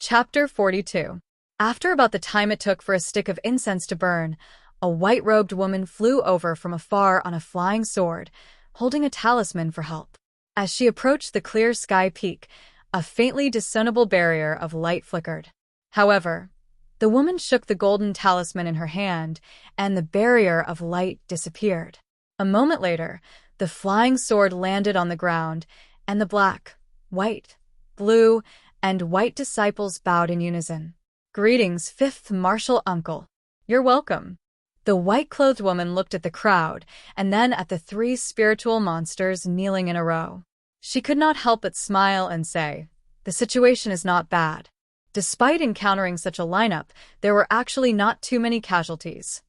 Chapter 42. After about the time it took for a stick of incense to burn, a white-robed woman flew over from afar on a flying sword, holding a talisman for help. As she approached the clear sky peak, a faintly discernible barrier of light flickered. However, the woman shook the golden talisman in her hand, and the barrier of light disappeared. A moment later, the flying sword landed on the ground, and the black, white, blue, and white disciples bowed in unison. "Greetings, fifth martial uncle. You're welcome." The white-clothed woman looked at the crowd, and then at the three spiritual monsters kneeling in a row. She could not help but smile and say, "The situation is not bad." Despite encountering such a lineup, there were actually not too many casualties.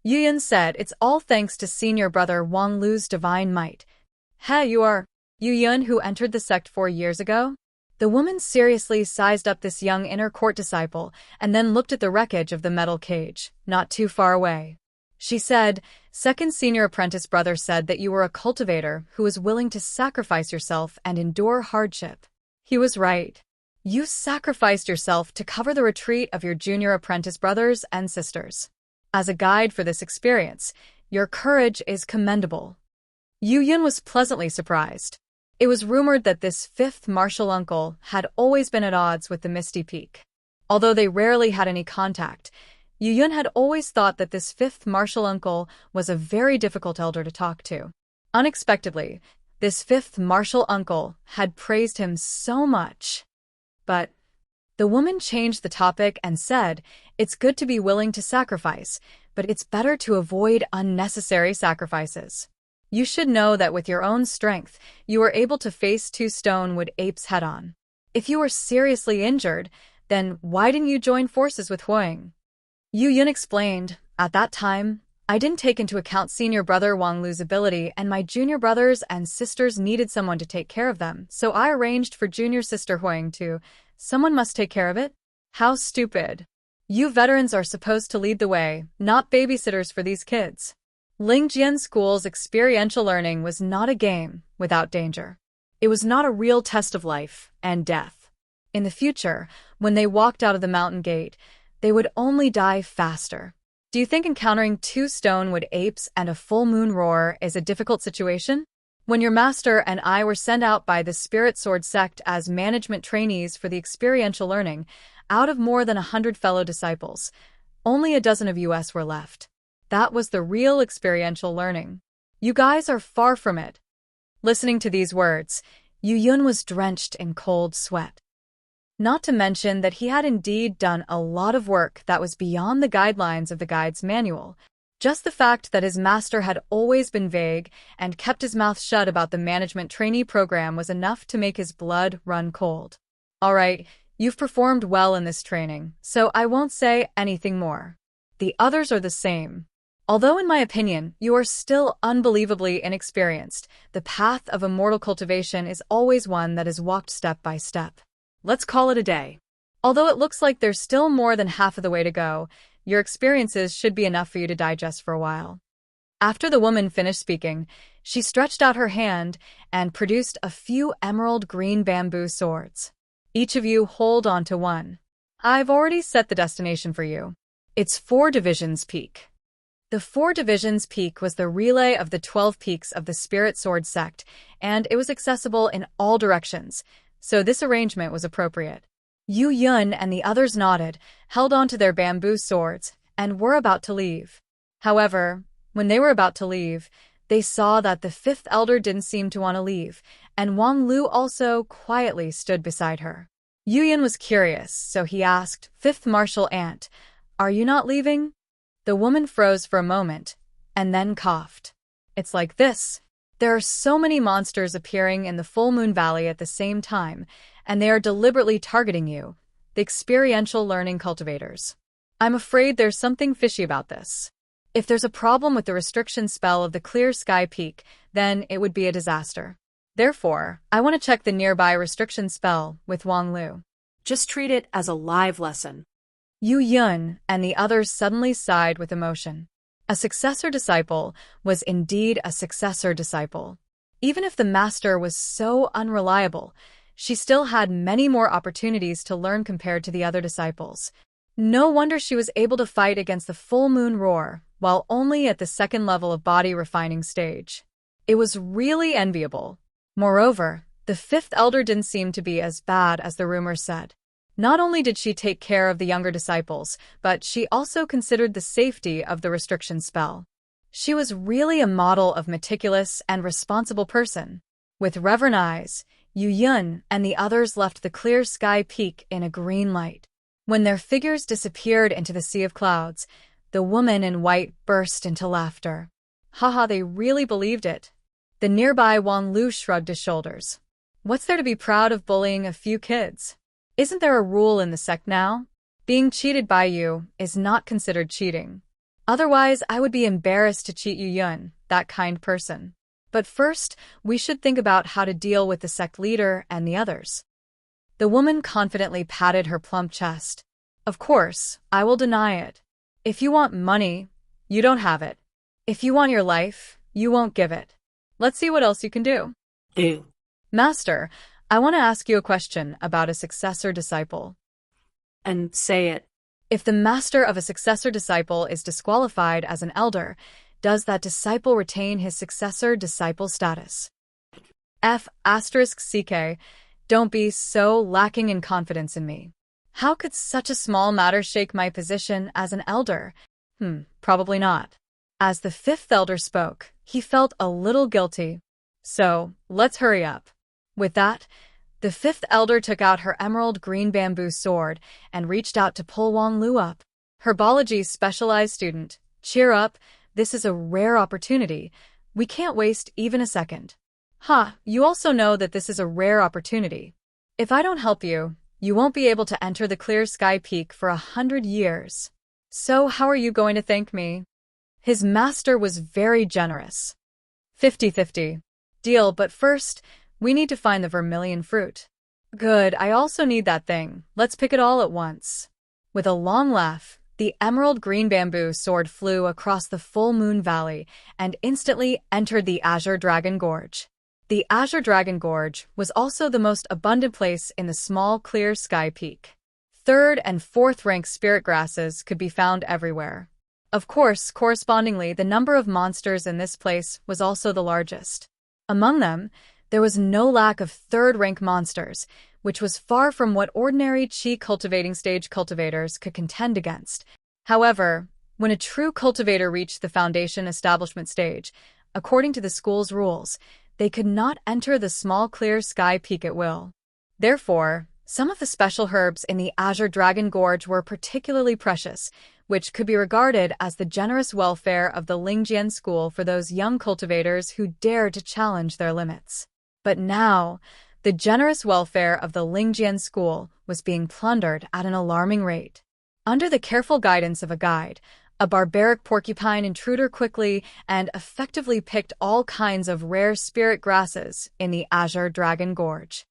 Yuyun said, "It's all thanks to senior brother Wang Lu's divine might." "Hey, you are Yuyun who entered the sect 4 years ago?" The woman seriously sized up this young inner court disciple and then looked at the wreckage of the metal cage, not too far away. She said, "Second senior apprentice brother said that you were a cultivator who was willing to sacrifice yourself and endure hardship." He was right. You sacrificed yourself to cover the retreat of your junior apprentice brothers and sisters. As a guide for this experience, your courage is commendable. Yuyun was pleasantly surprised. It was rumored that this fifth martial uncle had always been at odds with the Misty Peak. Although they rarely had any contact, Yuyun had always thought that this fifth martial uncle was a very difficult elder to talk to. Unexpectedly, this fifth martial uncle had praised him so much. But the woman changed the topic and said, "It's good to be willing to sacrifice, but it's better to avoid unnecessary sacrifices. You should know that with your own strength, you were able to face 2 stone-wood apes head-on. If you were seriously injured, then why didn't you join forces with Huang?" Yuyun explained, "At that time, I didn't take into account senior brother Wang Lu's ability, and my junior brothers and sisters needed someone to take care of them, so I arranged for junior sister Huang to. Someone must take care of it." How stupid. You veterans are supposed to lead the way, not babysitters for these kids. Lingjian School's experiential learning was not a game without danger. It was not a real test of life and death. In the future, when they walked out of the mountain gate, they would only die faster. Do you think encountering 2 stone-wood apes and a full moon roar is a difficult situation? When your master and I were sent out by the Spirit Sword sect as management trainees for the experiential learning, out of more than 100 fellow disciples, only a dozen of us were left. That was the real experiential learning. You guys are far from it." Listening to these words, Yuyun was drenched in cold sweat. Not to mention that he had indeed done a lot of work that was beyond the guidelines of the guide's manual. Just the fact that his master had always been vague and kept his mouth shut about the management trainee program was enough to make his blood run cold. "All right, you've performed well in this training, so I won't say anything more. The others are the same. Although in my opinion, you are still unbelievably inexperienced, the path of immortal cultivation is always one that is walked step by step. Let's call it a day. Although it looks like there's still more than half of the way to go, your experiences should be enough for you to digest for a while." After the woman finished speaking, she stretched out her hand and produced a few emerald green bamboo swords. "Each of you hold on to one. I've already set the destination for you. It's 4 Divisions Peak." The 4 Divisions Peak was the relay of the 12 peaks of the Spirit Sword sect, and it was accessible in all directions, so this arrangement was appropriate. Yuyun and the others nodded, held onto their bamboo swords, and were about to leave. However, when they were about to leave, they saw that the 5th elder didn't seem to want to leave, and Wang Lu also quietly stood beside her. Yuyun was curious, so he asked, "5th martial aunt, are you not leaving?" The woman froze for a moment, and then coughed. "It's like this. There are so many monsters appearing in the Full Moon Valley at the same time, and they are deliberately targeting you, the experiential learning cultivators. I'm afraid there's something fishy about this. If there's a problem with the restriction spell of the Clear Sky Peak, then it would be a disaster. Therefore, I want to check the nearby restriction spell with Wang Lu. Just treat it as a live lesson." Yuyun and the others suddenly sighed with emotion. A successor disciple was indeed a successor disciple. Even if the master was so unreliable, she still had many more opportunities to learn compared to the other disciples. No wonder she was able to fight against the full moon roar, while only at the second level of body refining stage. It was really enviable. Moreover, the fifth elder didn't seem to be as bad as the rumors said. Not only did she take care of the younger disciples, but she also considered the safety of the restriction spell. She was really a model of meticulous and responsible person. With reverent eyes, Yu Yun and the others left the clear sky peak in a green light. When their figures disappeared into the sea of clouds, the woman in white burst into laughter. Haha, they really believed it. The nearby Wang Lu shrugged his shoulders. What's there to be proud of bullying a few kids? Isn't there a rule in the sect now? Being cheated by you is not considered cheating. Otherwise, I would be embarrassed to cheat Yu Yun, that kind person. But first, we should think about how to deal with the sect leader and the others. The woman confidently patted her plump chest. Of course, I will deny it. If you want money, you don't have it. If you want your life, you won't give it. Let's see what else you can do. Master, I want to ask you a question about a successor disciple. And say it. If the master of a successor disciple is disqualified as an elder, does that disciple retain his successor disciple status? Xueqi, don't be so lacking in confidence in me. How could such a small matter shake my position as an elder? Probably not. As the fifth elder spoke, he felt a little guilty. So, let's hurry up. With that, the fifth elder took out her emerald green bamboo sword and reached out to pull Wang Lu up. Herbology's specialized student, cheer up, this is a rare opportunity. We can't waste even a second. You also know that this is a rare opportunity. If I don't help you, you won't be able to enter the clear sky peak for 100 years. So how are you going to thank me? His master was very generous. 50-50. Deal, but first, we need to find the vermilion fruit. Good, I also need that thing. Let's pick it all at once. With a long laugh, the emerald green bamboo sword flew across the full moon valley and instantly entered the Azure Dragon Gorge. The Azure Dragon Gorge was also the most abundant place in the small clear sky peak. Third and fourth rank spirit grasses could be found everywhere. Of course, correspondingly, the number of monsters in this place was also the largest. Among them, there was no lack of third-rank monsters, which was far from what ordinary Qi cultivating stage cultivators could contend against. However, when a true cultivator reached the foundation establishment stage, according to the school's rules, they could not enter the small clear sky peak at will. Therefore, some of the special herbs in the Azure Dragon Gorge were particularly precious, which could be regarded as the generous welfare of the Lingjian school for those young cultivators who dared to challenge their limits. But now, the generous welfare of the Lingjian school was being plundered at an alarming rate. Under the careful guidance of a guide, a barbaric porcupine intruder quickly and effectively picked all kinds of rare spirit grasses in the Azure Dragon Gorge.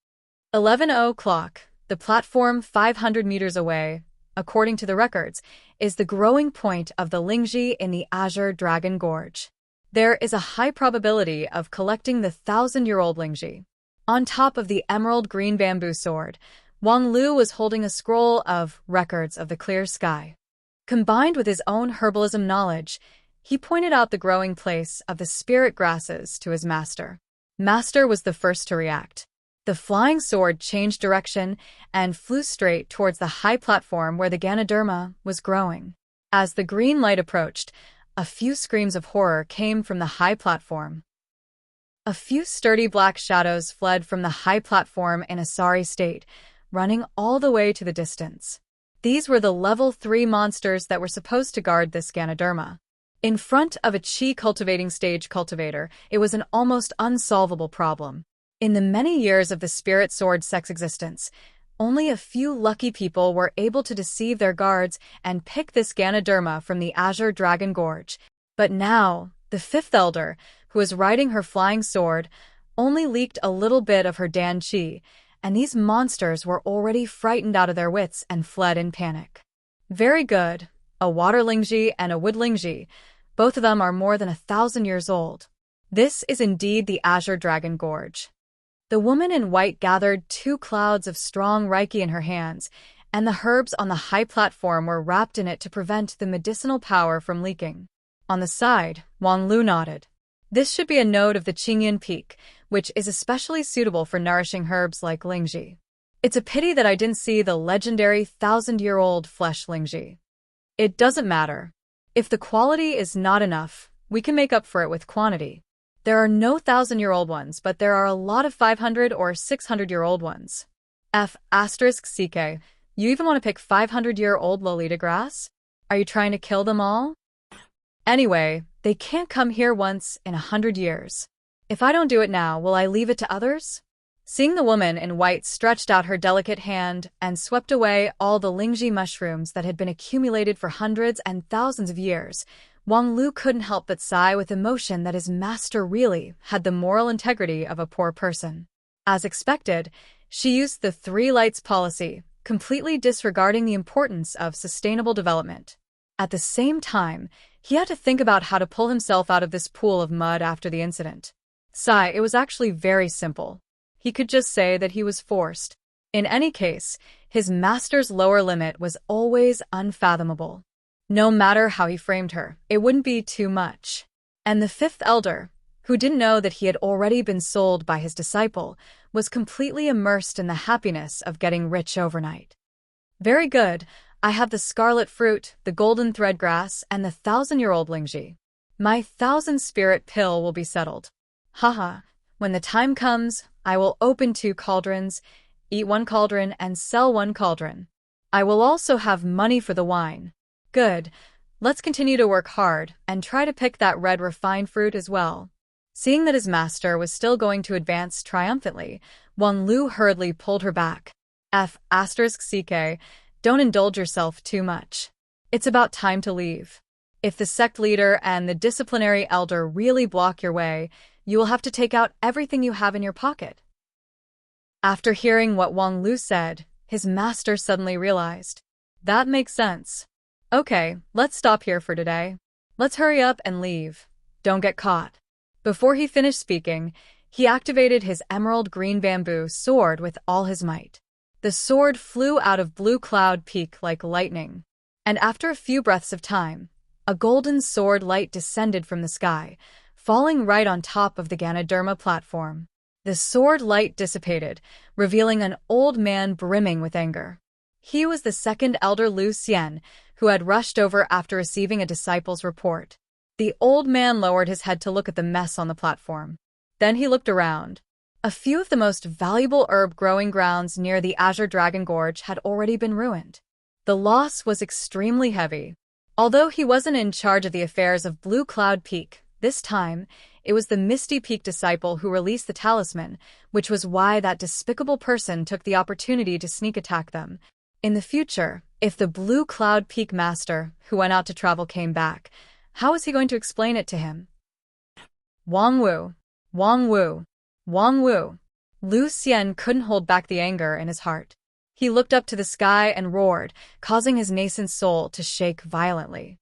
11 o'clock, the platform 500 meters away, according to the records, is the growing point of the Lingji in the Azure Dragon Gorge. There is a high probability of collecting the 1,000-year-old Lingji. On top of the emerald green bamboo sword, Wang Lu was holding a scroll of records of the clear sky. Combined with his own herbalism knowledge, he pointed out the growing place of the spirit grasses to his master. Master was the first to react. The flying sword changed direction and flew straight towards the high platform where the Ganoderma was growing. As the green light approached, a few screams of horror came from the high platform. A few sturdy black shadows fled from the high platform in a sorry state, running all the way to the distance. These were the level 3 monsters that were supposed to guard this Ganoderma. In front of a Qi cultivating stage cultivator, it was an almost unsolvable problem. In the many years of the Spirit Sword sect's existence, only a few lucky people were able to deceive their guards and pick this Ganoderma from the Azure Dragon Gorge. But now, the fifth elder, who was riding her flying sword, only leaked a little bit of her Dan Qi, and these monsters were already frightened out of their wits and fled in panic. Very good, a water Lingji and a wood Lingji. Both of them are more than 1,000 years old. This is indeed the Azure Dragon Gorge. The woman in white gathered 2 clouds of strong Reiki in her hands, and the herbs on the high platform were wrapped in it to prevent the medicinal power from leaking. On the side, Wang Lu nodded. This should be a node of the Qingyan Peak, which is especially suitable for nourishing herbs like lingji. It's a pity that I didn't see the legendary 1,000-year-old flesh lingji. It doesn't matter. If the quality is not enough, we can make up for it with quantity. There are no 1,000-year-old ones, but there are a lot of 500 or 600-year-old ones. Xueqi, you even want to pick 500-year-old Lolita grass? Are you trying to kill them all? Anyway, they can't come here once in 100 years. If I don't do it now, will I leave it to others? Seeing the woman in white stretched out her delicate hand and swept away all the lingji mushrooms that had been accumulated for hundreds and thousands of years, Wang Lu couldn't help but sigh with emotion that his master really had the moral integrity of a poor person. As expected, she used the 3 lights policy, completely disregarding the importance of sustainable development. At the same time, he had to think about how to pull himself out of this pool of mud after the incident. It was actually very simple. He could just say that he was forced. In any case, his master's lower limit was always unfathomable. No matter how he framed her, it wouldn't be too much. And the 5th elder, who didn't know that he had already been sold by his disciple, was completely immersed in the happiness of getting rich overnight. Very good. I have the scarlet fruit, the golden thread grass, and the 1,000-year-old lingji. My 1,000-spirit pill will be settled. Haha, when the time comes, I will open 2 cauldrons, eat 1 cauldron, and sell 1 cauldron. I will also have money for the wine. Good. Let's continue to work hard and try to pick that red refined fruit as well. Seeing that his master was still going to advance triumphantly, Wang Lu hurriedly pulled her back. Xueqi, don't indulge yourself too much. It's about time to leave. If the sect leader and the disciplinary elder really block your way, you will have to take out everything you have in your pocket. After hearing what Wang Lu said, his master suddenly realized. That makes sense. Okay, let's stop here for today. Let's hurry up and leave. Don't get caught. Before he finished speaking, he activated his emerald green bamboo sword with all his might. The sword flew out of Blue Cloud Peak like lightning. And after a few breaths of time, a golden sword light descended from the sky, falling right on top of the Ganoderma platform. The sword light dissipated, revealing an old man brimming with anger. He was the 2nd elder Lu Xian, who had rushed over after receiving a disciple's report. The old man lowered his head to look at the mess on the platform. Then he looked around. A few of the most valuable herb-growing grounds near the Azure Dragon Gorge had already been ruined. The loss was extremely heavy. Although he wasn't in charge of the affairs of Blue Cloud Peak, this time, it was the Misty Peak disciple who released the talisman, which was why that despicable person took the opportunity to sneak attack them. In the future, if the Blue Cloud Peak master, who went out to travel, came back, how was he going to explain it to him? Wang Wu, Wang Wu, Wang Wu. Lu Xian couldn't hold back the anger in his heart. He looked up to the sky and roared, causing his nascent soul to shake violently.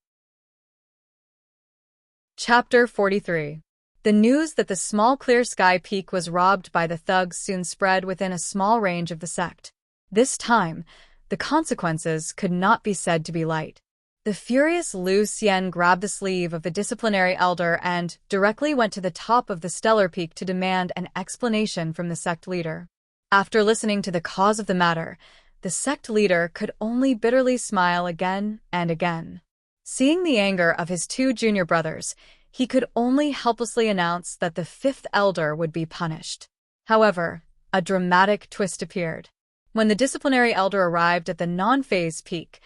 Chapter 43. The news that the small clear sky peak was robbed by the thugs soon spread within a small range of the sect. This time, the consequences could not be said to be light. The furious Lu Xian grabbed the sleeve of the disciplinary elder and directly went to the top of the stellar peak to demand an explanation from the sect leader. After listening to the cause of the matter, the sect leader could only bitterly smile again and again. Seeing the anger of his 2 junior brothers, he could only helplessly announce that the 5th elder would be punished. However, a dramatic twist appeared. When the disciplinary elder arrived at the non-phase peak,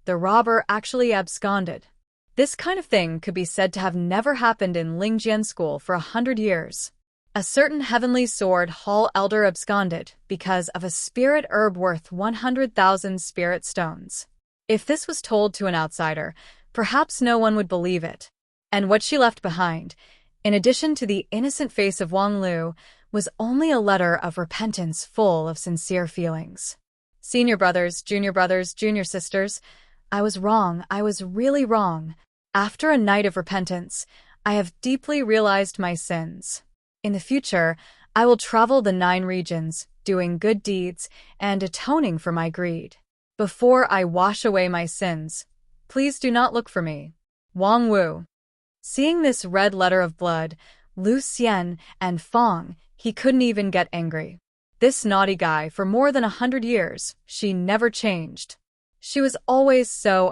the robber actually absconded. This kind of thing could be said to have never happened in Lingjian school for 100 years. A certain heavenly sword hall elder absconded because of a spirit herb worth 100,000 spirit stones. If this was told to an outsider, perhaps no one would believe it. And what she left behind, in addition to the innocent face of Wang Lu, was only a letter of repentance full of sincere feelings. Senior brothers, junior sisters, I was wrong. I was really wrong. After a night of repentance, I have deeply realized my sins. In the future, I will travel the 9 regions, doing good deeds and atoning for my greed. Before I wash away my sins, please do not look for me. Wang Wu. Seeing this red letter of blood, Lu Xian and Fong, he couldn't even get angry. This naughty guy for more than 100 years, she never changed. She was always so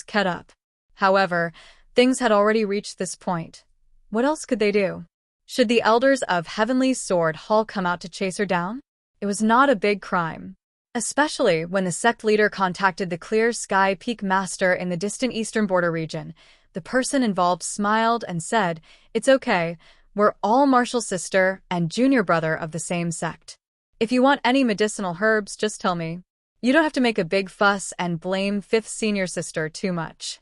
*ket up. However, things had already reached this point. What else could they do? Should the elders of Heavenly Sword Hall come out to chase her down? It was not a big crime. Especially when the sect leader contacted the Clear Sky Peak Master in the distant eastern border region. The person involved smiled and said, "It's okay, we're all Marshall sister and junior brother of the same sect. If you want any medicinal herbs, just tell me. You don't have to make a big fuss and blame 5th senior sister too much."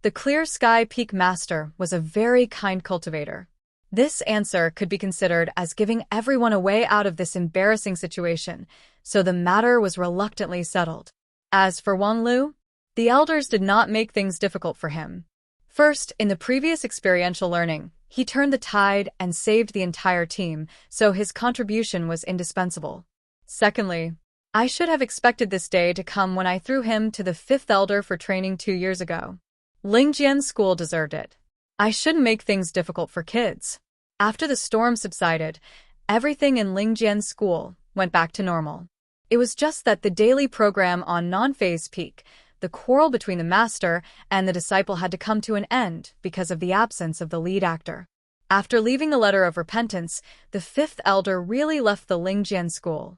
The Clear Sky Peak Master was a very kind cultivator. This answer could be considered as giving everyone a way out of this embarrassing situation, so the matter was reluctantly settled. As for Wang Lu, the elders did not make things difficult for him. First, in the previous experiential learning, he turned the tide and saved the entire team, so his contribution was indispensable. Secondly, I should have expected this day to come when I threw him to the 5th elder for training 2 years ago. Lingjian's school deserved it. I shouldn't make things difficult for kids. After the storm subsided, everything in Lingjian's school went back to normal. It was just that the daily program on Non-Phase Peak, the quarrel between the master and the disciple, had to come to an end because of the absence of the lead actor. After leaving the letter of repentance, the 5th elder really left the Lingjian school.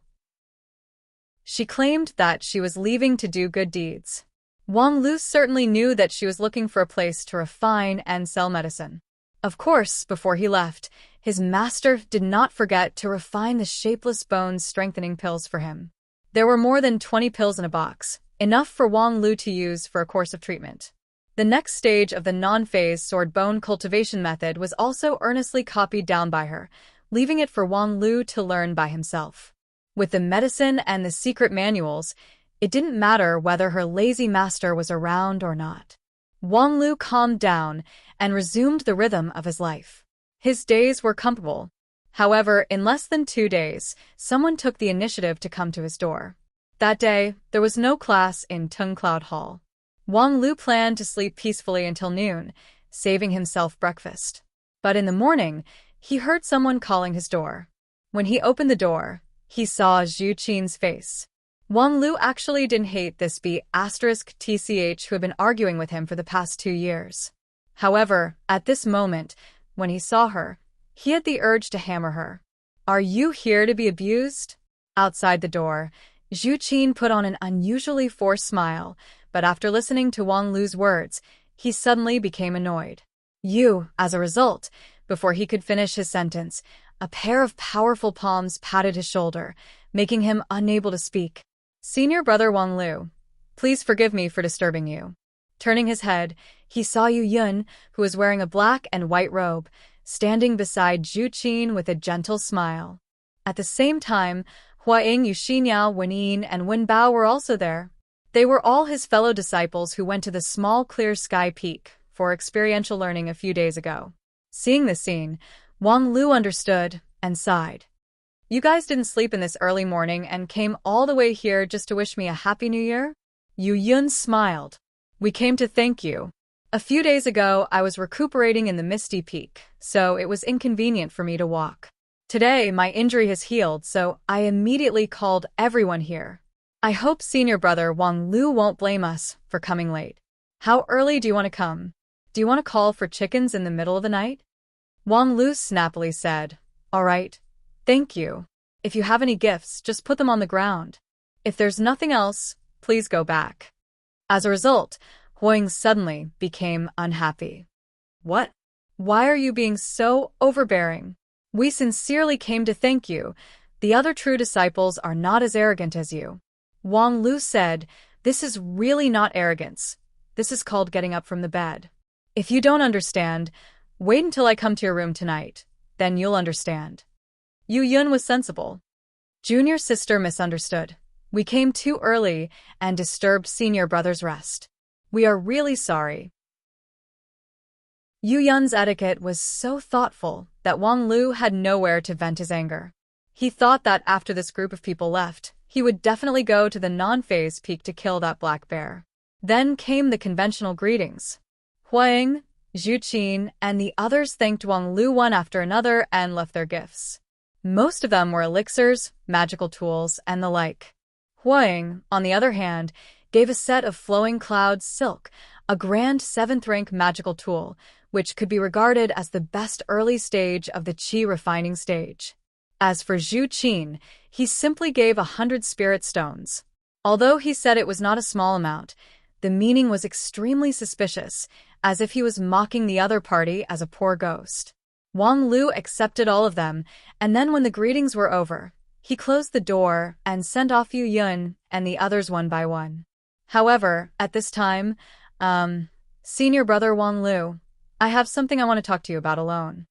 She claimed that she was leaving to do good deeds. Wang Lu certainly knew that she was looking for a place to refine and sell medicine. Of course, before he left, his master did not forget to refine the shapeless bones strengthening pills for him. There were more than 20 pills in a box, enough for Wang Lu to use for a course of treatment. The next stage of the non-phase sword bone cultivation method was also earnestly copied down by her, leaving it for Wang Lu to learn by himself. With the medicine and the secret manuals, it didn't matter whether her lazy master was around or not. Wang Lu calmed down and resumed the rhythm of his life. His days were comfortable. However, in less than 2 days, someone took the initiative to come to his door. That day, there was no class in Tung Cloud Hall. Wang Lu planned to sleep peacefully until noon, saving himself breakfast. But in the morning, he heard someone calling his door. When he opened the door, he saw Xueqi's face. Wang Lu actually didn't hate this *TCH who had been arguing with him for the past 2 years. However, at this moment, when he saw her, he had the urge to hammer her. "Are you here to be abused?" Outside the door, Xueqi put on an unusually forced smile, but after listening to Wang Lu's words, he suddenly became annoyed. As a result, before he could finish his sentence, a pair of powerful palms patted his shoulder, making him unable to speak. "Senior brother Wang Lu, please forgive me for disturbing you." Turning his head, he saw Yu Yun, who was wearing a black and white robe, standing beside Xueqi with a gentle smile. At the same time, Huaying, Yuxinyao, Wenyin, and Wen Bao were also there. They were all his fellow disciples who went to the small Clear Sky Peak for experiential learning a few days ago. Seeing this scene, Wang Lu understood and sighed. "You guys didn't sleep in this early morning and came all the way here just to wish me a Happy New Year?" Yu Yun smiled. "We came to thank you. A few days ago, I was recuperating in the Misty Peak, so it was inconvenient for me to walk. Today, my injury has healed, so I immediately called everyone here. I hope senior brother Wang Lu won't blame us for coming late. How early do you want to come? Do you want to call for chickens in the middle of the night?" Wang Lu snappily said, "All right. Thank you. If you have any gifts, just put them on the ground. If there's nothing else, please go back." As a result, Huang suddenly became unhappy. "What? Why are you being so overbearing? We sincerely came to thank you. The other true disciples are not as arrogant as you." Wang Lu said, "This is really not arrogance. This is called getting up from the bed. If you don't understand, wait until I come to your room tonight. Then you'll understand." Yu Yun was sensible. "Junior sister misunderstood. We came too early and disturbed senior brother's rest. We are really sorry." Yu Yun's etiquette was so thoughtful that Wang Lu had nowhere to vent his anger. He thought that after this group of people left, he would definitely go to the non-phase peak to kill that black bear. Then came the conventional greetings. Huang, Xueqi, and the others thanked Wang Lu one after another and left their gifts. Most of them were elixirs, magical tools, and the like. Huang, on the other hand, gave a set of flowing cloud silk, a grand 7th rank magical tool, which could be regarded as the best early stage of the qi refining stage. As for Xueqi, he simply gave 100 spirit stones. Although he said it was not a small amount, the meaning was extremely suspicious, as if he was mocking the other party as a poor ghost. Wang Lu accepted all of them, and then when the greetings were over, he closed the door and sent off Yu Yun and the others one by one. However, at this time, Senior Brother Wang Lu, I have something I want to talk to you about alone.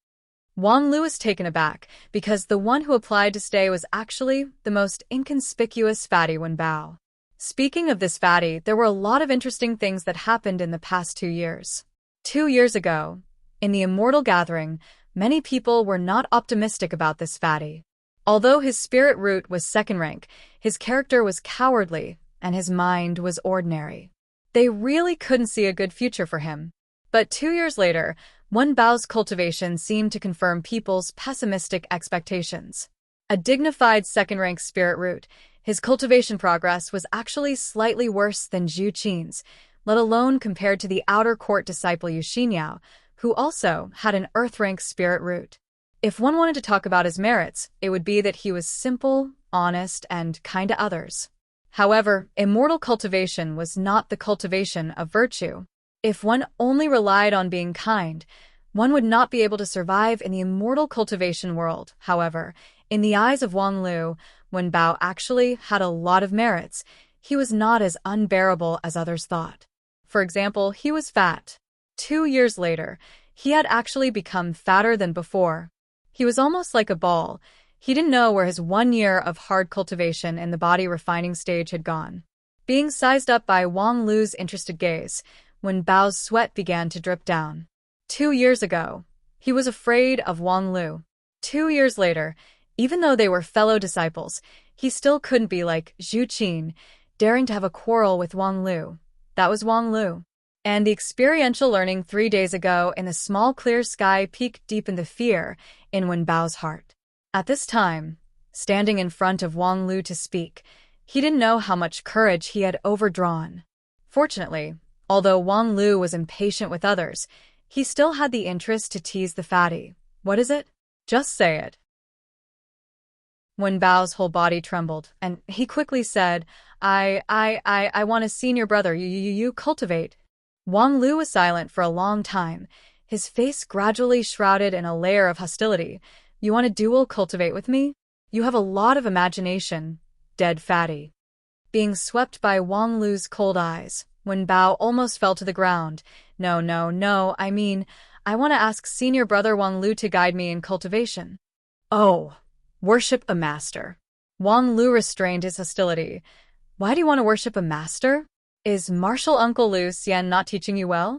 Wang Lu was taken aback because the one who applied to stay was actually the most inconspicuous fatty Wen Bao. Speaking of this fatty, there were a lot of interesting things that happened in the past 2 years. 2 years ago, in the Immortal Gathering, many people were not optimistic about this fatty. Although his spirit root was 2nd rank, his character was cowardly and his mind was ordinary. They really couldn't see a good future for him. But 2 years later, Wen Bao's cultivation seemed to confirm people's pessimistic expectations. A dignified 2nd rank spirit root, his cultivation progress was actually slightly worse than Xueqi's, let alone compared to the outer court disciple Yuxinyao, who also had an earth rank spirit root. If one wanted to talk about his merits, it would be that he was simple, honest, and kind to others. However, immortal cultivation was not the cultivation of virtue. If one only relied on being kind, one would not be able to survive in the immortal cultivation world. However, in the eyes of Wang Lu, Wen Bao actually had a lot of merits. He was not as unbearable as others thought. For example, he was fat. 2 years later, he had actually become fatter than before. He was almost like a ball. He didn't know where his 1 year of hard cultivation in the body refining stage had gone. Being sized up by Wang Lu's interested gaze, Wen Bao's sweat began to drip down. 2 years ago, he was afraid of Wang Lu. 2 years later, even though they were fellow disciples, he still couldn't be like Xueqi, daring to have a quarrel with Wang Lu. That was Wang Lu. And the experiential learning 3 days ago in the small clear sky peaked deep in the fear in Wen Bao's heart. At this time, standing in front of Wang Lu to speak, he didn't know how much courage he had overdrawn. Fortunately, although Wang Lu was impatient with others, he still had the interest to tease the fatty. What is it? Just say it. Wen Bao's whole body trembled, and he quickly said, I want a senior brother you cultivate. Wang Lu was silent for a long time, his face gradually shrouded in a layer of hostility. You want to dual cultivate with me? You have a lot of imagination, dead fatty. Being swept by Wang Lu's cold eyes, Wen Bao almost fell to the ground. No, I mean, I want to ask senior brother Wang Lu to guide me in cultivation. Oh, worship a master. Wang Lu restrained his hostility. Why do you want to worship a master? Is martial Uncle Lu Xian not teaching you well?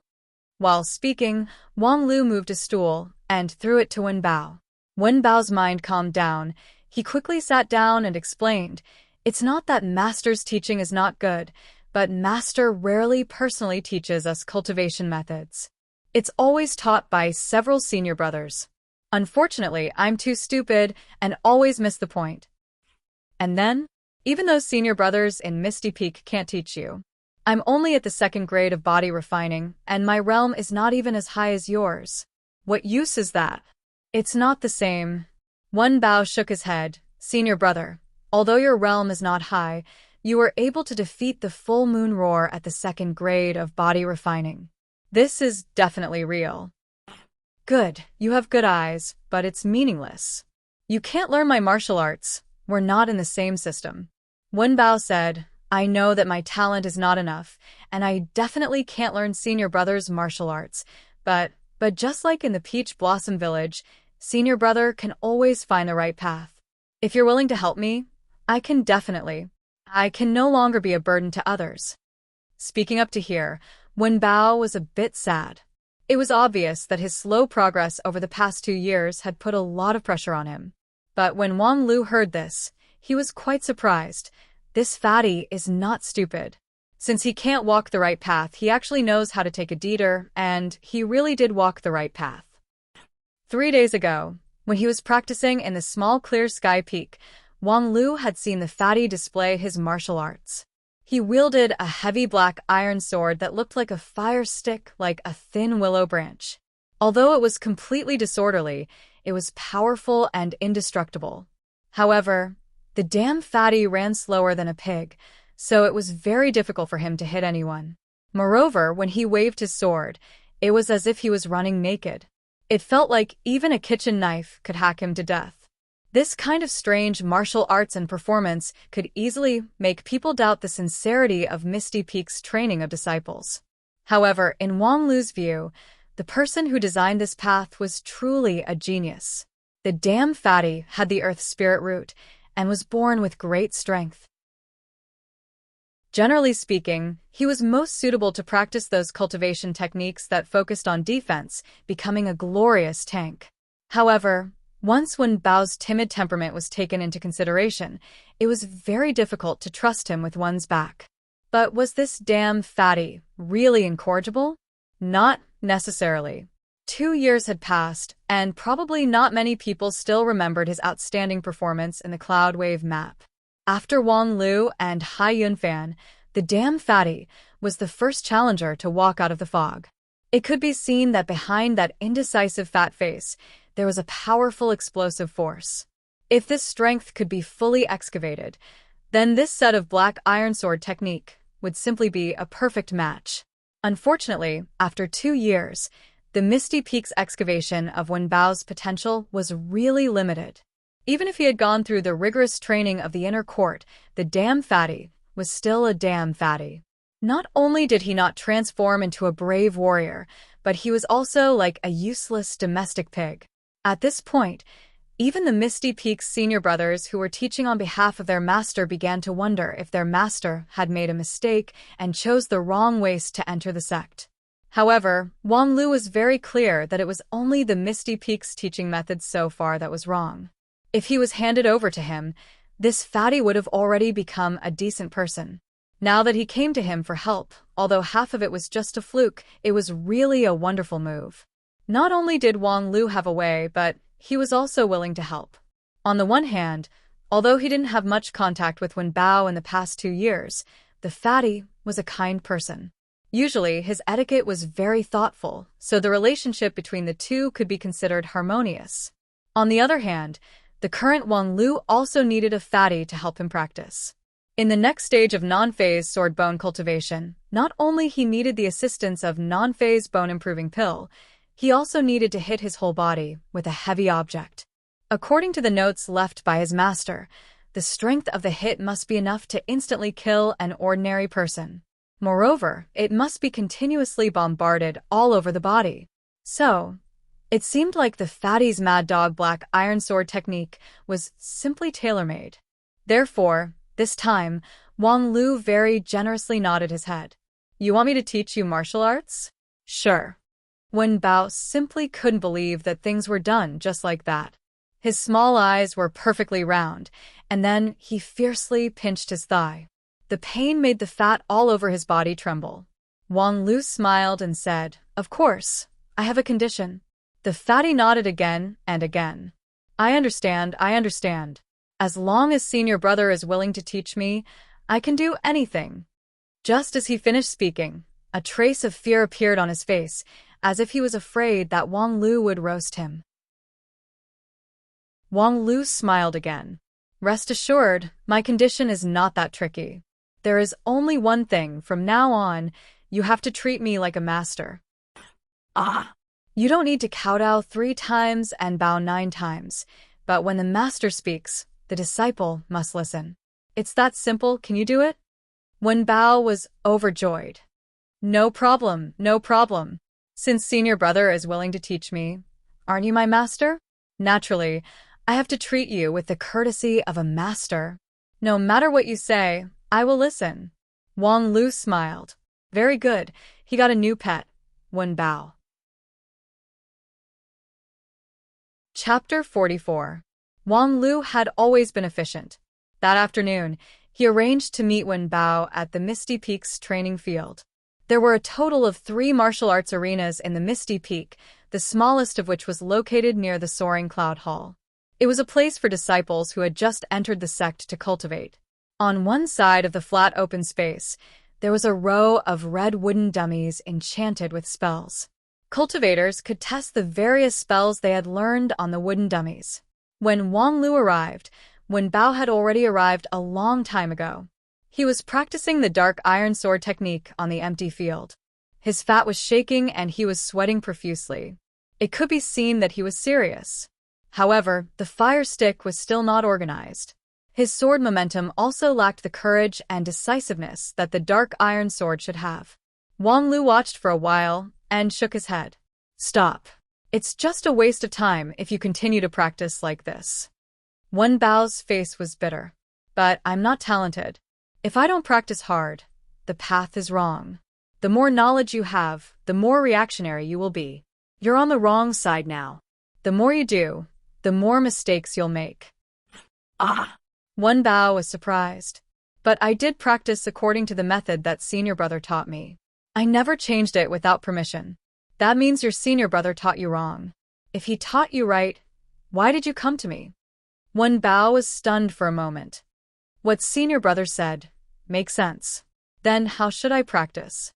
While speaking, Wang Lu moved a stool and threw it to Wen Bao. Wen Bao's mind calmed down. He quickly sat down and explained, it's not that master's teaching is not good, but master rarely personally teaches us cultivation methods. It's always taught by several senior brothers. Unfortunately, I'm too stupid and always miss the point. And then, even those senior brothers in Misty Peak can't teach you. I'm only at the 2nd grade of body refining, and my realm is not even as high as yours. What use is that? It's not the same. Wen Bao shook his head. Senior brother, although your realm is not high, you were able to defeat the full moon roar at the 2nd grade of body refining. This is definitely real. Good, you have good eyes, but it's meaningless. You can't learn my martial arts. We're not in the same system. Wen Bao said, I know that my talent is not enough, and I definitely can't learn senior brother's martial arts, but just like in the Peach Blossom Village, senior brother can always find the right path. If you're willing to help me, I can no longer be a burden to others. Speaking up to here, Wen Bao was a bit sad. It was obvious that his slow progress over the past 2 years had put a lot of pressure on him. But when Wang Lu heard this, he was quite surprised. This fatty is not stupid. Since he can't walk the right path, he actually knows how to take a detour, and he really did walk the right path. 3 days ago, when he was practicing in the small clear sky peak, Wang Lu had seen the fatty display his martial arts. He wielded a heavy black iron sword that looked like a fire stick, like a thin willow branch. Although it was completely disorderly, it was powerful and indestructible. However, the damn fatty ran slower than a pig, so it was very difficult for him to hit anyone. Moreover, when he waved his sword, it was as if he was running naked. It felt like even a kitchen knife could hack him to death. This kind of strange martial arts and performance could easily make people doubt the sincerity of Misty Peak's training of disciples. However, in Wang Lu's view, the person who designed this path was truly a genius. The damn fatty had the earth spirit root and was born with great strength. Generally speaking, he was most suitable to practice those cultivation techniques that focused on defense, becoming a glorious tank. However, once Wen Bao's timid temperament was taken into consideration, it was very difficult to trust him with one's back. But was this damn fatty really incorrigible? Not necessarily. 2 years had passed, and probably not many people still remembered his outstanding performance in the Cloud Wave map. After Wang Lu and Hai Yunfan, the damn fatty was the first challenger to walk out of the fog. It could be seen that behind that indecisive fat face, there was a powerful explosive force. If this strength could be fully excavated, then this set of black iron sword technique would simply be a perfect match. Unfortunately, after 2 years, the Misty Peak's excavation of Wen Bao's potential was really limited. Even if he had gone through the rigorous training of the inner court, the damn fatty was still a damn fatty. Not only did he not transform into a brave warrior, but he was also like a useless domestic pig. At this point, even the Misty Peak's senior brothers who were teaching on behalf of their master began to wonder if their master had made a mistake and chose the wrong ways to enter the sect. However, Wang Lu was very clear that it was only the Misty Peak's teaching methods so far that was wrong. If he was handed over to him, this fatty would have already become a decent person. Now that he came to him for help, although half of it was just a fluke, it was really a wonderful move. Not only did Wang Lu have a way, but he was also willing to help. On the one hand, although he didn't have much contact with Wen Bao in the past 2 years, the fatty was a kind person. Usually, his etiquette was very thoughtful, so the relationship between the two could be considered harmonious. On the other hand, the current Wang Lu also needed a fatty to help him practice. In the next stage of non-phase sword bone cultivation, not only he needed the assistance of non-phase bone improving pill, he also needed to hit his whole body with a heavy object. According to the notes left by his master, the strength of the hit must be enough to instantly kill an ordinary person. Moreover, it must be continuously bombarded all over the body. So, it seemed like the fatty's Mad Dog Black Iron Sword technique was simply tailor-made. Therefore, this time, Wang Lu very generously nodded his head. "You want me to teach you martial arts?" "Sure." Wen Bao simply couldn't believe that things were done just like that. His small eyes were perfectly round, and then he fiercely pinched his thigh. The pain made the fat all over his body tremble. Wang Lu smiled and said, "Of course, I have a condition." The fatty nodded again and again. I understand. As long as senior brother is willing to teach me, I can do anything." Just as he finished speaking, a trace of fear appeared on his face, as if he was afraid that Wang Lu would roast him. Wang Lu smiled again. "Rest assured, my condition is not that tricky. There is only one thing. From now on, you have to treat me like a master." Ah! You don't need to kowtow 3 times and bow 9 times, but when the master speaks, the disciple must listen. It's that simple. Can you do it? Wen Bao was overjoyed. No problem. Since senior brother is willing to teach me, aren't you my master? Naturally, I have to treat you with the courtesy of a master. No matter what you say, I will listen." Wang Lu smiled. Very good, he got a new pet, Wen Bao. Chapter 44. Wang Lu had always been efficient. That afternoon, he arranged to meet Wen Bao at the Misty Peaks training field. There were a total of 3 martial arts arenas in the Misty Peak, the smallest of which was located near the Soaring Cloud Hall. It was a place for disciples who had just entered the sect to cultivate. On one side of the flat open space, there was a row of red wooden dummies enchanted with spells. Cultivators could test the various spells they had learned on the wooden dummies. When Wang Lu arrived, Wen Bao had already arrived a long time ago. He was practicing the dark iron sword technique on the empty field. His fat was shaking and he was sweating profusely. It could be seen that he was serious. However, the fire stick was still not organized. His sword momentum also lacked the courage and decisiveness that the dark iron sword should have. Wang Lu watched for a while and shook his head. Stop. It's just a waste of time if you continue to practice like this. Wen Bao's face was bitter. But I'm not talented. If I don't practice hard, the path is wrong. The more knowledge you have, the more reactionary you will be. You're on the wrong side now. The more you do, the more mistakes you'll make. Wen Bao was surprised. But I did practice according to the method that senior brother taught me. I never changed it without permission. That means your senior brother taught you wrong. If he taught you right, why did you come to me? Wen Bao was stunned for a moment. What senior brother said makes sense. Then how should I practice?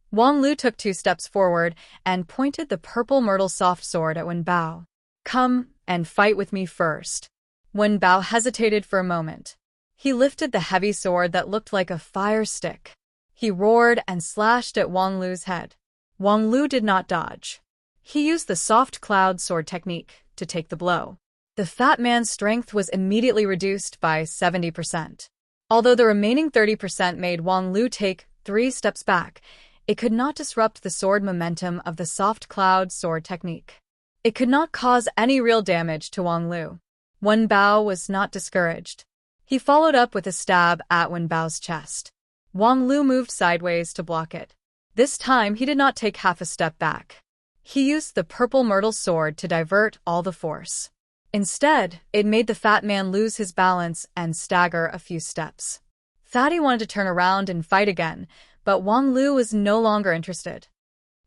Wang Lu took 2 steps forward and pointed the purple myrtle soft sword at Wen Bao. Come and fight with me first. Wen Bao hesitated for a moment. He lifted the heavy sword that looked like a fire stick. He roared and slashed at Wang Lu's head. Wang Lu did not dodge. He used the soft cloud sword technique to take the blow. The fat man's strength was immediately reduced by 70%. Although the remaining 30% made Wang Lu take 3 steps back, it could not disrupt the sword momentum of the soft cloud sword technique. It could not cause any real damage to Wang Lu. Wen Bao was not discouraged. He followed up with a stab at Wen Bao's chest. Wang Lu moved sideways to block it. This time he did not take half a step back. He used the purple myrtle sword to divert all the force. Instead, it made the fat man lose his balance and stagger a few steps. Fatty wanted to turn around and fight again, but Wang Lu was no longer interested.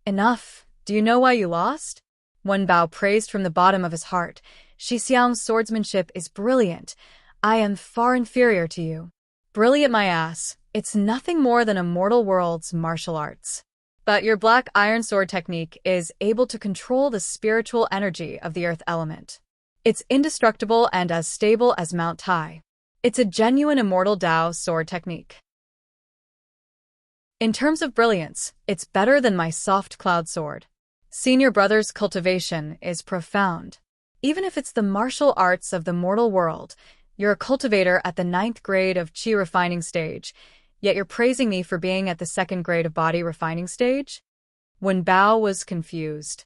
Enough. Do you know why you lost? Wen Bao praised from the bottom of his heart. Xixiang's swordsmanship is brilliant. I am far inferior to you. Brilliant my ass. It's nothing more than a mortal world's martial arts. But your black iron sword technique is able to control the spiritual energy of the earth element. It's indestructible and as stable as Mount Tai. It's a genuine immortal Dao sword technique. In terms of brilliance, it's better than my soft cloud sword. Senior brother's cultivation is profound. Even if it's the martial arts of the mortal world, you're a cultivator at the 9th grade of Qi refining stage, yet you're praising me for being at the 2nd grade of body refining stage? Wen Bao was confused.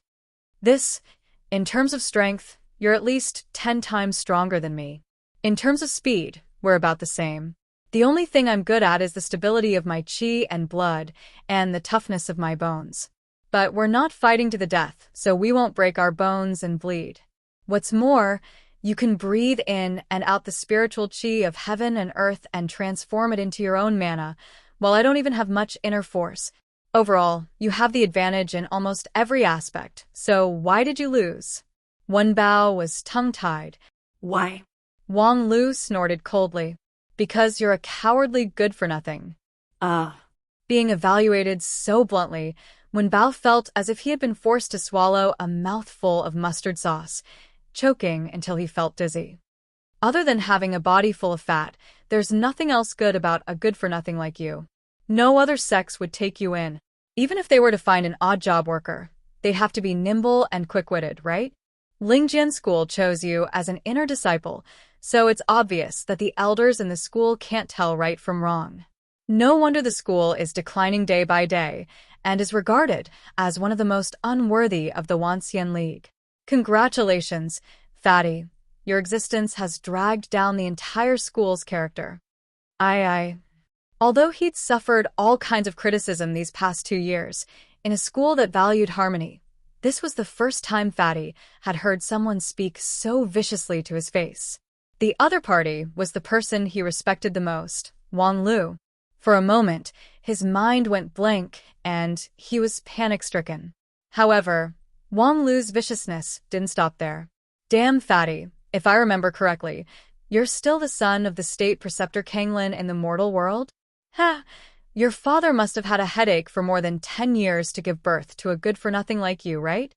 In terms of strength, you're at least 10 times stronger than me. In terms of speed, we're about the same. The only thing I'm good at is the stability of my qi and blood and the toughness of my bones. But we're not fighting to the death, so we won't break our bones and bleed. What's more, you can breathe in and out the spiritual qi of heaven and earth and transform it into your own mana, while I don't even have much inner force. Overall, you have the advantage in almost every aspect, so why did you lose? Wen Bao was tongue-tied. Why? Wang Lu snorted coldly. Because you're a cowardly good-for-nothing. Being evaluated so bluntly, Wen Bao felt as if he had been forced to swallow a mouthful of mustard sauce, choking until he felt dizzy. Other than having a body full of fat, there's nothing else good about a good-for-nothing like you. No other sex would take you in. Even if they were to find an odd job worker, they'd have to be nimble and quick-witted, right? Lingjian School chose you as an inner disciple, so it's obvious that the elders in the school can't tell right from wrong. No wonder the school is declining day by day and is regarded as one of the most unworthy of the Wanxian League. Congratulations, Fatty. Your existence has dragged down the entire school's character. Although he'd suffered all kinds of criticism these past 2 years, in a school that valued harmony, This was the first time Fatty had heard someone speak so viciously to his face. The other party was the person he respected the most, Wang Lu. For a moment, his mind went blank and he was panic-stricken. However, Wang Lu's viciousness didn't stop there. Damn, Fatty, if I remember correctly, you're still the son of the state preceptor Kanglin in the mortal world? Ha! Your father must have had a headache for more than 10 years to give birth to a good-for-nothing like you, right?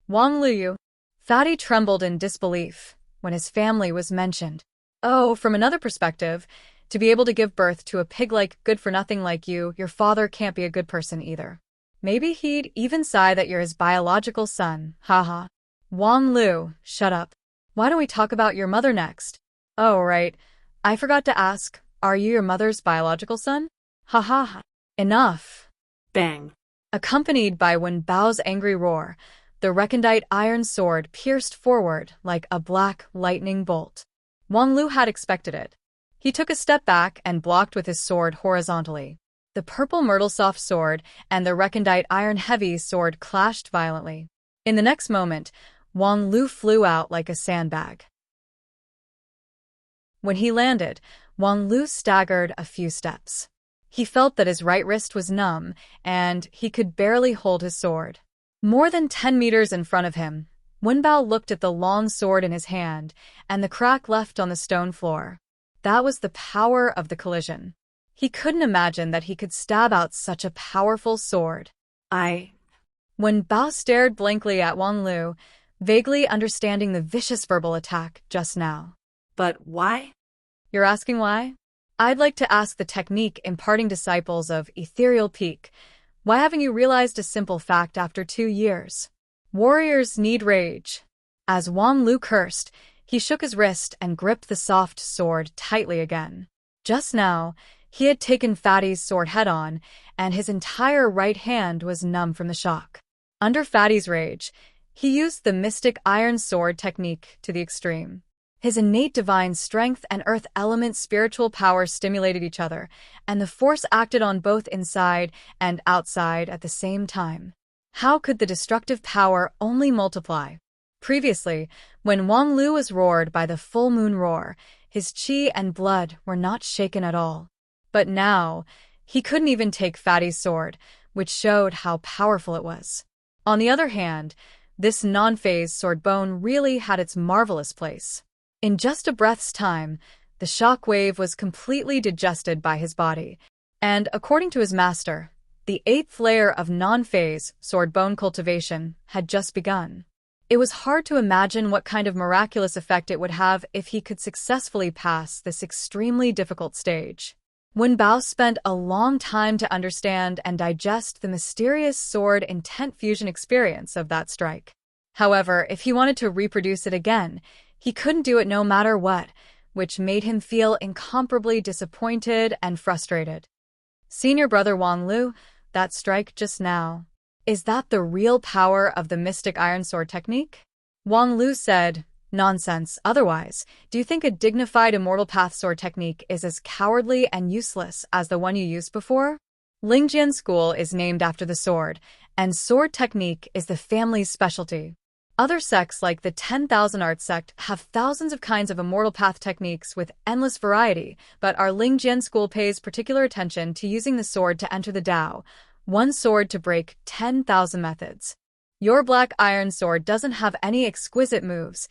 Wang Lu. Fatty trembled in disbelief when his family was mentioned. Oh, from another perspective, to be able to give birth to a pig-like good-for-nothing like you, your father can't be a good person either. Maybe he'd even sigh that you're his biological son, haha. Wang Lu, shut up. Why don't we talk about your mother next? Oh, right. I forgot to ask, are you your mother's biological son? Ha ha ha. Enough. Bang. Accompanied by Wen Bao's angry roar, the recondite iron sword pierced forward like a black lightning bolt. Wang Lu had expected it. He took a step back and blocked with his sword horizontally. The purple myrtle soft sword and the recondite iron heavy sword clashed violently. In the next moment, Wang Lu flew out like a sandbag. When he landed, Wang Lu staggered a few steps. He felt that his right wrist was numb, and he could barely hold his sword. More than 10 meters in front of him, Wen Bao looked at the long sword in his hand and the crack left on the stone floor. That was the power of the collision. He couldn't imagine that he could stab out such a powerful sword. Wen Bao stared blankly at Wang Lu, vaguely understanding the vicious verbal attack just now. But why? You're asking why? I'd like to ask the technique imparting disciples of Ethereal Peak. Why haven't you realized a simple fact after 2 years? Warriors need rage. As Wang Lu cursed, he shook his wrist and gripped the soft sword tightly again. Just now, he had taken Fatty's sword head-on, and his entire right hand was numb from the shock. Under Fatty's rage, he used the mystic iron sword technique to the extreme. His innate divine strength and earth element spiritual power stimulated each other, and the force acted on both inside and outside at the same time. How could the destructive power only multiply? Previously, when Wang Lu was roared by the full moon roar, his qi and blood were not shaken at all. But now, he couldn't even take Fatty's sword, which showed how powerful it was. On the other hand, this non-phase sword bone really had its marvelous place. In just a breath's time, the shock wave was completely digested by his body, and according to his master, the 8th layer of non-phase sword bone cultivation had just begun. It was hard to imagine what kind of miraculous effect it would have if he could successfully pass this extremely difficult stage. Wen Bao spent a long time to understand and digest the mysterious sword intent fusion experience of that strike. However, if he wanted to reproduce it again, he couldn't do it no matter what, which made him feel incomparably disappointed and frustrated. Senior brother Wang Lu, that strike just now. Is that the real power of the mystic iron sword technique? Wang Lu said, nonsense, otherwise, do you think a dignified immortal path sword technique is as cowardly and useless as the one you used before? Lingjian School is named after the sword, and sword technique is the family's specialty. Other sects like the 10,000 Art sect have thousands of kinds of immortal path techniques with endless variety, but our Lingjian School pays particular attention to using the sword to enter the Tao, one sword to break 10,000 methods. Your black iron sword doesn't have any exquisite moves,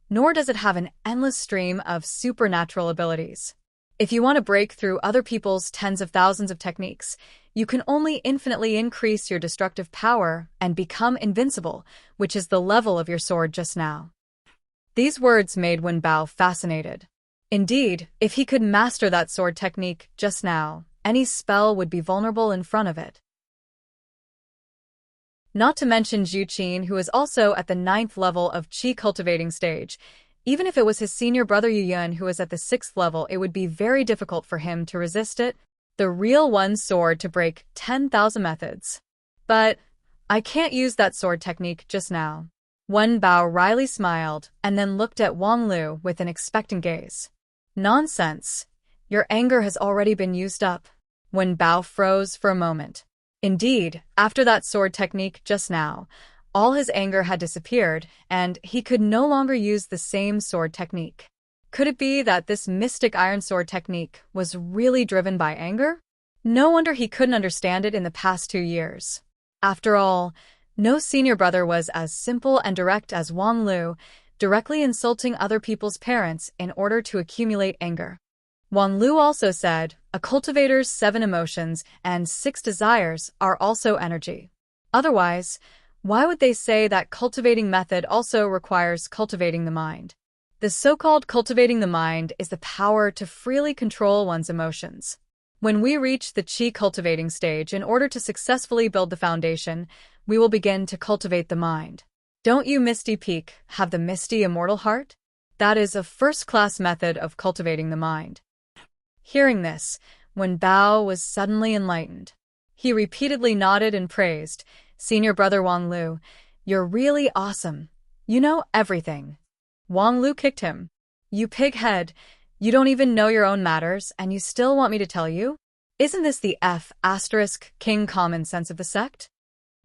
nor does it have an endless stream of supernatural abilities. If you want to break through other people's tens of thousands of techniques, you can only infinitely increase your destructive power and become invincible, which is the level of your sword just now. These words made Wen Bao fascinated. Indeed, if he could master that sword technique just now, any spell would be vulnerable in front of it. Not to mention Xueqi, who is also at the 9th level of Qi cultivating stage. Even if it was his senior brother Yuyun who was at the 6th level, it would be very difficult for him to resist it. The real one sword to break 10,000 methods. But I can't use that sword technique just now. Wen Bao wryly smiled and then looked at Wang Lu with an expectant gaze. Nonsense. Your anger has already been used up. Wen Bao froze for a moment. Indeed, after that sword technique just now, All his anger had disappeared, and he could no longer use the same sword technique. Could it be that this mystic iron sword technique was really driven by anger? No wonder he couldn't understand it in the past 2 years. After all, no senior brother was as simple and direct as Wang Lu, directly insulting other people's parents in order to accumulate anger. Wang Lu also said, a cultivator's 7 emotions and 6 desires are also energy. Otherwise, why would they say that cultivating method also requires cultivating the mind? The so-called cultivating the mind is the power to freely control one's emotions. When we reach the qi cultivating stage in order to successfully build the foundation, we will begin to cultivate the mind. Don't you, Misty Peak, have the misty immortal heart? That is a first-class method of cultivating the mind. Hearing this, Wen Bao was suddenly enlightened. He repeatedly nodded and praised, Senior Brother Wang Lu, you're really awesome. You know everything. Wang Lu kicked him. You pighead, you don't even know your own matters, and you still want me to tell you? Isn't this the king common sense of the sect?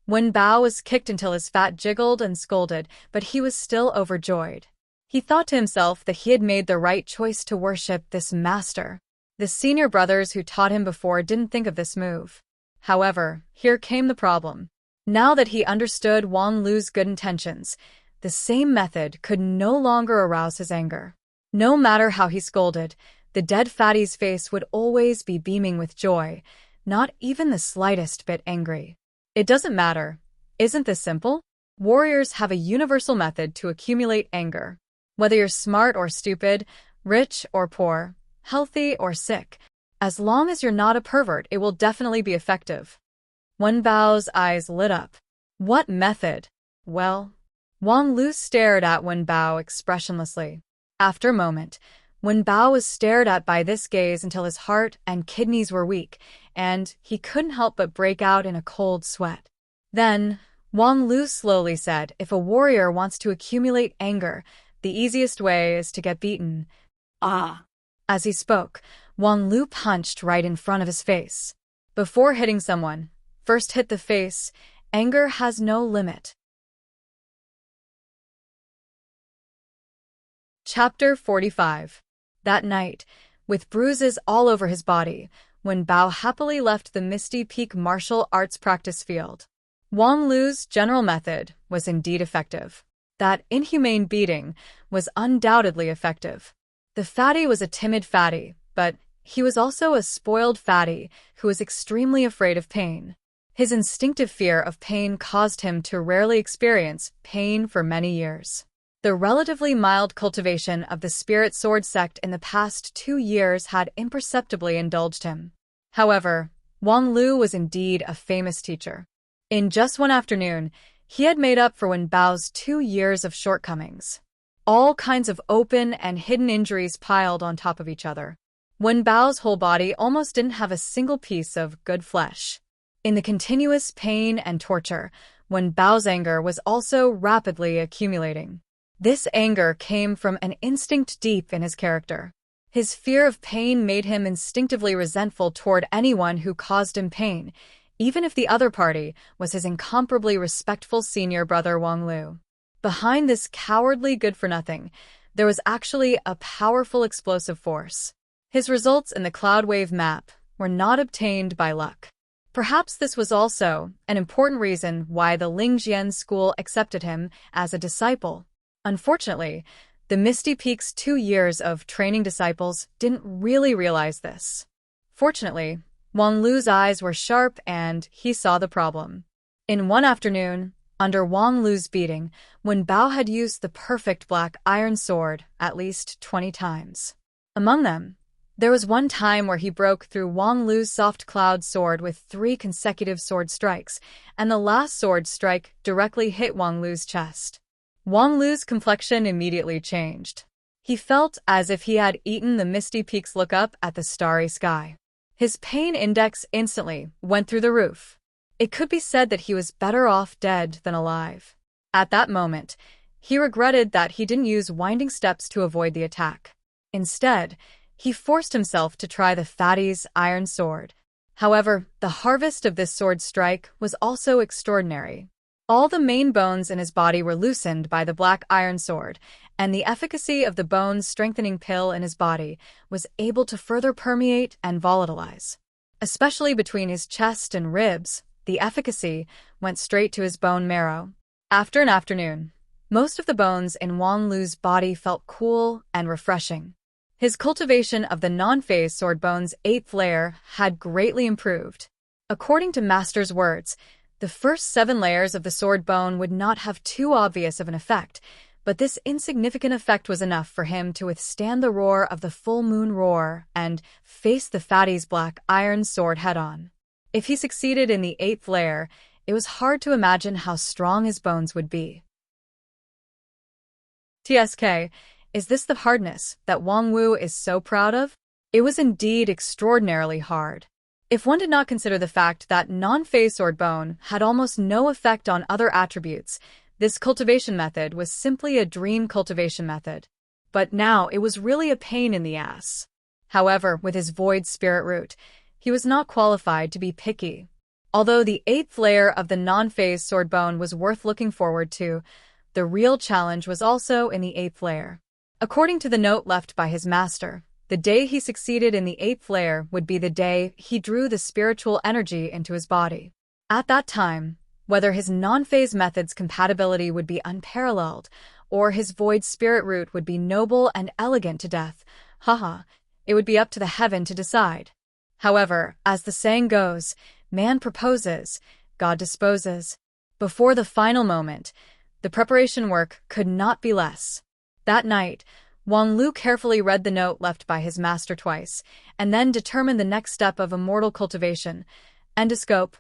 Wen Bao was kicked until his fat jiggled and scolded, but he was still overjoyed. He thought to himself that he had made the right choice to worship this master. The senior brothers who taught him before didn't think of this move. However, here came the problem. Now that he understood Wang Lu's good intentions, the same method could no longer arouse his anger. No matter how he scolded, the dead fatty's face would always be beaming with joy, not even the slightest bit angry. It doesn't matter. Isn't this simple? Warriors have a universal method to accumulate anger. Whether you're smart or stupid, rich or poor, healthy or sick, as long as you're not a pervert, it will definitely be effective. Wen Bao's eyes lit up. What method? Well, Wang Lu stared at Wen Bao expressionlessly. After a moment, Wen Bao was stared at by this gaze until his heart and kidneys were weak, and he couldn't help but break out in a cold sweat. Then, Wang Lu slowly said, if a warrior wants to accumulate anger, the easiest way is to get beaten. Ah. As he spoke, Wang Lu punched right in front of his face. Before hitting someone, first hit the face. Anger has no limit. Chapter 45. That night, with bruises all over his body, Wen Bao happily left the Misty Peak martial arts practice field. Wang Lu's general method was indeed effective. That inhumane beating was undoubtedly effective. The fatty was a timid fatty, but he was also a spoiled fatty who was extremely afraid of pain. His instinctive fear of pain caused him to rarely experience pain for many years. The relatively mild cultivation of the Spirit Sword sect in the past 2 years had imperceptibly indulged him. However, Wang Lu was indeed a famous teacher. In just one afternoon, he had made up for Wen Bao's 2 years of shortcomings. All kinds of open and hidden injuries piled on top of each other. Wen Bao's whole body almost didn't have a single piece of good flesh. In the continuous pain and torture, Wen Bao's anger was also rapidly accumulating. This anger came from an instinct deep in his character. His fear of pain made him instinctively resentful toward anyone who caused him pain, even if the other party was his incomparably respectful senior brother Wang Lu. Behind this cowardly good-for-nothing, there was actually a powerful explosive force. His results in the Cloud Wave map were not obtained by luck. Perhaps this was also an important reason why the Lingjian school accepted him as a disciple. Unfortunately, the Misty Peak's 2 years of training disciples didn't really realize this. Fortunately, Wang Lu's eyes were sharp and he saw the problem. In one afternoon, under Wang Lu's beating, Wen Bao had used the perfect black iron sword at least 20 times. Among them, there was one time where he broke through Wang Lu's soft cloud sword with 3 consecutive sword strikes, and the last sword strike directly hit Wang Lu's chest. Wang Lu's complexion immediately changed. He felt as if he had eaten the Misty Peak's look up at the starry sky. His pain index instantly went through the roof. It could be said that he was better off dead than alive. At that moment, he regretted that he didn't use winding steps to avoid the attack. Instead, he forced himself to try the fatty's iron sword. However, the harvest of this sword strike was also extraordinary. All the main bones in his body were loosened by the black iron sword, and the efficacy of the bone-strengthening pill in his body was able to further permeate and volatilize. Especially between his chest and ribs, the efficacy went straight to his bone marrow. After an afternoon, most of the bones in Wang Lu's body felt cool and refreshing. His cultivation of the non-phase sword bone's 8th layer had greatly improved. According to Master's words, the first 7 layers of the sword bone would not have too obvious of an effect, but this insignificant effect was enough for him to withstand the roar of the full moon roar and face the fatty's black iron sword head-on. If he succeeded in the 8th layer, it was hard to imagine how strong his bones would be. TSK, is this the hardness that Wang Wu is so proud of? It was indeed extraordinarily hard. If one did not consider the fact that non-phase sword bone had almost no effect on other attributes, this cultivation method was simply a dream cultivation method. But now it was really a pain in the ass. However, with his void spirit root, he was not qualified to be picky. Although the 8th layer of the non-phase sword bone was worth looking forward to, the real challenge was also in the 8th layer. According to the note left by his master, the day he succeeded in the 8th layer would be the day he drew the spiritual energy into his body. At that time, whether his non-phase method's compatibility would be unparalleled, or his void spirit root would be noble and elegant to death, it would be up to the heaven to decide. However, as the saying goes, man proposes, God disposes. Before the final moment, the preparation work could not be less. That night, Wang Lu carefully read the note left by his master twice, and then determined the next step of immortal cultivation. Endoscope.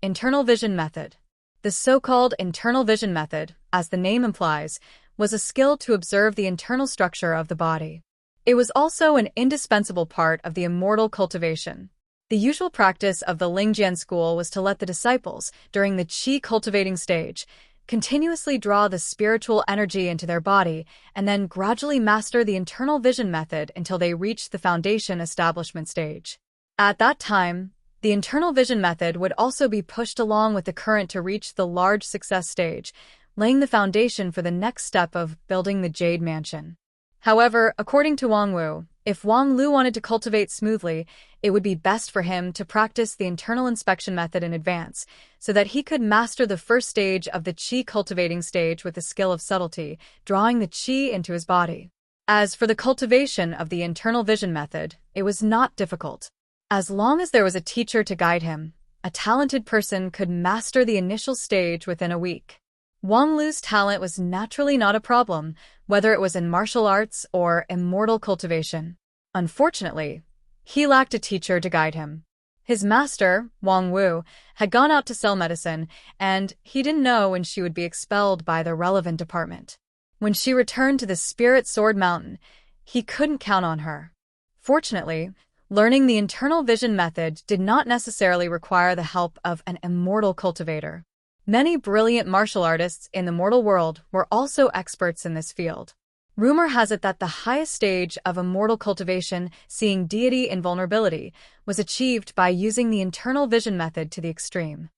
Internal vision method. The so-called internal vision method, as the name implies, was a skill to observe the internal structure of the body. It was also an indispensable part of the immortal cultivation. The usual practice of the Lingjian school was to let the disciples, during the qi cultivating stage, continuously draw the spiritual energy into their body and then gradually master the internal vision method until they reached the foundation establishment stage. At that time, the internal vision method would also be pushed along with the current to reach the large success stage, laying the foundation for the next step of building the Jade Mansion. However, according to Wang Wu, if Wang Lu wanted to cultivate smoothly, it would be best for him to practice the internal inspection method in advance, so that he could master the first stage of the qi cultivating stage with the skill of subtlety, drawing the qi into his body. As for the cultivation of the internal vision method, it was not difficult. As long as there was a teacher to guide him, a talented person could master the initial stage within a week. Wang Lu's talent was naturally not a problem, whether it was in martial arts or immortal cultivation. Unfortunately, he lacked a teacher to guide him. His master, Wang Wu, had gone out to sell medicine, and he didn't know when she would be expelled by the relevant department. When she returned to the Spirit Sword Mountain, he couldn't count on her. Fortunately, learning the internal vision method did not necessarily require the help of an immortal cultivator. Many brilliant martial artists in the mortal world were also experts in this field. Rumor has it that the highest stage of immortal cultivation, seeing deity invulnerability, was achieved by using the internal vision method to the extreme.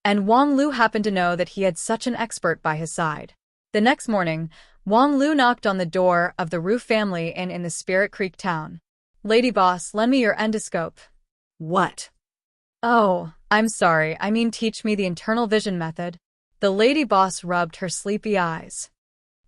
And Wang Lu happened to know that he had such an expert by his side. The next morning, Wang Lu knocked on the door of the Ru family inn in the Spirit Creek town. "Lady boss, lend me your endoscope." What? "Oh, I'm sorry, I mean teach me the internal vision method." The lady boss rubbed her sleepy eyes.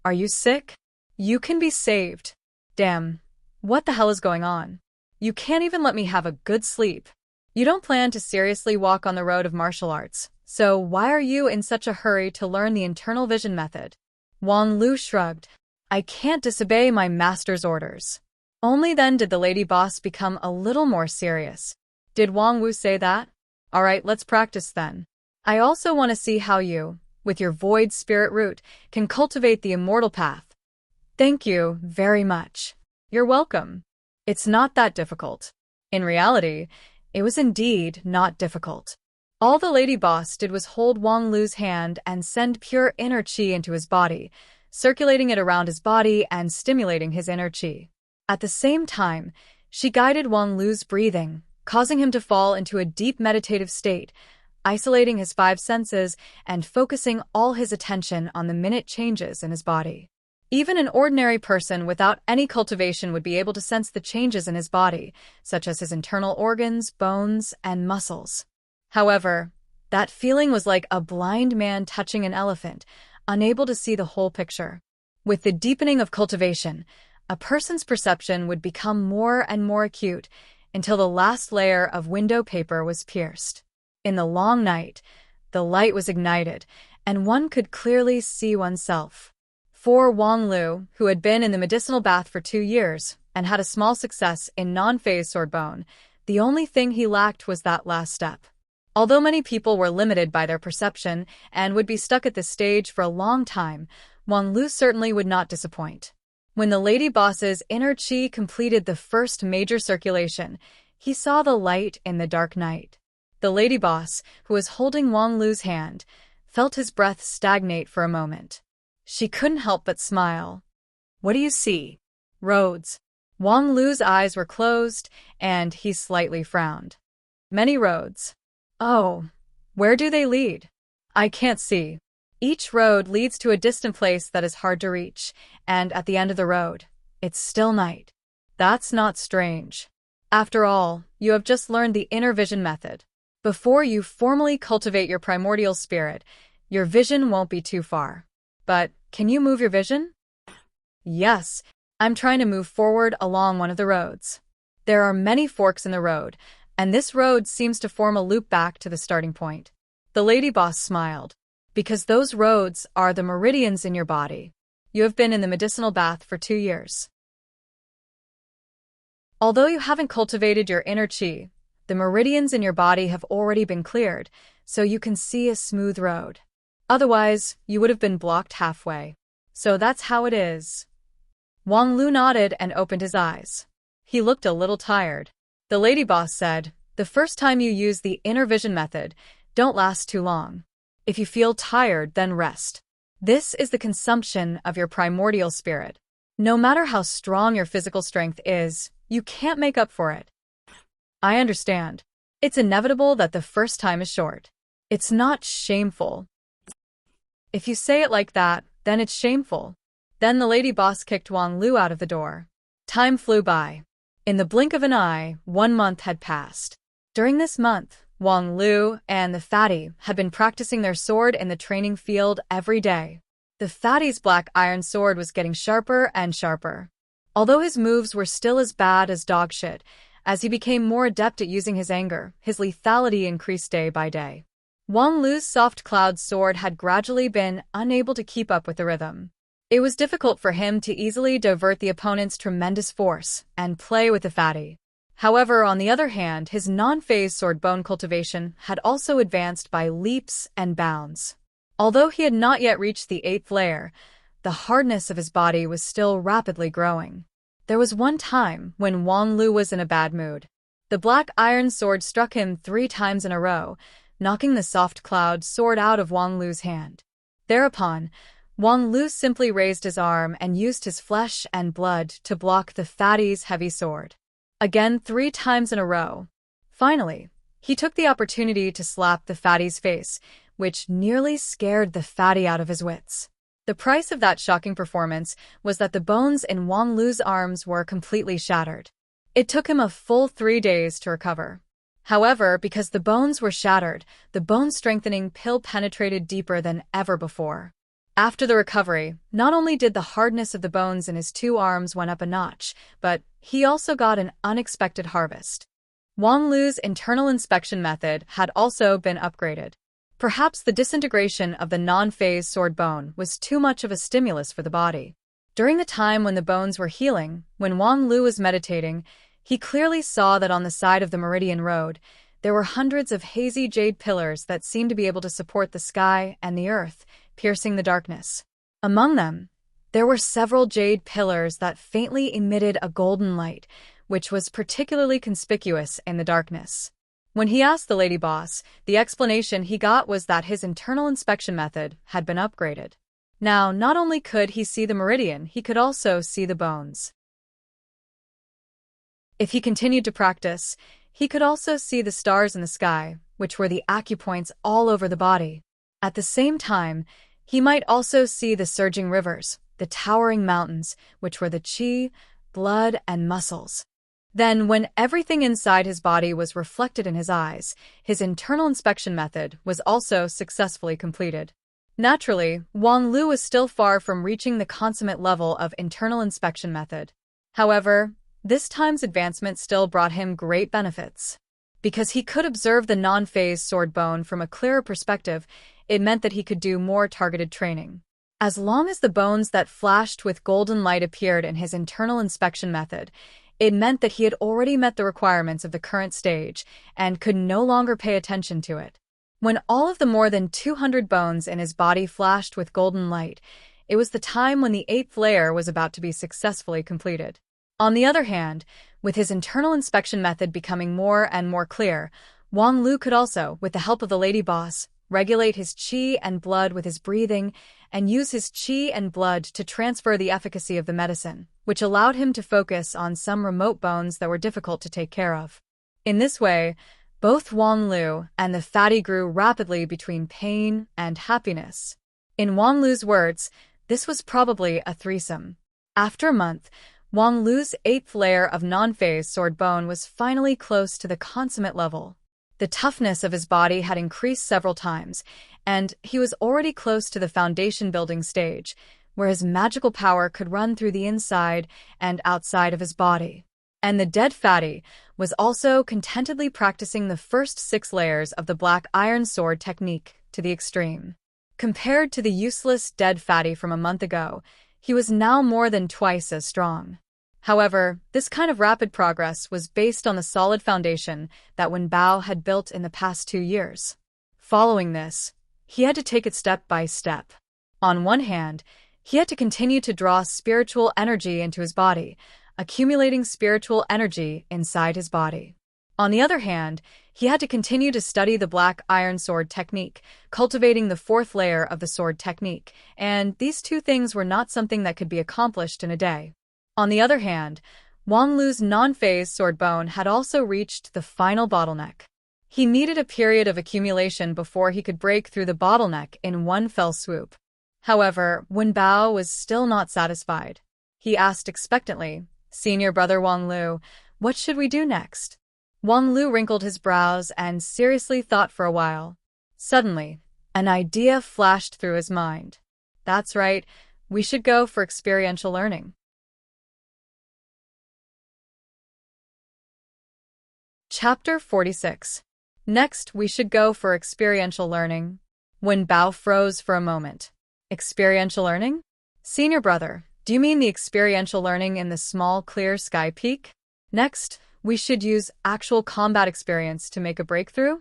"Are you sick? You can be saved." "Damn, what the hell is going on? You can't even let me have a good sleep. You don't plan to seriously walk on the road of martial arts, so why are you in such a hurry to learn the internal vision method?" Wang Lu shrugged. "I can't disobey my master's orders." Only then did the lady boss become a little more serious. "Did Wang Wu say that? All right, let's practice then. I also want to see how you, with your void spirit root, can cultivate the immortal path." "Thank you very much." "You're welcome. It's not that difficult." In reality, it was indeed not difficult. All the lady boss did was hold Wang Lu's hand and send pure inner qi into his body, circulating it around his body and stimulating his inner qi. At the same time, she guided Wang Lu's breathing, causing him to fall into a deep meditative state, isolating his five senses and focusing all his attention on the minute changes in his body. Even an ordinary person without any cultivation would be able to sense the changes in his body, such as his internal organs, bones, and muscles. However, that feeling was like a blind man touching an elephant, unable to see the whole picture. With the deepening of cultivation, a person's perception would become more and more acute until the last layer of window paper was pierced. In the long night, the light was ignited, and one could clearly see oneself. For Wang Lu, who had been in the medicinal bath for 2 years and had a small success in non-phase sword bone, the only thing he lacked was that last step. Although many people were limited by their perception and would be stuck at this stage for a long time, Wang Lu certainly would not disappoint. When the lady boss's inner qi completed the first major circulation, he saw the light in the dark night. The lady boss, who was holding Wang Lu's hand, felt his breath stagnate for a moment. She couldn't help but smile. "What do you see?" "Roads." Wang Lu's eyes were closed, and he slightly frowned. "Many roads." "Oh, where do they lead?" "I can't see." Each road leads to a distant place that is hard to reach, and at the end of the road, it's still night. That's not strange. After all, you have just learned the inner vision method. Before you formally cultivate your primordial spirit, your vision won't be too far. But can you move your vision? Yes, I'm trying to move forward along one of the roads. There are many forks in the road, and this road seems to form a loop back to the starting point. The lady boss smiled. Because those roads are the meridians in your body. You have been in the medicinal bath for 2 years. Although you haven't cultivated your inner qi, the meridians in your body have already been cleared, so you can see a smooth road. Otherwise, you would have been blocked halfway. So that's how it is. Wang Lu nodded and opened his eyes. He looked a little tired. The lady boss said, "The first time you use the inner vision method, don't last too long. If you feel tired, then rest. This is the consumption of your primordial spirit. No matter how strong your physical strength is, you can't make up for it." "I understand. It's inevitable that the first time is short. It's not shameful." "If you say it like that, then it's shameful." Then the lady boss kicked Wang Lu out of the door. Time flew by. In the blink of an eye, 1 month had passed. During this month, Wang Lu and the fatty had been practicing their sword in the training field every day. The fatty's black iron sword was getting sharper and sharper. Although his moves were still as bad as dog shit, as he became more adept at using his anger, his lethality increased day by day. Wang Lu's soft cloud sword had gradually been unable to keep up with the rhythm. It was difficult for him to easily divert the opponent's tremendous force and play with the fatty. However, on the other hand, his non-phase sword bone cultivation had also advanced by leaps and bounds. Although he had not yet reached the 8th layer, the hardness of his body was still rapidly growing. There was one time when Wang Lu was in a bad mood. The black iron sword struck him 3 times in a row, knocking the soft cloud sword out of Wang Lu's hand. Thereupon, Wang Lu simply raised his arm and used his flesh and blood to block the fatty's heavy sword. Again 3 times in a row. Finally, he took the opportunity to slap the fatty's face, which nearly scared the fatty out of his wits. The price of that shocking performance was that the bones in Wang Lu's arms were completely shattered. It took him a full 3 days to recover. However, because the bones were shattered, the bone-strengthening pill penetrated deeper than ever before. After the recovery, not only did the hardness of the bones in his 2 arms went up a notch, but he also got an unexpected harvest. Wang Lu's internal inspection method had also been upgraded. Perhaps the disintegration of the non-phase sword bone was too much of a stimulus for the body. During the time when the bones were healing, when Wang Lu was meditating, he clearly saw that on the side of the Meridian Road, there were hundreds of hazy jade pillars that seemed to be able to support the sky and the earth, piercing the darkness. Among them, there were several jade pillars that faintly emitted a golden light, which was particularly conspicuous in the darkness. When he asked the lady boss, the explanation he got was that his internal inspection method had been upgraded. Now, not only could he see the meridian, he could also see the bones. If he continued to practice, he could also see the stars in the sky, which were the acupoints all over the body. At the same time, he might also see the surging rivers, the towering mountains, which were the qi, blood, and muscles. Then, when everything inside his body was reflected in his eyes, his internal inspection method was also successfully completed. Naturally, Wang Lu was still far from reaching the consummate level of internal inspection method. However, this time's advancement still brought him great benefits. Because he could observe the non-phase sword bone from a clearer perspective, it meant that he could do more targeted training. As long as the bones that flashed with golden light appeared in his internal inspection method, it meant that he had already met the requirements of the current stage and could no longer pay attention to it. When all of the more than 200 bones in his body flashed with golden light, it was the time when the 8th layer was about to be successfully completed. On the other hand, with his internal inspection method becoming more and more clear, Wang Lu could also, with the help of the lady boss, regulate his qi and blood with his breathing and use his qi and blood to transfer the efficacy of the medicine, which allowed him to focus on some remote bones that were difficult to take care of. In this way, both Wang Lu and the fatty grew rapidly between pain and happiness. In Wang Lu's words, this was probably a threesome. After a month, Wang Lu's 8th layer of non-phase sword bone was finally close to the consummate level. The toughness of his body had increased several times, and he was already close to the foundation building stage, where his magical power could run through the inside and outside of his body. And the dead fatty was also contentedly practicing the first 6 layers of the black iron sword technique to the extreme. Compared to the useless dead fatty from a month ago, he was now more than twice as strong. However, this kind of rapid progress was based on the solid foundation that Wen Bao had built in the past 2 years. Following this, he had to take it step by step. On one hand, he had to continue to draw spiritual energy into his body, accumulating spiritual energy inside his body. On the other hand, he had to continue to study the black iron sword technique, cultivating the 4th layer of the sword technique, and these 2 things were not something that could be accomplished in a day. On the other hand, Wang Lu's non-phase sword bone had also reached the final bottleneck. He needed a period of accumulation before he could break through the bottleneck in one fell swoop. However, Wen Bao was still not satisfied. He asked expectantly, "Senior brother Wang Lu, what should we do next?" Wang Lu wrinkled his brows and seriously thought for a while. Suddenly, an idea flashed through his mind. "That's right, we should go for experiential learning." Chapter 46. Next, we should go for experiential learning. Wen Bao froze for a moment. Experiential learning? Senior brother, do you mean the experiential learning in the small, clear sky peak? Next, we should use actual combat experience to make a breakthrough?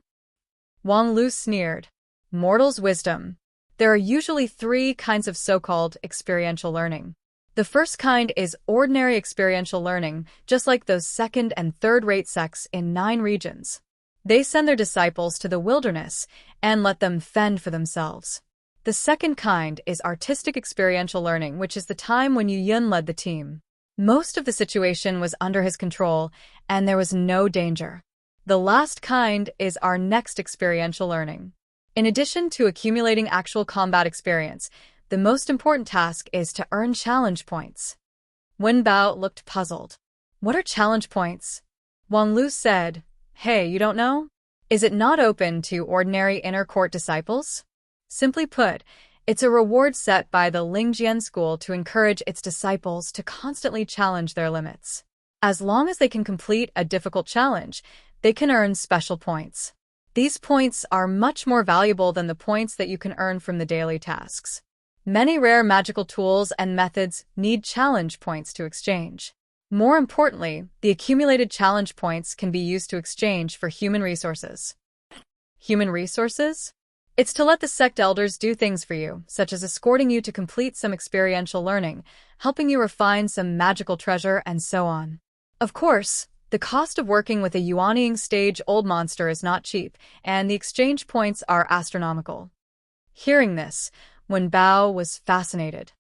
Wang Lu sneered. Mortal's wisdom. There are usually 3 kinds of so-called experiential learning. The first kind is ordinary experiential learning, just like those 2nd and 3rd-rate sects in 9 regions. They send their disciples to the wilderness and let them fend for themselves. The second kind is artistic experiential learning, which is the time when Yu Yun led the team. Most of the situation was under his control, and there was no danger. The last kind is our next experiential learning. In addition to accumulating actual combat experience, the most important task is to earn challenge points. Wen Bao looked puzzled. What are challenge points? Wang Lu said, "Hey, you don't know? Is it not open to ordinary inner court disciples? Simply put, it's a reward set by the Lingjian school to encourage its disciples to constantly challenge their limits. As long as they can complete a difficult challenge, they can earn special points. These points are much more valuable than the points that you can earn from the daily tasks. Many rare magical tools and methods need challenge points to exchange. More importantly, the accumulated challenge points can be used to exchange for human resources." Human resources? It's to let the sect elders do things for you, such as escorting you to complete some experiential learning, helping you refine some magical treasure, and so on. Of course, the cost of working with a Yuanying stage-old monster is not cheap, and the exchange points are astronomical. Hearing this, Wen Bao was fascinated.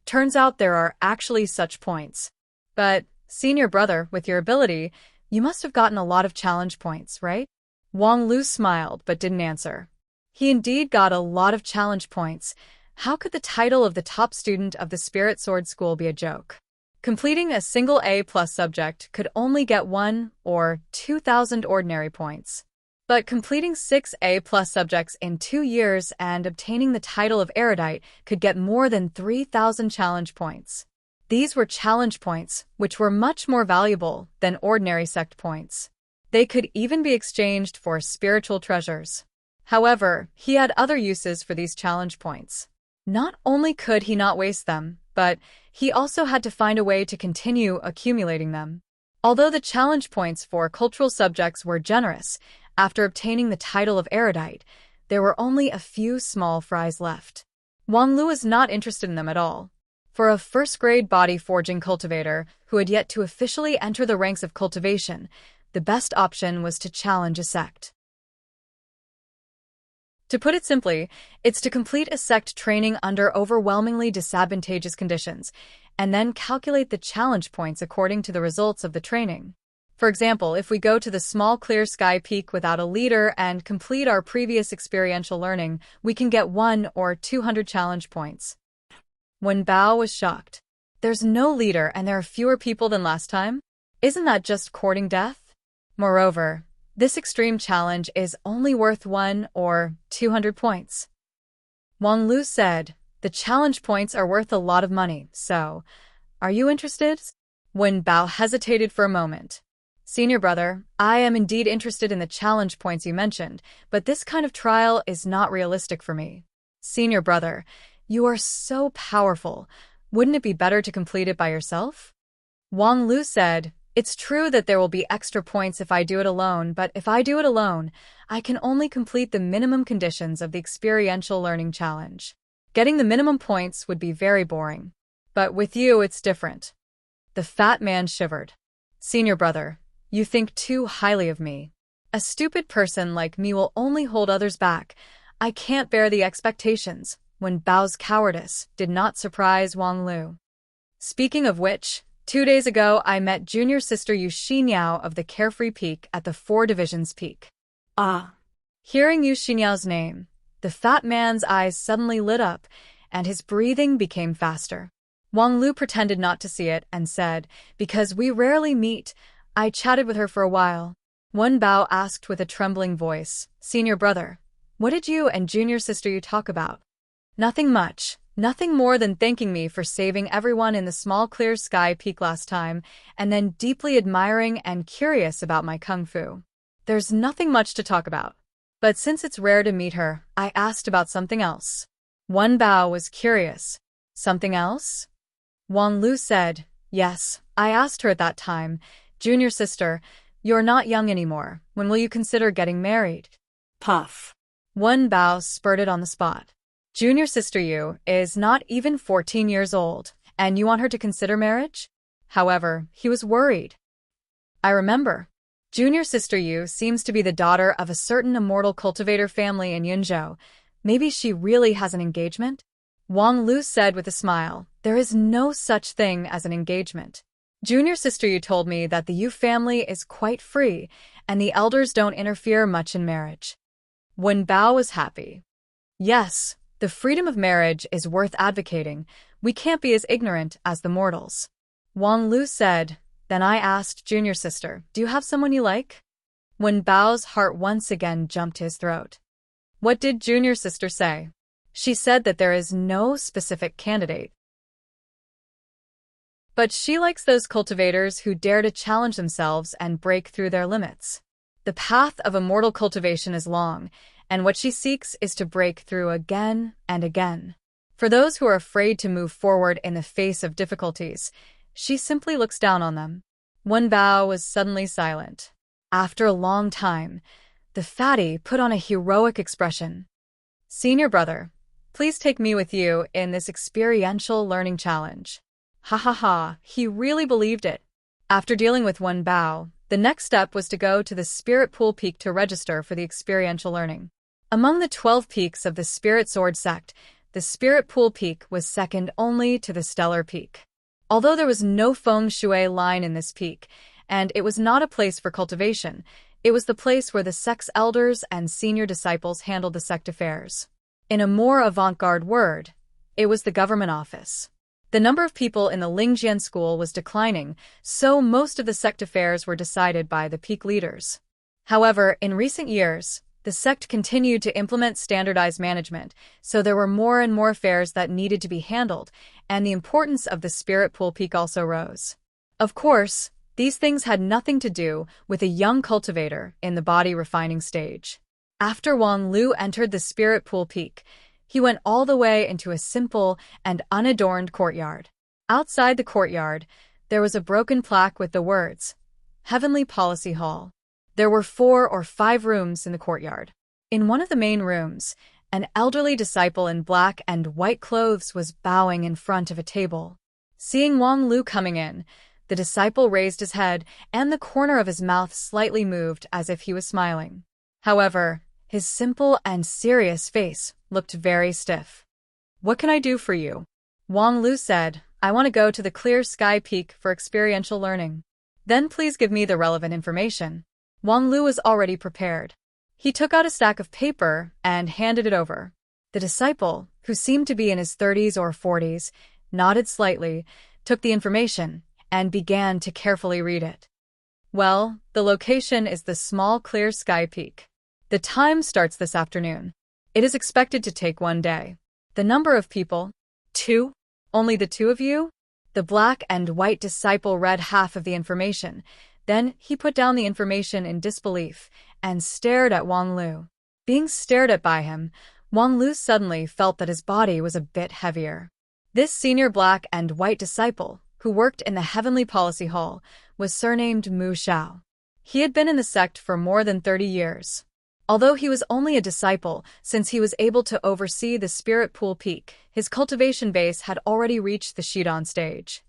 Turns out there are actually such points. But, senior brother, with your ability, you must have gotten a lot of challenge points, right? Wang Lu smiled but didn't answer. He indeed got a lot of challenge points. How could the title of the top student of the Spirit Sword School be a joke? Completing a single A+ subject could only get 1 or 2,000 ordinary points. But completing 6 A+ subjects in 2 years and obtaining the title of erudite could get more than 3,000 challenge points. These were challenge points, which were much more valuable than ordinary sect points. They could even be exchanged for spiritual treasures. However, he had other uses for these challenge points. Not only could he not waste them, but he also had to find a way to continue accumulating them. Although the challenge points for cultural subjects were generous, after obtaining the title of erudite, there were only a few small fries left. Wang Lu was not interested in them at all. For a first-grade body forging cultivator who had yet to officially enter the ranks of cultivation, the best option was to challenge a sect. To put it simply, it's to complete a sect training under overwhelmingly disadvantageous conditions, and then calculate the challenge points according to the results of the training. For example, if we go to the small clear sky peak without a leader and complete our previous experiential learning, we can get 1 or 200 challenge points. Wen Bao was shocked. There's no leader and there are fewer people than last time? Isn't that just courting death? Moreover, this extreme challenge is only worth 1 or 200 points. Wang Lu said, the challenge points are worth a lot of money, so, are you interested? Wen Bao hesitated for a moment. Senior brother, I am indeed interested in the challenge points you mentioned, but this kind of trial is not realistic for me. Senior brother, you are so powerful. Wouldn't it be better to complete it by yourself? Wang Lu said, it's true that there will be extra points if I do it alone, but if I do it alone, I can only complete the minimum conditions of the experiential learning challenge. Getting the minimum points would be very boring. But with you, it's different. The fat man shivered. Senior brother, you think too highly of me. A stupid person like me will only hold others back. I can't bear the expectations. Wen Bao's cowardice did not surprise Wang Lu. Speaking of which, 2 days ago I met junior sister Yuxiniao of the Carefree Peak at the 4 Divisions Peak. Ah. Hearing Yuxiniao's name, the fat man's eyes suddenly lit up, and his breathing became faster. Wang Lu pretended not to see it and said, because we rarely meet, I chatted with her for a while. Wen Bao asked with a trembling voice, Senior brother, what did you and junior sister you talk about? Nothing much, nothing more than thanking me for saving everyone in the small clear sky peak last time, and then deeply admiring and curious about my kung fu. There's nothing much to talk about. But since it's rare to meet her, I asked about something else. Wen Bao was curious. Something else? Wang Lu said, yes, I asked her at that time, junior sister, you're not young anymore. When will you consider getting married? Puff. Wen Bao spurted on the spot. Junior sister Yu is not even 14 years old, and you want her to consider marriage? However, he was worried. I remember. Junior sister Yu seems to be the daughter of a certain immortal cultivator family in Yunzhou. Maybe she really has an engagement? Wang Lu said with a smile, there is no such thing as an engagement. Junior sister Yu told me that the Yu family is quite free, and the elders don't interfere much in marriage. Wen Bao was happy. Yes, the freedom of marriage is worth advocating. We can't be as ignorant as the mortals. Wang Lu said, then I asked junior sister, do you have someone you like? Wen Bao's heart once again jumped to his throat. What did junior sister say? She said that there is no specific candidate. But she likes those cultivators who dare to challenge themselves and break through their limits. The path of immortal cultivation is long, and what she seeks is to break through again and again. For those who are afraid to move forward in the face of difficulties, she simply looks down on them. Wen Bao was suddenly silent. After a long time, the fatty put on a heroic expression. Senior brother, please take me with you in this experiential learning challenge. Ha ha ha, he really believed it. After dealing with Wen Bao, the next step was to go to the Spirit Pool Peak to register for the experiential learning. Among the 12 peaks of the Spirit Sword sect, the Spirit Pool Peak was second only to the Stellar Peak. Although there was no feng shui line in this peak, and it was not a place for cultivation, It was the place where the sect's elders and senior disciples handled the sect affairs. In a more avant-garde word, it was the government office. The number of people in the Lingjian school was declining, so most of the sect affairs were decided by the peak leaders. However, in recent years, the sect continued to implement standardized management, so there were more and more affairs that needed to be handled, and the importance of the spirit pool peak also rose. Of course, these things had nothing to do with a young cultivator in the body refining stage. After Wang Lu entered the spirit pool peak, he went all the way into a simple and unadorned courtyard. Outside the courtyard, there was a broken plaque with the words, Heavenly Policy Hall. There were 4 or 5 rooms in the courtyard. In one of the main rooms, an elderly disciple in black and white clothes was bowing in front of a table. Seeing Wang Lu coming in, the disciple raised his head and the corner of his mouth slightly moved as if he was smiling. However, his simple and serious face looked very stiff. "What can I do for you?" Wang Lu said, "I want to go to the Clear Sky Peak for experiential learning." "Then please give me the relevant information." Wang Lu was already prepared. He took out a stack of paper and handed it over. The disciple, who seemed to be in his 30s or 40s, nodded slightly, took the information, and began to carefully read it. "Well, the location is the small Clear Sky Peak. The time starts this afternoon. It is expected to take 1 day. The number of people? 2? Only the 2 of you?" The black and white disciple read half of the information. Then he put down the information in disbelief and stared at Wang Lu. Being stared at by him, Wang Lu suddenly felt that his body was a bit heavier. This senior black and white disciple, who worked in the Heavenly Policy Hall, was surnamed Mu Xiao. He had been in the sect for more than 30 years. Although he was only a disciple, since he was able to oversee the Spirit Pool Peak, his cultivation base had already reached the Shidan stage.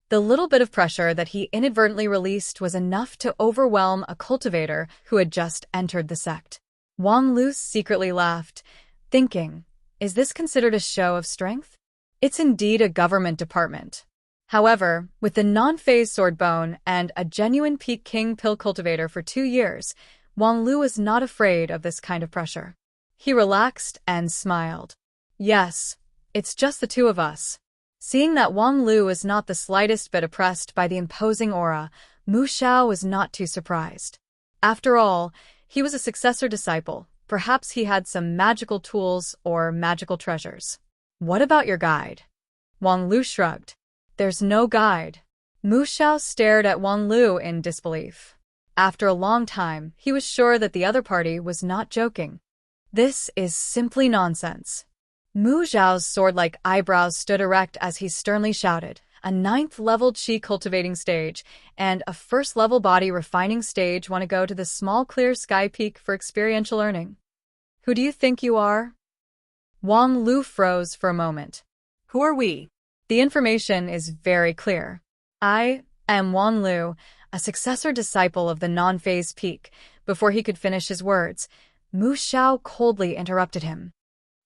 The little bit of pressure that he inadvertently released was enough to overwhelm a cultivator who had just entered the sect. Wang Lu secretly laughed, thinking, "Is this considered a show of strength? It's indeed a government department." However, with the non-phase sword bone and a genuine peak king pill cultivator for 2 years, Wang Lu was not afraid of this kind of pressure. He relaxed and smiled. "Yes, it's just the 2 of us." Seeing that Wang Lu was not the slightest bit oppressed by the imposing aura, Mu Xiao was not too surprised. After all, he was a successor disciple. Perhaps he had some magical tools or magical treasures. "What about your guide?" Wang Lu shrugged. "There's no guide." Mu Xiao stared at Wang Lu in disbelief. After a long time, he was sure that the other party was not joking. "This is simply nonsense." Mu Xiao's sword-like eyebrows stood erect as he sternly shouted, "A 9th-level qi cultivating stage and a 1st-level body refining stage want to go to the small Clear Sky Peak for experiential learning. Who do you think you are?" Wang Lu froze for a moment. "Who are we?" "The information is very clear. I am Wang Lu, a successor disciple of the non-phase peak." Before he could finish his words, Mu Xiao coldly interrupted him.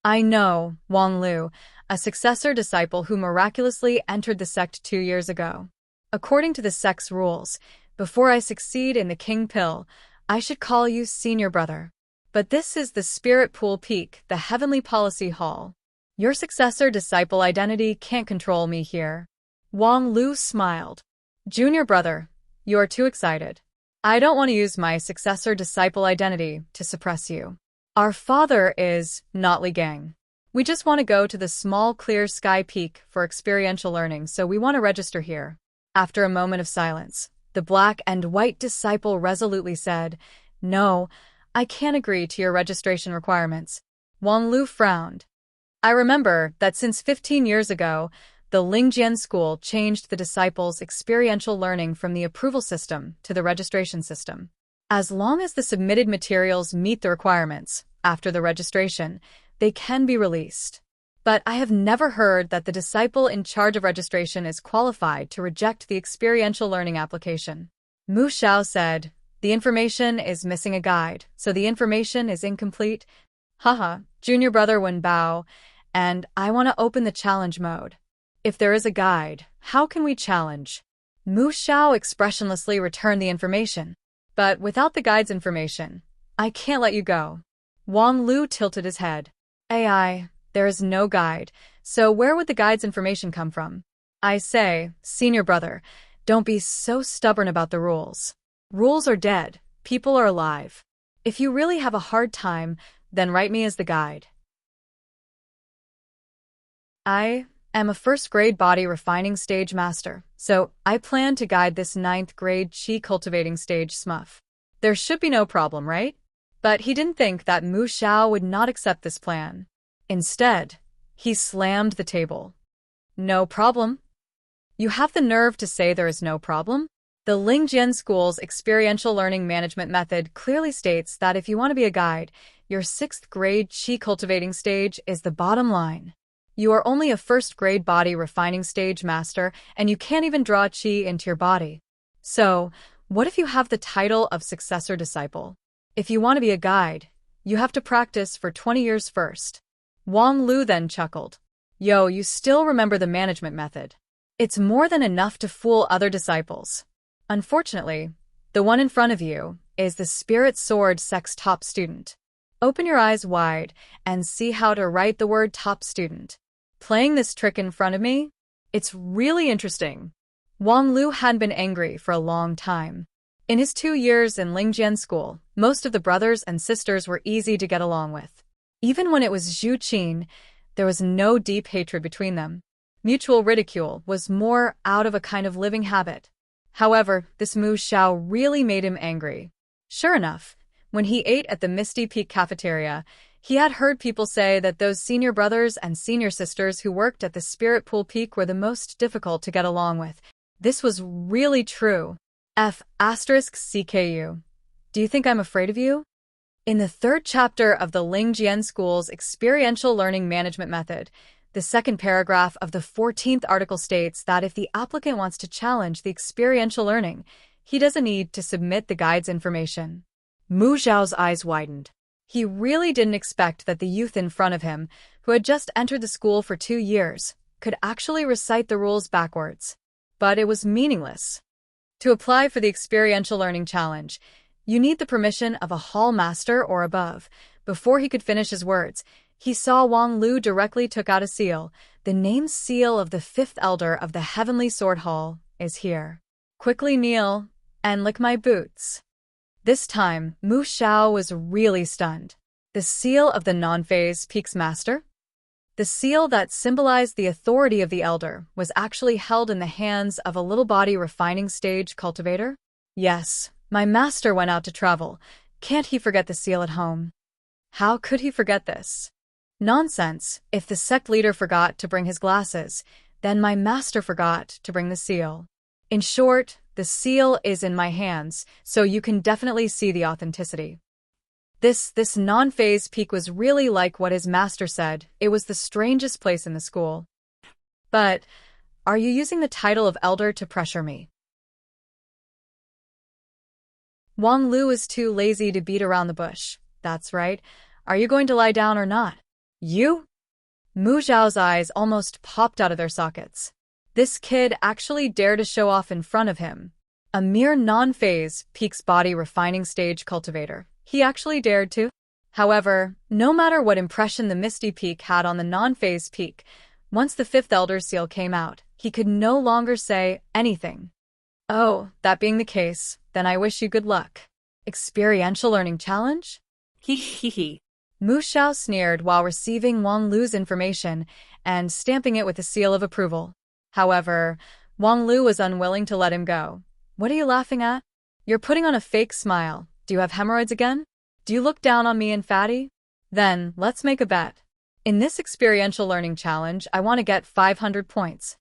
"I know, Wang Lu, a successor disciple who miraculously entered the sect 2 years ago. According to the sect's rules, before I succeed in the King Pill, I should call you senior brother. But this is the Spirit Pool Peak, the Heavenly Policy Hall. Your successor disciple identity can't control me here." Wang Lu smiled. "Junior brother, you are too excited. I don't want to use my successor disciple identity to suppress you. Our father is not Li Gang. We just want to go to the small Clear Sky Peak for experiential learning, so we want to register here." After a moment of silence, the black and white disciple resolutely said, "No, I can't agree to your registration requirements." Wang Lu frowned. "I remember that since 15 years ago, the Lingjian school changed the disciples' experiential learning from the approval system to the registration system. As long as the submitted materials meet the requirements, after the registration, they can be released. But I have never heard that the disciple in charge of registration is qualified to reject the experiential learning application." Mu Xiao said, "The information is missing a guide, so the information is incomplete." "Haha, junior brother Wen Bao, and I want to open the challenge mode. If there is a guide, how can we challenge?" Mu Xiao expressionlessly returned the information. But without the guide's information, I can't let you go. Wang Lu tilted his head. AI, there is no guide, so where would the guide's information come from? I say, senior brother, don't be so stubborn about the rules. Rules are dead, people are alive. If you really have a hard time, then write me as the guide. I am a first-grade body refining stage master, so I plan to guide this 9th-grade chi cultivating stage smurf. There should be no problem, right? But he didn't think that Mu Xiao would not accept this plan. Instead, he slammed the table. No problem? You have the nerve to say there is no problem? The Lingjian School's experiential learning management method clearly states that if you want to be a guide, your 6th-grade chi cultivating stage is the bottom line. You are only a first-grade body refining stage master, and you can't even draw chi into your body. So, what if you have the title of successor disciple? If you want to be a guide, you have to practice for 20 years first. Wang Lu then chuckled. Yo, you still remember the management method. It's more than enough to fool other disciples. Unfortunately, the one in front of you is the Spirit Sword Sect's top student. Open your eyes wide and see how to write the word top student. Playing this trick in front of me? It's really interesting. Wang Lu hadn't been angry for a long time. In his 2 years in Lingjian School, most of the brothers and sisters were easy to get along with. Even when it was Zhu Qin, there was no deep hatred between them. Mutual ridicule was more out of a kind of living habit. However, this Mu Xiao really made him angry. Sure enough, when he ate at the Misty Peak cafeteria, he had heard people say that those senior brothers and senior sisters who worked at the Spirit Pool Peak were the most difficult to get along with. This was really true. F***CKU. Do you think I'm afraid of you? In the 3rd chapter of the Lingjian School's experiential learning management method, the 2nd paragraph of the 14th article states that if the applicant wants to challenge the experiential learning, he doesn't need to submit the guide's information. Mu Xiao's eyes widened. He really didn't expect that the youth in front of him, who had just entered the school for 2 years, could actually recite the rules backwards. But it was meaningless. To apply for the experiential learning challenge, you need the permission of a hall master or above. Before he could finish his words, he saw Wang Lu directly took out a seal. The name seal of the 5th elder of the Heavenly Sword Hall is here. Quickly kneel and lick my boots. This time, Mu Xiao was really stunned. The seal of the non-phase Peak's master? The seal that symbolized the authority of the elder was actually held in the hands of a little body refining stage cultivator? Yes, my master went out to travel. Can't he forget the seal at home? How could he forget this? Nonsense. If the sect leader forgot to bring his glasses, then my master forgot to bring the seal. In short, the seal is in my hands, so you can definitely see the authenticity. This non-phase peak was really like what his master said. It was the strangest place in the school. But, are you using the title of elder to pressure me? Wang Lu is too lazy to beat around the bush. That's right. Are you going to lie down or not? You? Mu Xiao's eyes almost popped out of their sockets. This kid actually dared to show off in front of him. A mere non-phase Peak's body refining stage cultivator. He actually dared to. However, no matter what impression the Misty Peak had on the non-phase Peak, once the 5th Elder Seal came out, he could no longer say anything. Oh, that being the case, then I wish you good luck. Experiential learning challenge? He. Mu Xiao sneered while receiving Wang Lu's information and stamping it with a seal of approval. However, Wang Lu was unwilling to let him go. What are you laughing at? You're putting on a fake smile. Do you have hemorrhoids again? Do you look down on me and fatty? Then, let's make a bet. In this experiential learning challenge, I want to get 500 points.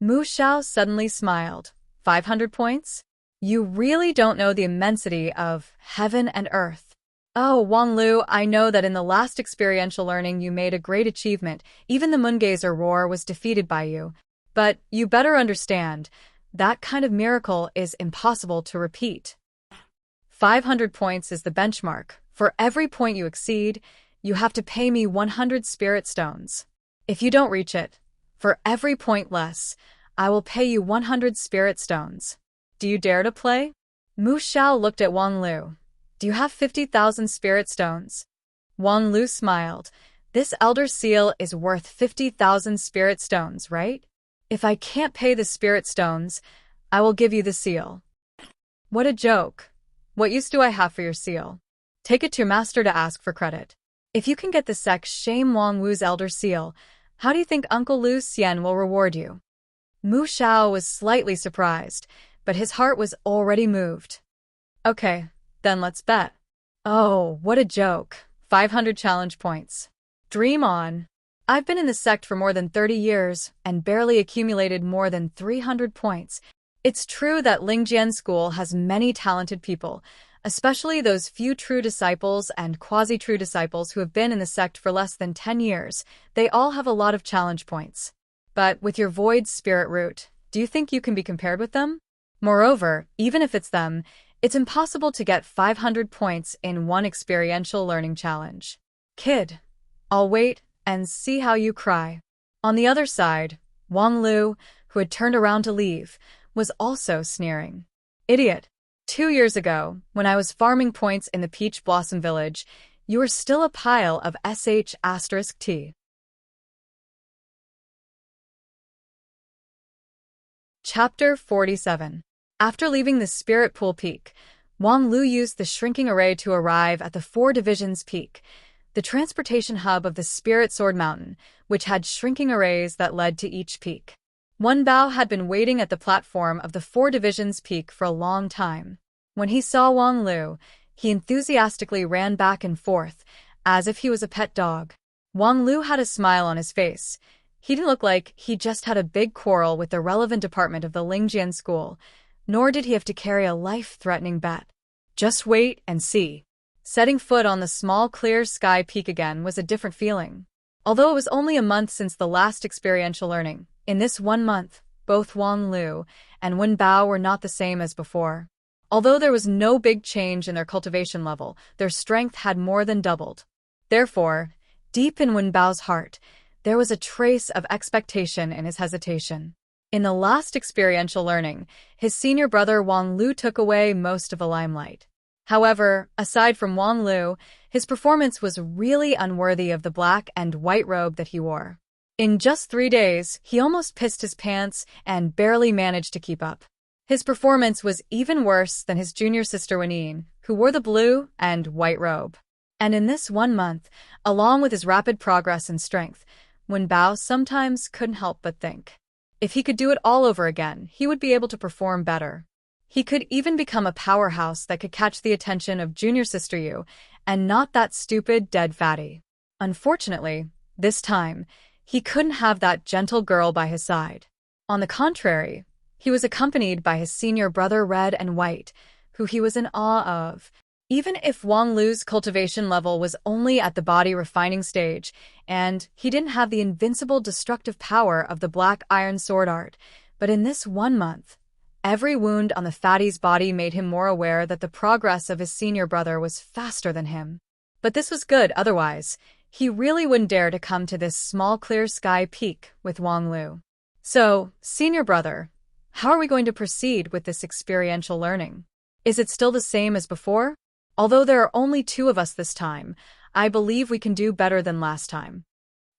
Mu Xiao suddenly smiled. 500 points? You really don't know the immensity of heaven and earth. Oh, Wang Lu, I know that in the last experiential learning you made a great achievement. Even the Moongazer Roar was defeated by you. But you better understand, that kind of miracle is impossible to repeat. 500 points is the benchmark. For every point you exceed, you have to pay me 100 spirit stones. If you don't reach it, for every point less, I will pay you 100 spirit stones. Do you dare to play? Mu Xiao looked at Wang Lu. Do you have 50,000 spirit stones? Wang Lu smiled. This elder seal is worth 50,000 spirit stones, right? If I can't pay the spirit stones, I will give you the seal. What a joke. What use do I have for your seal? Take it to your master to ask for credit. If you can get the sec shame Wang Wu's elder seal, how do you think Uncle Lu Xian will reward you? Mu Xiao was slightly surprised, but his heart was already moved. Okay, then let's bet. Oh, what a joke. 500 challenge points. Dream on. I've been in the sect for more than 30 years and barely accumulated more than 300 points. It's true that Lingjian School has many talented people, especially those few true disciples and quasi-true disciples who have been in the sect for less than 10 years. They all have a lot of challenge points. But with your void spirit root, do you think you can be compared with them? Moreover, even if it's them, it's impossible to get 500 points in one experiential learning challenge. Kid, I'll wait and see how you cry. On the other side, Wang Lu, who had turned around to leave, was also sneering. Idiot. 2 years ago, when I was farming points in the Peach Blossom Village, you were still a pile of sh**t. Chapter 47. After leaving the Spirit Pool Peak, Wang Lu used the shrinking array to arrive at the Four Divisions Peak, the transportation hub of the Spirit Sword Mountain, which had shrinking arrays that led to each peak. Wen Bao had been waiting at the platform of the Four Divisions Peak for a long time. When he saw Wang Lu, he enthusiastically ran back and forth, as if he was a pet dog. Wang Lu had a smile on his face. He didn't look like he just had a big quarrel with the relevant department of the Lingjian School, nor did he have to carry a life-threatening bet. Just wait and see. Setting foot on the small clear sky peak again was a different feeling. Although it was only a month since the last experiential learning, in this 1 month, both Wang Lu and Wen Bao were not the same as before. Although there was no big change in their cultivation level, their strength had more than doubled. Therefore, deep in Wen Bao's heart, there was a trace of expectation in his hesitation. In the last experiential learning, his senior brother Wang Lu took away most of the limelight. However, aside from Wang Lu, his performance was really unworthy of the black and white robe that he wore. In just 3 days, he almost pissed his pants and barely managed to keep up. His performance was even worse than his junior sister Wenyin, who wore the blue and white robe. And in this 1 month, along with his rapid progress and strength, Wen Bao sometimes couldn't help but think, if he could do it all over again, he would be able to perform better. He could even become a powerhouse that could catch the attention of junior sister Yu, and not that stupid dead fatty. Unfortunately, this time, he couldn't have that gentle girl by his side. On the contrary, he was accompanied by his senior brother Red and White, who he was in awe of. Even if Wang Lu's cultivation level was only at the body refining stage, and he didn't have the invincible destructive power of the black iron sword art, but in this 1 month, every wound on the fatty's body made him more aware that the progress of his senior brother was faster than him. But this was good, otherwise, he really wouldn't dare to come to this small clear sky peak with Wang Lu. So, senior brother, how are we going to proceed with this experiential learning? Is it still the same as before? Although there are only 2 of us this time, I believe we can do better than last time.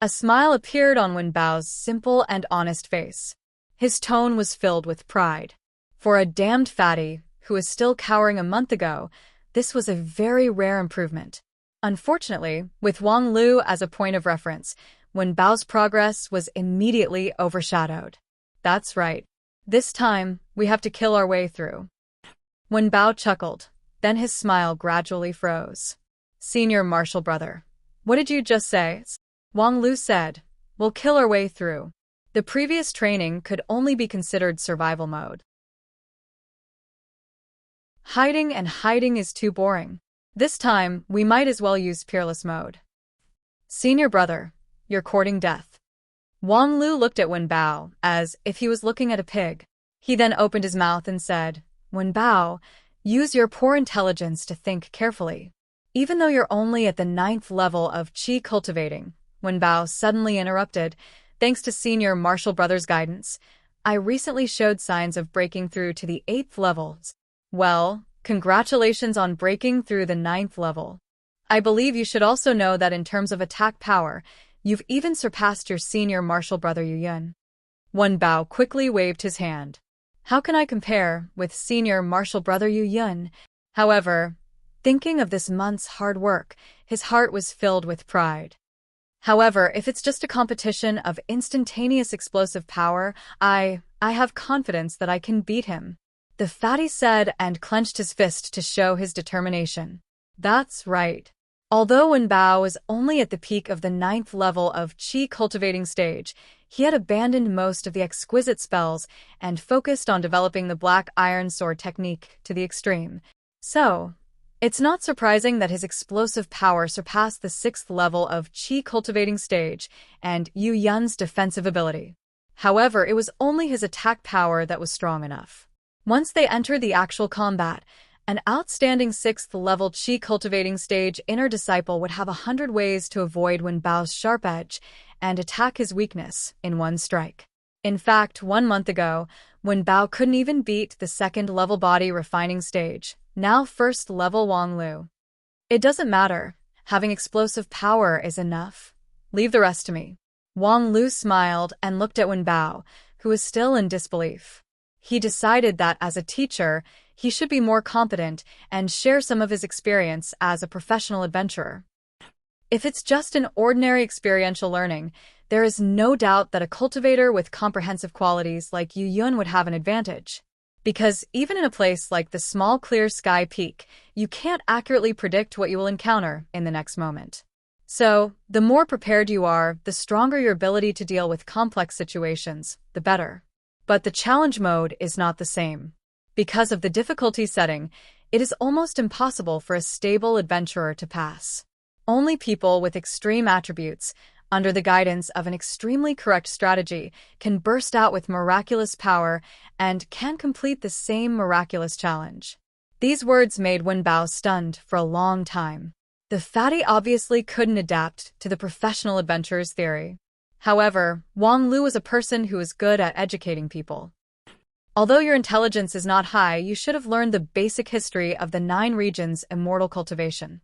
A smile appeared on Wen Bao's simple and honest face. His tone was filled with pride. For a damned fatty, who was still cowering a month ago, this was a very rare improvement. Unfortunately, with Wang Lu as a point of reference, Wen Bao's progress was immediately overshadowed. That's right. This time, we have to kill our way through. Wen Bao chuckled, then his smile gradually froze. Senior martial brother, what did you just say? Wang Lu said, we'll kill our way through. The previous training could only be considered survival mode. Hiding is too boring. This time, we might as well use peerless mode. Senior brother, you're courting death. Wang Lu looked at Wen Bao as if he was looking at a pig. He then opened his mouth and said, Wen Bao, use your poor intelligence to think carefully. Even though you're only at the 9th level of qi cultivating, Wen Bao suddenly interrupted, thanks to senior martial brother's guidance, I recently showed signs of breaking through to the 8th levels. Well, congratulations on breaking through the 9th level. I believe you should also know that in terms of attack power, you've even surpassed your senior martial brother Yu Yun. Wen Bao quickly waved his hand. How can I compare with senior martial brother Yu Yun? However, thinking of this month's hard work, his heart was filled with pride. However, if it's just a competition of instantaneous explosive power, I have confidence that I can beat him. The fatty said and clenched his fist to show his determination. That's right. Although Wen Bao was only at the peak of the 9th level of Qi cultivating stage, he had abandoned most of the exquisite spells and focused on developing the black iron sword technique to the extreme. So, it's not surprising that his explosive power surpassed the 6th level of Qi cultivating stage and Yu Yun's defensive ability. However, it was only his attack power that was strong enough. Once they entered the actual combat, an outstanding 6th level Qi cultivating stage inner disciple would have 100 ways to avoid Wen Bao's sharp edge and attack his weakness in one strike. In fact, 1 month ago, Wen Bao couldn't even beat the 2nd level body refining stage, now 1st level Wang Lu. It doesn't matter. Having explosive power is enough. Leave the rest to me. Wang Lu smiled and looked at Wen Bao, who was still in disbelief. He decided that as a teacher, he should be more competent and share some of his experience as a professional adventurer. If it's just an ordinary experiential learning, there is no doubt that a cultivator with comprehensive qualities like Yu Yun would have an advantage. Because even in a place like the small clear sky peak, you can't accurately predict what you will encounter in the next moment. So, the more prepared you are, the stronger your ability to deal with complex situations, the better. But the challenge mode is not the same. Because of the difficulty setting, it is almost impossible for a stable adventurer to pass. Only people with extreme attributes, under the guidance of an extremely correct strategy, can burst out with miraculous power and can complete the same miraculous challenge. These words made Wen Bao stunned for a long time. The fatty obviously couldn't adapt to the professional adventurer's theory. However, Wang Lu is a person who is good at educating people. Although your intelligence is not high, you should have learned the basic history of the 9 regions' immortal cultivation.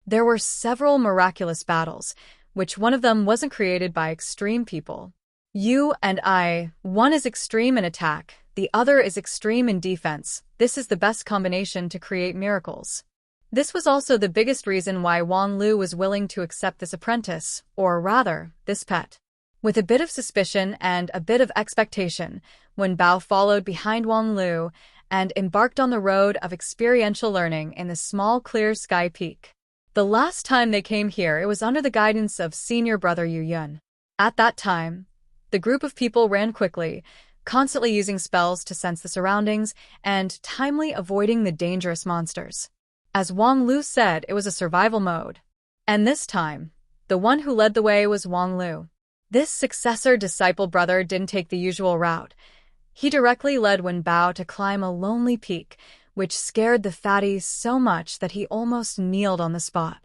There were several miraculous battles, which one of them wasn't created by extreme people. You and I, one is extreme in attack, the other is extreme in defense. This is the best combination to create miracles. This was also the biggest reason why Wang Lu was willing to accept this apprentice, or rather, this pet. With a bit of suspicion and a bit of expectation, Wen Bao followed behind Wang Lu and embarked on the road of experiential learning in the small clear sky peak. The last time they came here, it was under the guidance of senior brother Yu Yun. At that time, the group of people ran quickly, constantly using spells to sense the surroundings and timely avoiding the dangerous monsters. As Wang Lu said, it was a survival mode. And this time, the one who led the way was Wang Lu. This successor disciple brother didn't take the usual route. He directly led Wen Bao to climb a lonely peak, which scared the fatty so much that he almost kneeled on the spot.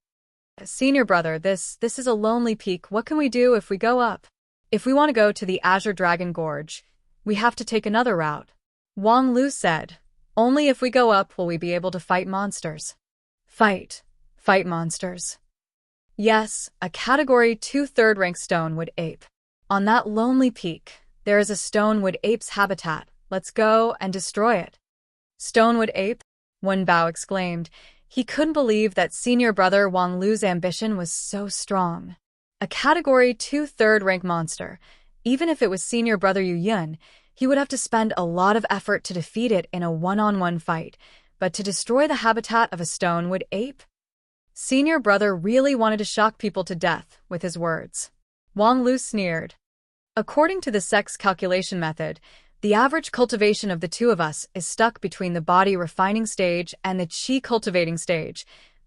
Senior brother, this is a lonely peak. What can we do if we go up? If we want to go to the Azure Dragon Gorge, we have to take another route. Wang Lu said, only if we go up will we be able to fight monsters. Fight monsters. Yes, a Category 2 third-rank stonewood ape. On that lonely peak, there is a stonewood ape's habitat. Let's go and destroy it. Stonewood ape? Wen Bao exclaimed. He couldn't believe that senior brother Wang Lu's ambition was so strong. A Category 2 third-rank monster. Even if it was senior brother Yu Yun, he would have to spend a lot of effort to defeat it in a one-on-one fight. But to destroy the habitat of a stonewood ape? Senior brother really wanted to shock people to death with his words. Wang Lu sneered. According to the sex calculation method, the average cultivation of the two of us is stuck between the body refining stage and the Qi cultivating stage.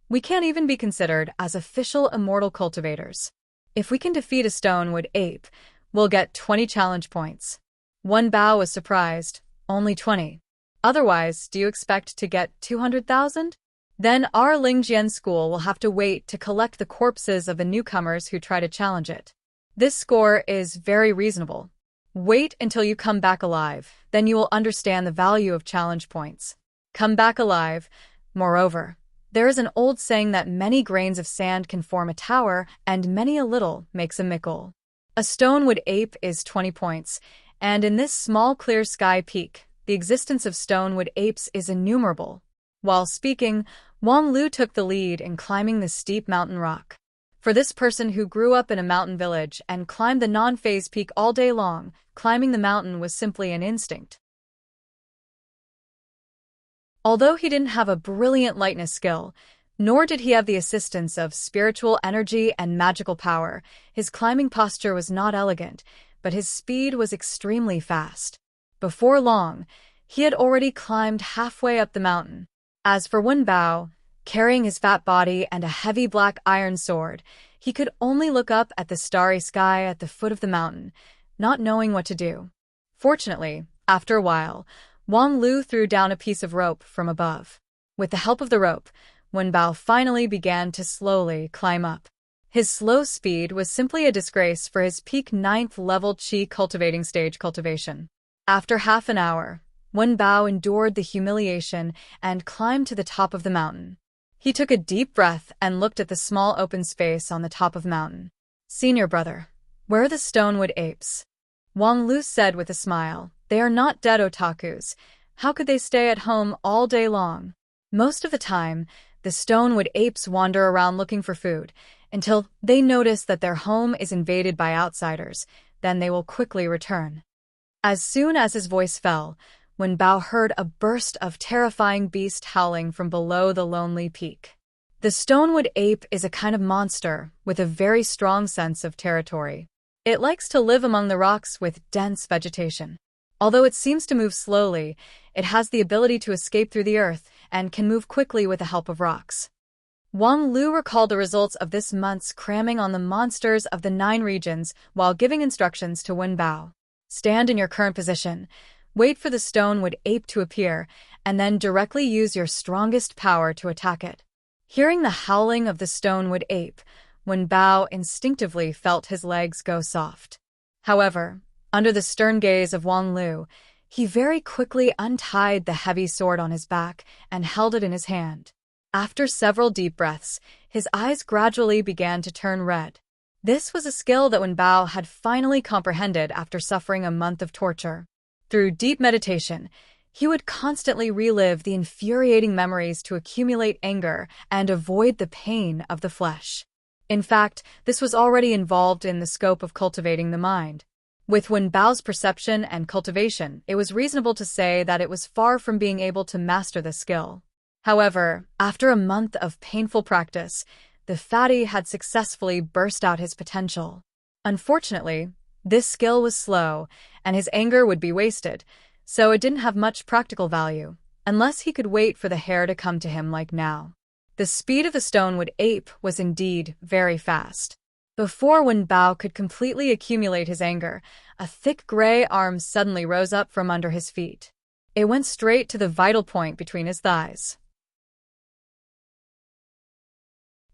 We can't even be considered as official immortal cultivators. If we can defeat a stonewood ape, we'll get 20 challenge points. Wen Bao was surprised. Only 20. Otherwise, do you expect to get 200,000? Then our Lingjian school will have to wait to collect the corpses of the newcomers who try to challenge it. This score is very reasonable. Wait until you come back alive, then you will understand the value of challenge points. Come back alive. Moreover, there is an old saying that many grains of sand can form a tower, and many a little makes a mickle. A stonewood ape is 20 points, and in this small clear sky peak, the existence of stonewood apes is innumerable. While speaking, Wang Lu took the lead in climbing the steep mountain rock. For this person who grew up in a mountain village and climbed the non-phase peak all day long, climbing the mountain was simply an instinct. Although he didn't have a brilliant lightness skill, nor did he have the assistance of spiritual energy and magical power, his climbing posture was not elegant, but his speed was extremely fast. Before long, he had already climbed halfway up the mountain. As for Wen Bao, carrying his fat body and a heavy black iron sword, he could only look up at the starry sky at the foot of the mountain, not knowing what to do. Fortunately, after a while, Wang Lu threw down a piece of rope from above. With the help of the rope, Wen Bao finally began to slowly climb up. His slow speed was simply a disgrace for his peak 9th level Qi cultivating stage cultivation. After half an hour, Wen Bao endured the humiliation and climbed to the top of the mountain. He took a deep breath and looked at the small open space on the top of the mountain. "Senior brother, where are the stonewood apes?" Wang Lu said with a smile. "They are not dead otakus. How could they stay at home all day long? Most of the time, the stonewood apes wander around looking for food, until they notice that their home is invaded by outsiders. Then they will quickly return." As soon as his voice fell, Wen Bao heard a burst of terrifying beast howling from below the lonely peak. The stonewood ape is a kind of monster with a very strong sense of territory. It likes to live among the rocks with dense vegetation. Although it seems to move slowly, it has the ability to escape through the earth and can move quickly with the help of rocks. Wang Lu recalled the results of this month's cramming on the monsters of the 9 regions while giving instructions to Wen Bao. "Stand in your current position, wait for the stonewood ape to appear, and then directly use your strongest power to attack it." Hearing the howling of the stonewood ape, Wen Bao instinctively felt his legs go soft. However, under the stern gaze of Wang Lu, he very quickly untied the heavy sword on his back and held it in his hand. After several deep breaths, his eyes gradually began to turn red. This was a skill that Wen Bao had finally comprehended after suffering a month of torture. Through deep meditation, he would constantly relive the infuriating memories to accumulate anger and avoid the pain of the flesh. In fact, this was already involved in the scope of cultivating the mind. With Wen Bao's perception and cultivation, it was reasonable to say that it was far from being able to master the skill. However, after a month of painful practice, the fatty had successfully burst out his potential. Unfortunately, this skill was slow, and his anger would be wasted, so it didn't have much practical value, unless he could wait for the hair to come to him like now. The speed of the stonewood ape was indeed very fast. Before Wen Bao could completely accumulate his anger, a thick gray arm suddenly rose up from under his feet. It went straight to the vital point between his thighs.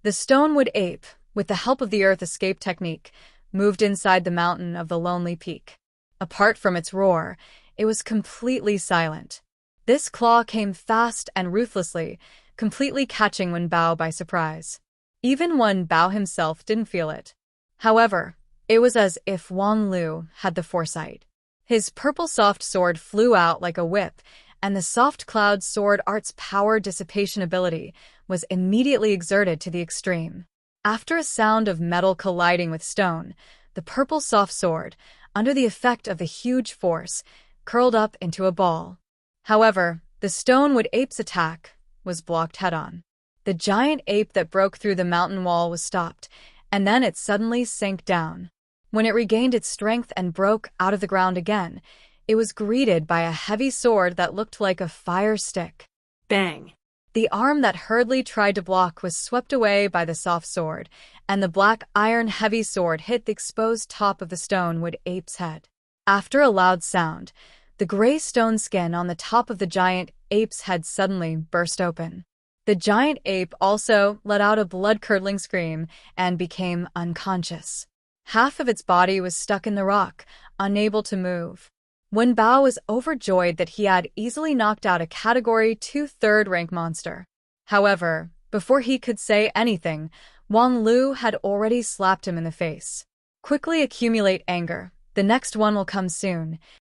The stonewood ape, with the help of the earth escape technique, moved inside the mountain of the lonely peak. Apart from its roar, it was completely silent. This claw came fast and ruthlessly, completely catching Wen Bao by surprise. Even Wen Bao himself didn't feel it. However, it was as if Wang Lu had the foresight. His purple soft sword flew out like a whip, and the soft cloud sword art's power dissipation ability was immediately exerted to the extreme. After a sound of metal colliding with stone, the purple soft sword, under the effect of the huge force, curled up into a ball. However, the stonewood ape's attack was blocked head-on. The giant ape that broke through the mountain wall was stopped, and then it suddenly sank down. When it regained its strength and broke out of the ground again, it was greeted by a heavy sword that looked like a fire stick. Bang! The arm that hurriedly tried to block was swept away by the soft sword, and the black iron heavy sword hit the exposed top of the stonewood ape's head. After a loud sound, the gray stone skin on the top of the giant ape's head suddenly burst open. The giant ape also let out a blood-curdling scream and became unconscious. Half of its body was stuck in the rock, unable to move. Wen Bao was overjoyed that he had easily knocked out a Category 2 third-rank monster. However, before he could say anything, Wang Lu had already slapped him in the face. Quickly accumulate anger. The next one will come soon.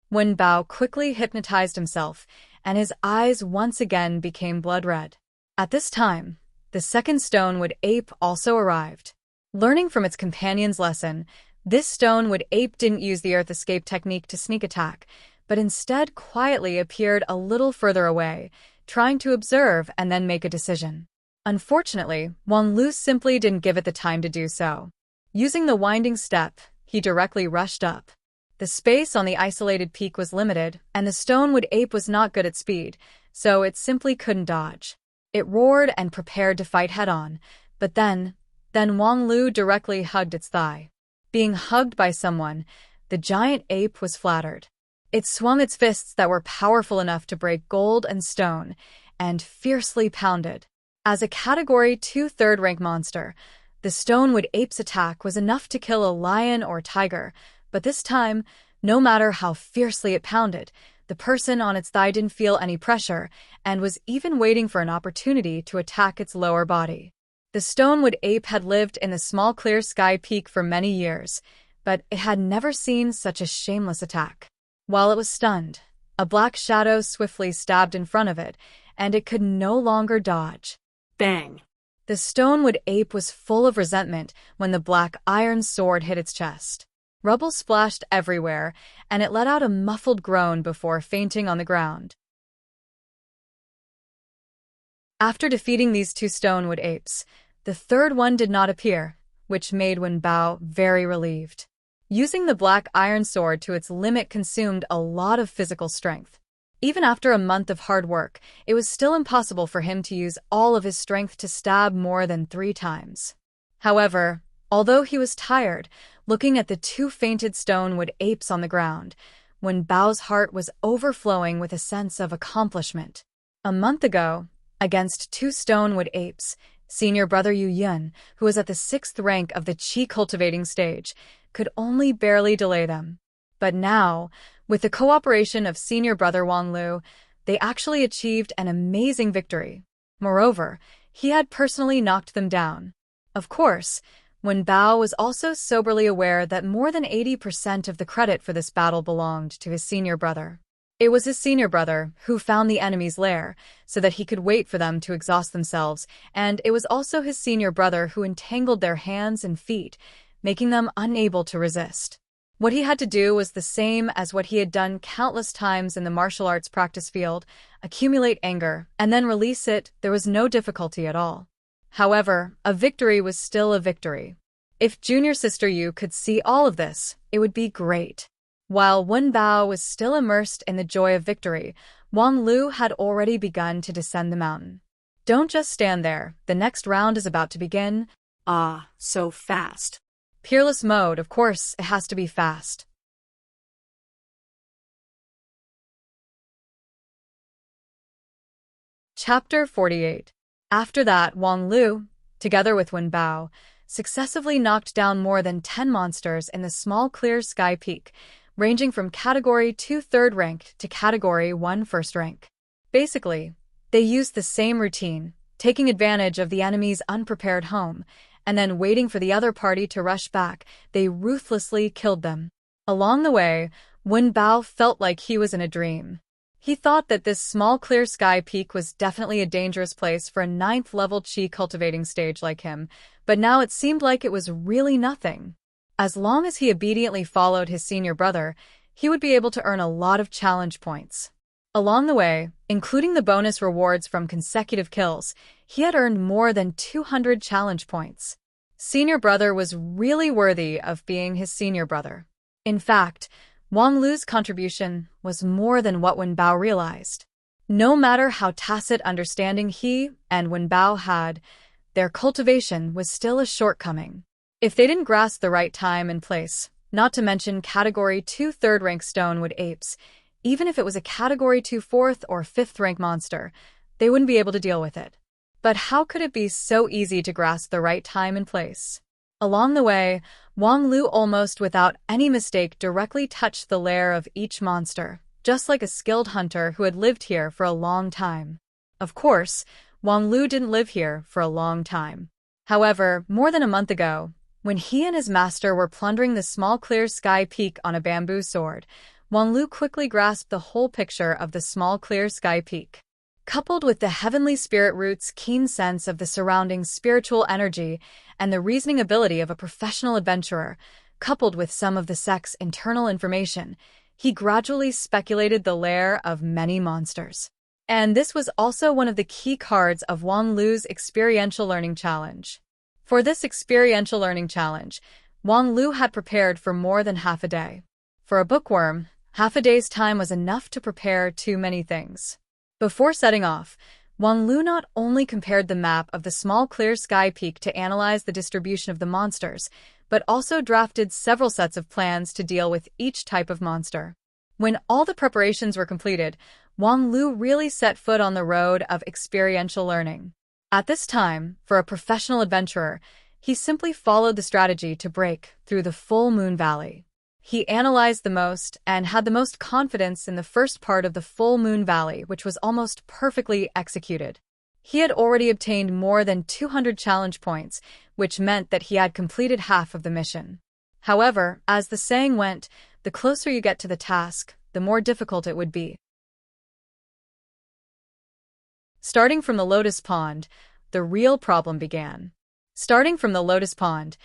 Wen Bao quickly hypnotized himself, and his eyes once again became blood red. At this time, the second Stonewood ape also arrived. Learning from its companion's lesson, this Stonewood ape didn't use the Earth Escape technique to sneak attack, but instead quietly appeared a little further away, trying to observe and then make a decision. Unfortunately, Wang Lu simply didn't give it the time to do so. Using the winding step, he directly rushed up. The space on the isolated peak was limited, and the Stonewood ape was not good at speed, so it simply couldn't dodge. It roared and prepared to fight head-on, but then Wang Lu directly hugged its thigh. Being hugged by someone, the giant ape was flattered. It swung its fists that were powerful enough to break gold and stone, and fiercely pounded. As a Category 2 third-rank monster, the Stonewood ape's attack was enough to kill a lion or tiger, but this time, no matter how fiercely it pounded, the person on its thigh didn't feel any pressure and was even waiting for an opportunity to attack its lower body. The Stonewood ape had lived in the small clear sky peak for many years, but it had never seen such a shameless attack. While it was stunned, a black shadow swiftly stabbed in front of it, and it could no longer dodge. Bang! The Stonewood ape was full of resentment when the black iron sword hit its chest. Rubble splashed everywhere, and it let out a muffled groan before fainting on the ground. After defeating these two Stonewood apes, the third one did not appear, which made Wen Bao very relieved. Using the black iron sword to its limit consumed a lot of physical strength. Even after a month of hard work, it was still impossible for him to use all of his strength to stab more than 3 times. However, although he was tired, looking at the 2 fainted Stonewood apes on the ground, Wen Bao's heart was overflowing with a sense of accomplishment. A month ago, against 2 Stonewood apes, senior brother Yu Yun, who was at the 6th rank of the Qi cultivating stage, could only barely delay them. But now, with the cooperation of senior brother Wang Lu, they actually achieved an amazing victory. Moreover, he had personally knocked them down. Of course, Wen Bao was also soberly aware that more than 80% of the credit for this battle belonged to his senior brother. It was his senior brother who found the enemy's lair so that he could wait for them to exhaust themselves, and it was also his senior brother who entangled their hands and feet, making them unable to resist. What he had to do was the same as what he had done countless times in the martial arts practice field: accumulate anger and then release it. There was no difficulty at all. However, a victory was still a victory. If junior sister Yu could see all of this, it would be great. While Wen Bao was still immersed in the joy of victory, Wang Lu had already begun to descend the mountain. Don't just stand there, the next round is about to begin. Ah, so fast. Peerless mode, of course, it has to be fast. Chapter 48. After that, Wang Lu, together with Wen Bao, successively knocked down more than 10 monsters in the small clear sky peak, ranging from Category 2 third rank to Category 1 first rank. Basically, they used the same routine, taking advantage of the enemy's unprepared home, and then waiting for the other party to rush back. They ruthlessly killed them. Along the way, Wen Bao felt like he was in a dream. He thought that this small clear sky peak was definitely a dangerous place for a 9th level Qi cultivating stage like him, but now it seemed like it was really nothing. As long as he obediently followed his senior brother, he would be able to earn a lot of challenge points. Along the way, including the bonus rewards from consecutive kills, he had earned more than 200 challenge points. Senior brother was really worthy of being his senior brother. In fact, Wang Lu's contribution was more than what Wen Bao realized. No matter how tacit understanding he and Wen Bao had, their cultivation was still a shortcoming. If they didn't grasp the right time and place, not to mention Category 2 third rank Stonewood apes, even if it was a Category 2 4th or 5th rank monster, they wouldn't be able to deal with it. But how could it be so easy to grasp the right time and place? Along the way, Wang Lu almost without any mistake directly touched the lair of each monster, just like a skilled hunter who had lived here for a long time. Of course, Wang Lu didn't live here for a long time. However, more than a month ago, when he and his master were plundering the small clear sky peak on a bamboo sword, Wang Lu quickly grasped the whole picture of the small clear sky peak. Coupled with the heavenly spirit root's keen sense of the surrounding spiritual energy and the reasoning ability of a professional adventurer, coupled with some of the sect's internal information, he gradually speculated the lair of many monsters. And this was also one of the key cards of Wang Lu's experiential learning challenge. For this experiential learning challenge, Wang Lu had prepared for more than half a day. For a bookworm, half a day's time was enough to prepare too many things. Before setting off, Wang Lu not only compared the map of the small clear sky peak to analyze the distribution of the monsters, but also drafted several sets of plans to deal with each type of monster. When all the preparations were completed, Wang Lu really set foot on the road of experiential learning. At this time, for a professional adventurer, he simply followed the strategy to break through the full moon valley. He analyzed the most and had the most confidence in the first part of the full moon valley, which was almost perfectly executed. He had already obtained more than 200 challenge points, which meant that he had completed half of the mission. However, as the saying went, the closer you get to the task, the more difficult it would be. Starting from the Lotus Pond, the real problem began. Starting from the Lotus Pond,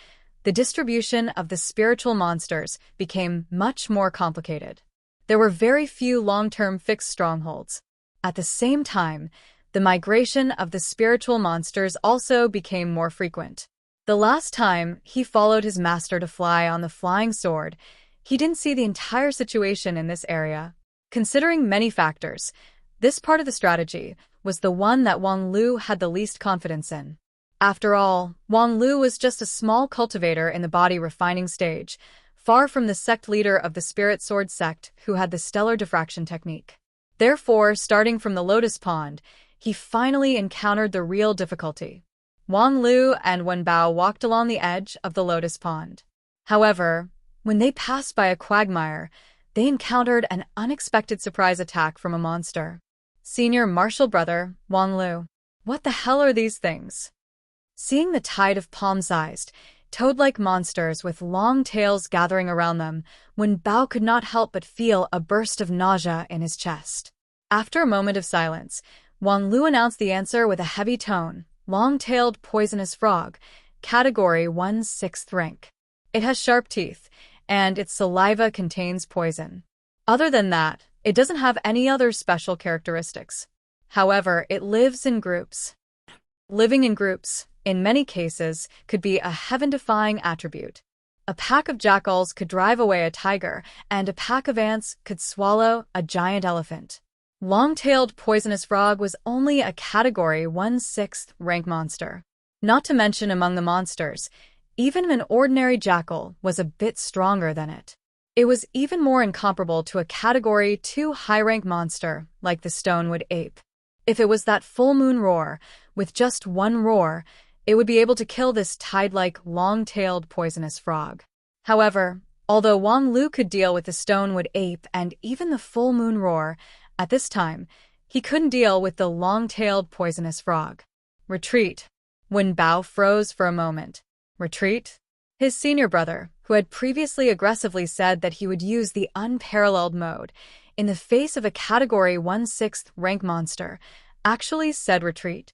the distribution of the spiritual monsters became much more complicated. There were very few long-term fixed strongholds. At the same time, the migration of the spiritual monsters also became more frequent. The last time he followed his master to fly on the flying sword, he didn't see the entire situation in this area. Considering many factors, this part of the strategy was the one that Wang Lu had the least confidence in. After all, Wang Lu was just a small cultivator in the body refining stage, far from the sect leader of the Spirit Sword sect who had the stellar diffraction technique. Therefore, starting from the Lotus Pond, he finally encountered the real difficulty. Wang Lu and Wen Bao walked along the edge of the Lotus Pond. However, when they passed by a quagmire, they encountered an unexpected surprise attack from a monster. Senior martial brother, Wang Lu. What the hell are these things? Seeing the tide of palm-sized, toad-like monsters with long tails gathering around them, Wen Bao could not help but feel a burst of nausea in his chest. After a moment of silence, Wang Lu announced the answer with a heavy tone: long-tailed poisonous frog, category 1/6th rank. It has sharp teeth, and its saliva contains poison. Other than that, it doesn't have any other special characteristics. However, it lives in groups. Living in groups, in many cases, could be a heaven-defying attribute. A pack of jackals could drive away a tiger, and a pack of ants could swallow a giant elephant. Long-tailed poisonous frog was only a category 1/6th rank monster. Not to mention among the monsters, even an ordinary jackal was a bit stronger than it. It was even more incomparable to a category 2 high-rank monster like the stonewood ape. If it was that full moon roar, with just one roar, it would be able to kill this tide-like, long-tailed poisonous frog. However, although Wang Lu could deal with the stonewood ape and even the full moon roar, at this time, he couldn't deal with the long-tailed poisonous frog. Retreat. Wen Bao froze for a moment. Retreat? His senior brother, who had previously aggressively said that he would use the unparalleled mode in the face of a category 1/6th rank monster, actually said retreat.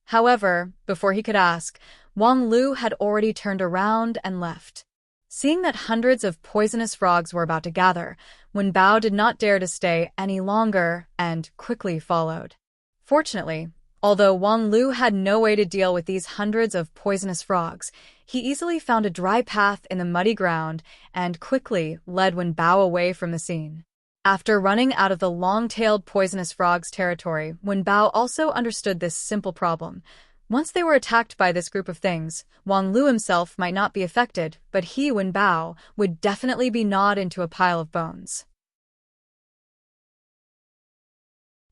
However, before he could ask, Wang Lu had already turned around and left. Seeing that hundreds of poisonous frogs were about to gather, Wen Bao did not dare to stay any longer and quickly followed. Fortunately, although Wang Lu had no way to deal with these hundreds of poisonous frogs, he easily found a dry path in the muddy ground and quickly led Wen Bao away from the scene. After running out of the long-tailed poisonous frog's territory, Wen Bao also understood this simple problem. Once they were attacked by this group of things, Wang Lu himself might not be affected, but he, Wen Bao, would definitely be gnawed into a pile of bones.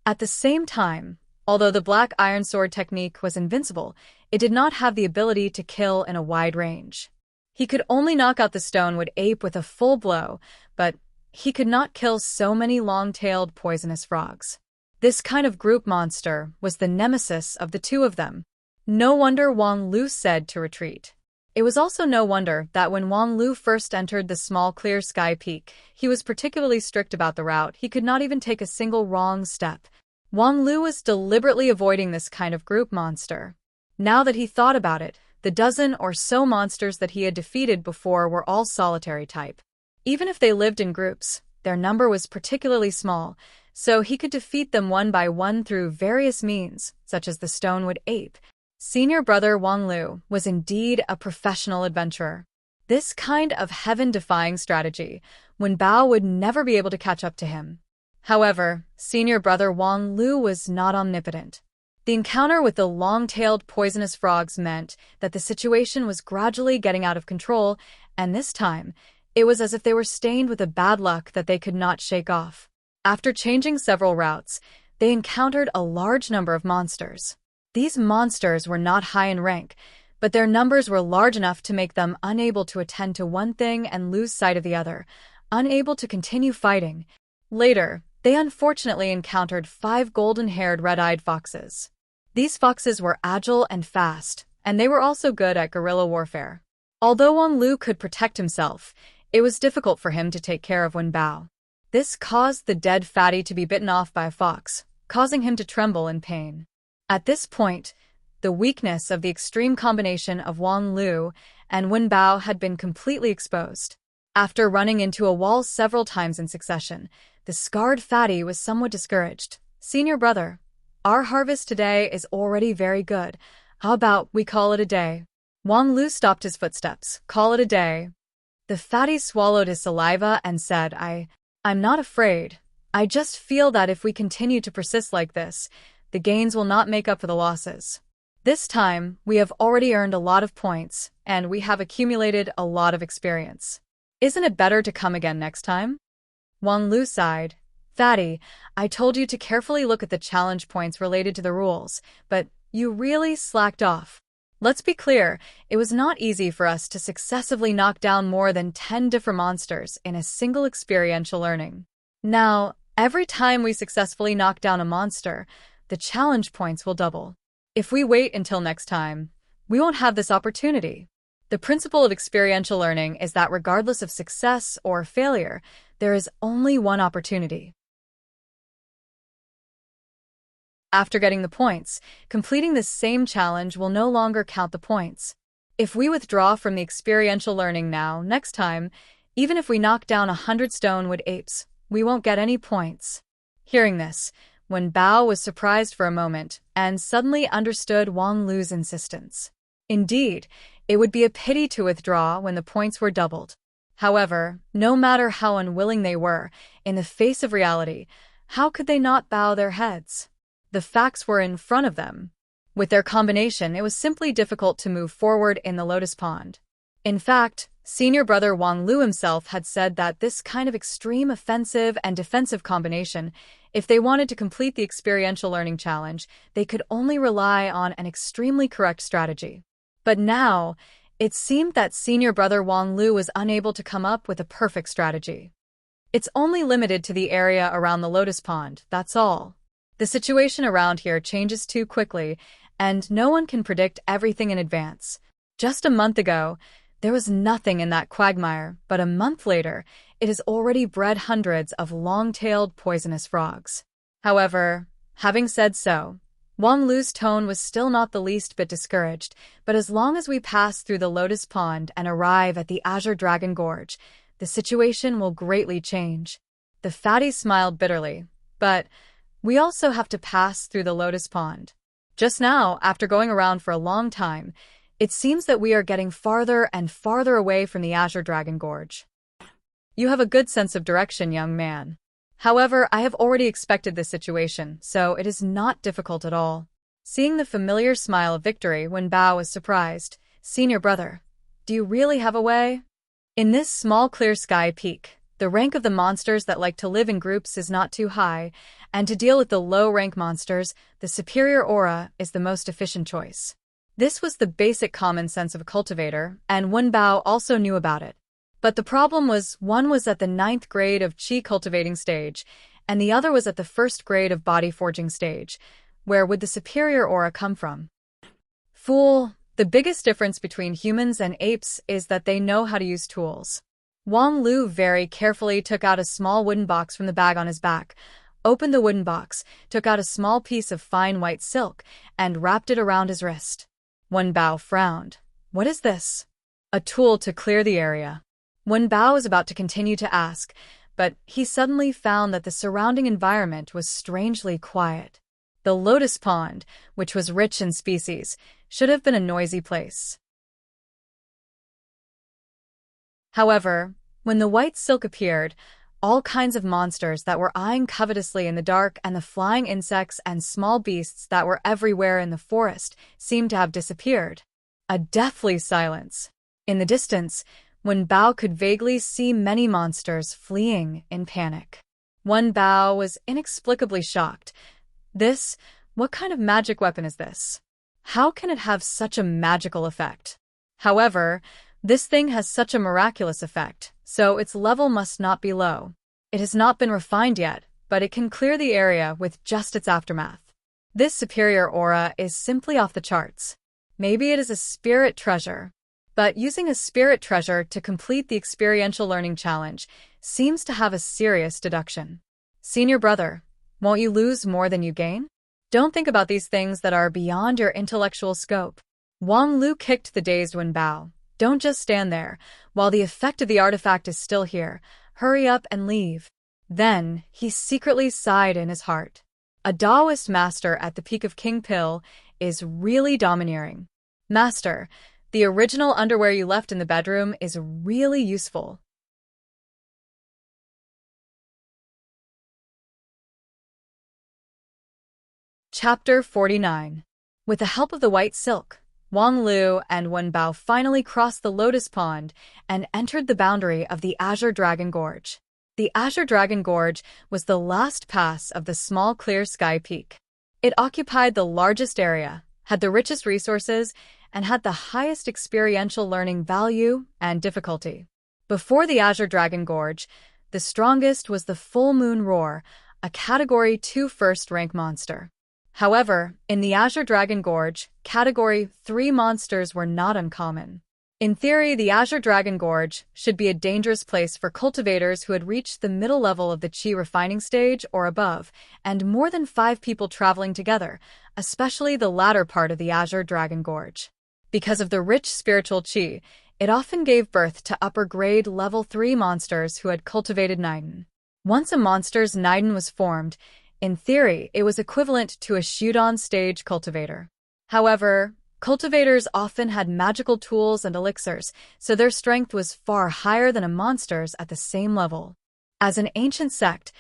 At the same time, although the Black Iron Sword technique was invincible, it did not have the ability to kill in a wide range. He could only knock out the stonewood ape with a full blow, but he could not kill so many long-tailed poisonous frogs. This kind of group monster was the nemesis of the two of them. No wonder Wang Lu said to retreat. It was also no wonder that when Wang Lu first entered the small clear sky peak, he was particularly strict about the route. He could not even take a single wrong step. Wang Lu was deliberately avoiding this kind of group monster. Now that he thought about it, the dozen or so monsters that he had defeated before were all solitary type. Even if they lived in groups, their number was particularly small, so he could defeat them one by one through various means, such as the stonewood ape. Senior brother Wang Lu was indeed a professional adventurer. This kind of heaven-defying strategy, Wen Bao would never be able to catch up to him. However, senior brother Wang Lu was not omnipotent. The encounter with the long-tailed poisonous frogs meant that the situation was gradually getting out of control, and this time, it was as if they were stained with a bad luck that they could not shake off. After changing several routes, they encountered a large number of monsters. These monsters were not high in rank, but their numbers were large enough to make them unable to attend to one thing and lose sight of the other, unable to continue fighting. Later, they unfortunately encountered 5 golden-haired red-eyed foxes. These foxes were agile and fast, and they were also good at guerrilla warfare. Although Wang Lu could protect himself, it was difficult for him to take care of Wen Bao. This caused the dead fatty to be bitten off by a fox, causing him to tremble in pain. At this point, the weakness of the extreme combination of Wang Lu and Wen Bao had been completely exposed. After running into a wall several times in succession, the scarred fatty was somewhat discouraged. "Senior brother, our harvest today is already very good. How about we call it a day?" Wang Lu stopped his footsteps. "Call it a day." The fatty swallowed his saliva and said, I'm not afraid. I just feel that if we continue to persist like this, the gains will not make up for the losses. This time, we have already earned a lot of points, and we have accumulated a lot of experience. Isn't it better to come again next time? Wang Lu sighed. "Fatty, I told you to carefully look at the challenge points related to the rules, but you really slacked off. Let's be clear, it was not easy for us to successively knock down more than 10 different monsters in a single experiential learning. Now, every time we successfully knock down a monster, the challenge points will double. If we wait until next time, we won't have this opportunity. The principle of experiential learning is that regardless of success or failure, there is only one opportunity." After getting the points, completing this same challenge will no longer count the points. If we withdraw from the experiential learning now, next time, even if we knock down 100 stonewood apes, we won't get any points. Hearing this, Wen Bao was surprised for a moment and suddenly understood Wang Lu's insistence. Indeed, it would be a pity to withdraw when the points were doubled. However, no matter how unwilling they were, in the face of reality, how could they not bow their heads? The facts were in front of them. With their combination, it was simply difficult to move forward in the lotus pond. In fact, senior brother Wang Lu himself had said that this kind of extreme offensive and defensive combination, if they wanted to complete the experiential learning challenge, they could only rely on an extremely correct strategy. But now, it seemed that senior brother Wang Lu was unable to come up with a perfect strategy. It's only limited to the area around the lotus pond, that's all. The situation around here changes too quickly, and no one can predict everything in advance. Just a month ago, there was nothing in that quagmire, but a month later, it has already bred hundreds of long-tailed poisonous frogs. However, having said so, Wang Lu's tone was still not the least bit discouraged, but as long as we pass through the lotus pond and arrive at the Azure Dragon Gorge, the situation will greatly change. The fatty smiled bitterly, but we also have to pass through the lotus pond. Just now, after going around for a long time, it seems that we are getting farther and farther away from the Azure Dragon Gorge. You have a good sense of direction, young man. However, I have already expected this situation, so it is not difficult at all. Seeing the familiar smile of victory, Wen Bao was surprised. "Senior brother, do you really have a way?" In this small clear sky peak, the rank of the monsters that like to live in groups is not too high, and to deal with the low-rank monsters, the superior aura is the most efficient choice. This was the basic common sense of a cultivator, and Wen Bao also knew about it. But the problem was, one was at the 9th grade of qi cultivating stage, and the other was at the 1st grade of body forging stage. Where would the superior aura come from? Fool, the biggest difference between humans and apes is that they know how to use tools. Wang Lu very carefully took out a small wooden box from the bag on his back, opened the wooden box, took out a small piece of fine white silk, and wrapped it around his wrist. Wen Bao frowned. What is this? A tool to clear the area. Wen Bao was about to continue to ask, but he suddenly found that the surrounding environment was strangely quiet. The lotus pond, which was rich in species, should have been a noisy place. However, when the white silk appeared, all kinds of monsters that were eyeing covetously in the dark and the flying insects and small beasts that were everywhere in the forest seemed to have disappeared. A deathly silence. In the distance, Wen Bao could vaguely see many monsters fleeing in panic. Wen Bao was inexplicably shocked. What kind of magic weapon is this? How can it have such a magical effect? However, this thing has such a miraculous effect, so its level must not be low. It has not been refined yet, but it can clear the area with just its aftermath. This superior aura is simply off the charts. Maybe it is a spirit treasure. But using a spirit treasure to complete the experiential learning challenge seems to have a serious deduction. Senior brother, won't you lose more than you gain? Don't think about these things that are beyond your intellectual scope. Wang Lu kicked the dazed Wen Bao. Don't just stand there. While the effect of the artifact is still here, hurry up and leave. Then, he secretly sighed in his heart. A Taoist master at the peak of King Pill is really domineering. Master, the original underwear you left in the bedroom is really useful. Chapter 49. With the help of the white silk, Wang Lu and Wen Bao finally crossed the lotus pond and entered the boundary of the Azure Dragon Gorge. The Azure Dragon Gorge was the last pass of the small clear sky peak. It occupied the largest area, had the richest resources, and had the highest experiential learning value and difficulty. Before the Azure Dragon Gorge, the strongest was the Full Moon Roar, a Category 2 first-rank monster. However, in the Azure Dragon Gorge, Category 3 monsters were not uncommon. In theory, the Azure Dragon Gorge should be a dangerous place for cultivators who had reached the middle level of the Qi refining stage or above, and more than 5 people traveling together, especially the latter part of the Azure Dragon Gorge. Because of the rich spiritual Qi, it often gave birth to upper-grade Level 3 monsters who had cultivated Niden. Once a monster's Niden was formed, in theory, it was equivalent to a Xueqi stage cultivator. However, cultivators often had magical tools and elixirs, so their strength was far higher than a monster's at the same level. As an ancient sect,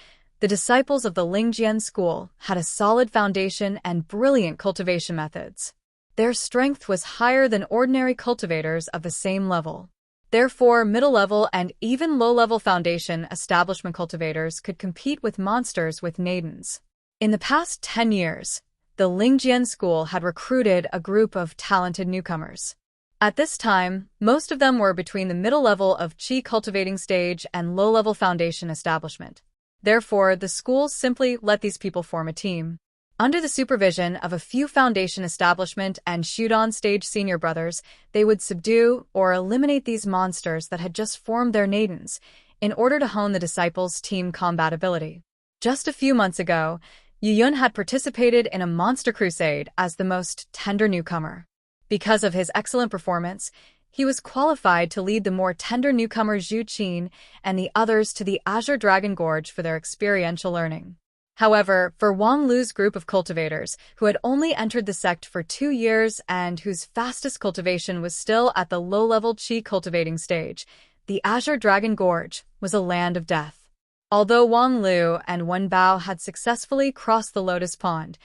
the disciples of the Lingjian school had a solid foundation and brilliant cultivation methods. Their strength was higher than ordinary cultivators of the same level. Therefore, middle-level and even low-level foundation establishment cultivators could compete with monsters with Nadens. In the past 10 years, the Lingjian school had recruited a group of talented newcomers. At this time, most of them were between the middle level of Qi cultivating stage and low-level foundation establishment. Therefore, the school simply let these people form a team. Under the supervision of a few foundation establishment and Xueqi stage senior brothers, they would subdue or eliminate these monsters that had just formed their Nadens, in order to hone the disciples' team combat ability. Just a few months ago, Yuyun had participated in a monster crusade as the most tender newcomer. Because of his excellent performance, he was qualified to lead the more tender newcomer Zhu Qin and the others to the Azure Dragon Gorge for their experiential learning. However, for Wang Lu's group of cultivators, who had only entered the sect for 2 years and whose fastest cultivation was still at the low-level Qi cultivating stage, the Azure Dragon Gorge was a land of death. Although Wang Lu and Wen Bao had successfully crossed the lotus pond,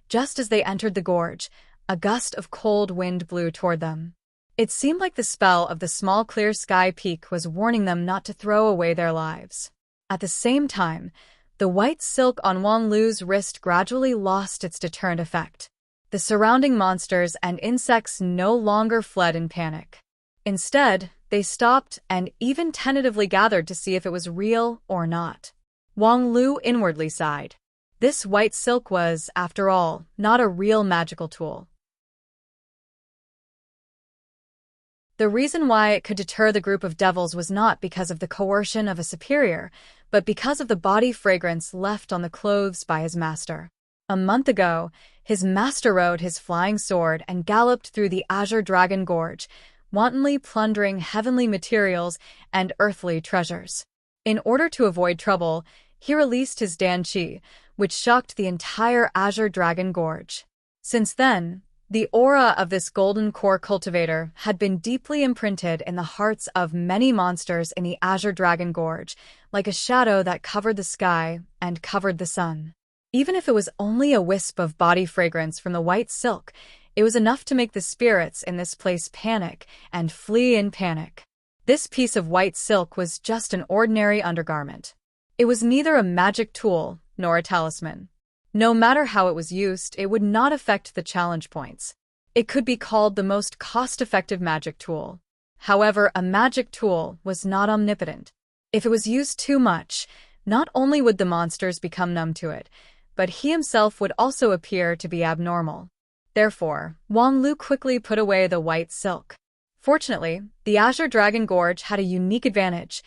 just as they entered the gorge, a gust of cold wind blew toward them. It seemed like the spell of the small clear sky peak was warning them not to throw away their lives. At the same time, the white silk on Wang Lu's wrist gradually lost its deterrent effect. The surrounding monsters and insects no longer fled in panic. Instead, they stopped and even tentatively gathered to see if it was real or not. Wang Lu inwardly sighed. This white silk was, after all, not a real magical tool. The reason why it could deter the group of devils was not because of the coercion of a superior, but because of the body fragrance left on the clothes by his master. A month ago, his master rode his flying sword and galloped through the Azure Dragon Gorge, wantonly plundering heavenly materials and earthly treasures. In order to avoid trouble, he released his Danqi, which shocked the entire Azure Dragon Gorge. Since then, the aura of this golden core cultivator had been deeply imprinted in the hearts of many monsters in the Azure Dragon Gorge, like a shadow that covered the sky and covered the sun. Even if it was only a wisp of body fragrance from the white silk, it was enough to make the spirits in this place panic and flee in panic. This piece of white silk was just an ordinary undergarment. It was neither a magic tool nor a talisman. No matter how it was used, it would not affect the challenge points. It could be called the most cost-effective magic tool. However, a magic tool was not omnipotent. If it was used too much, not only would the monsters become numb to it, but he himself would also appear to be abnormal. Therefore, Wang Lu quickly put away the white silk. Fortunately, the Azure Dragon Gorge had a unique advantage.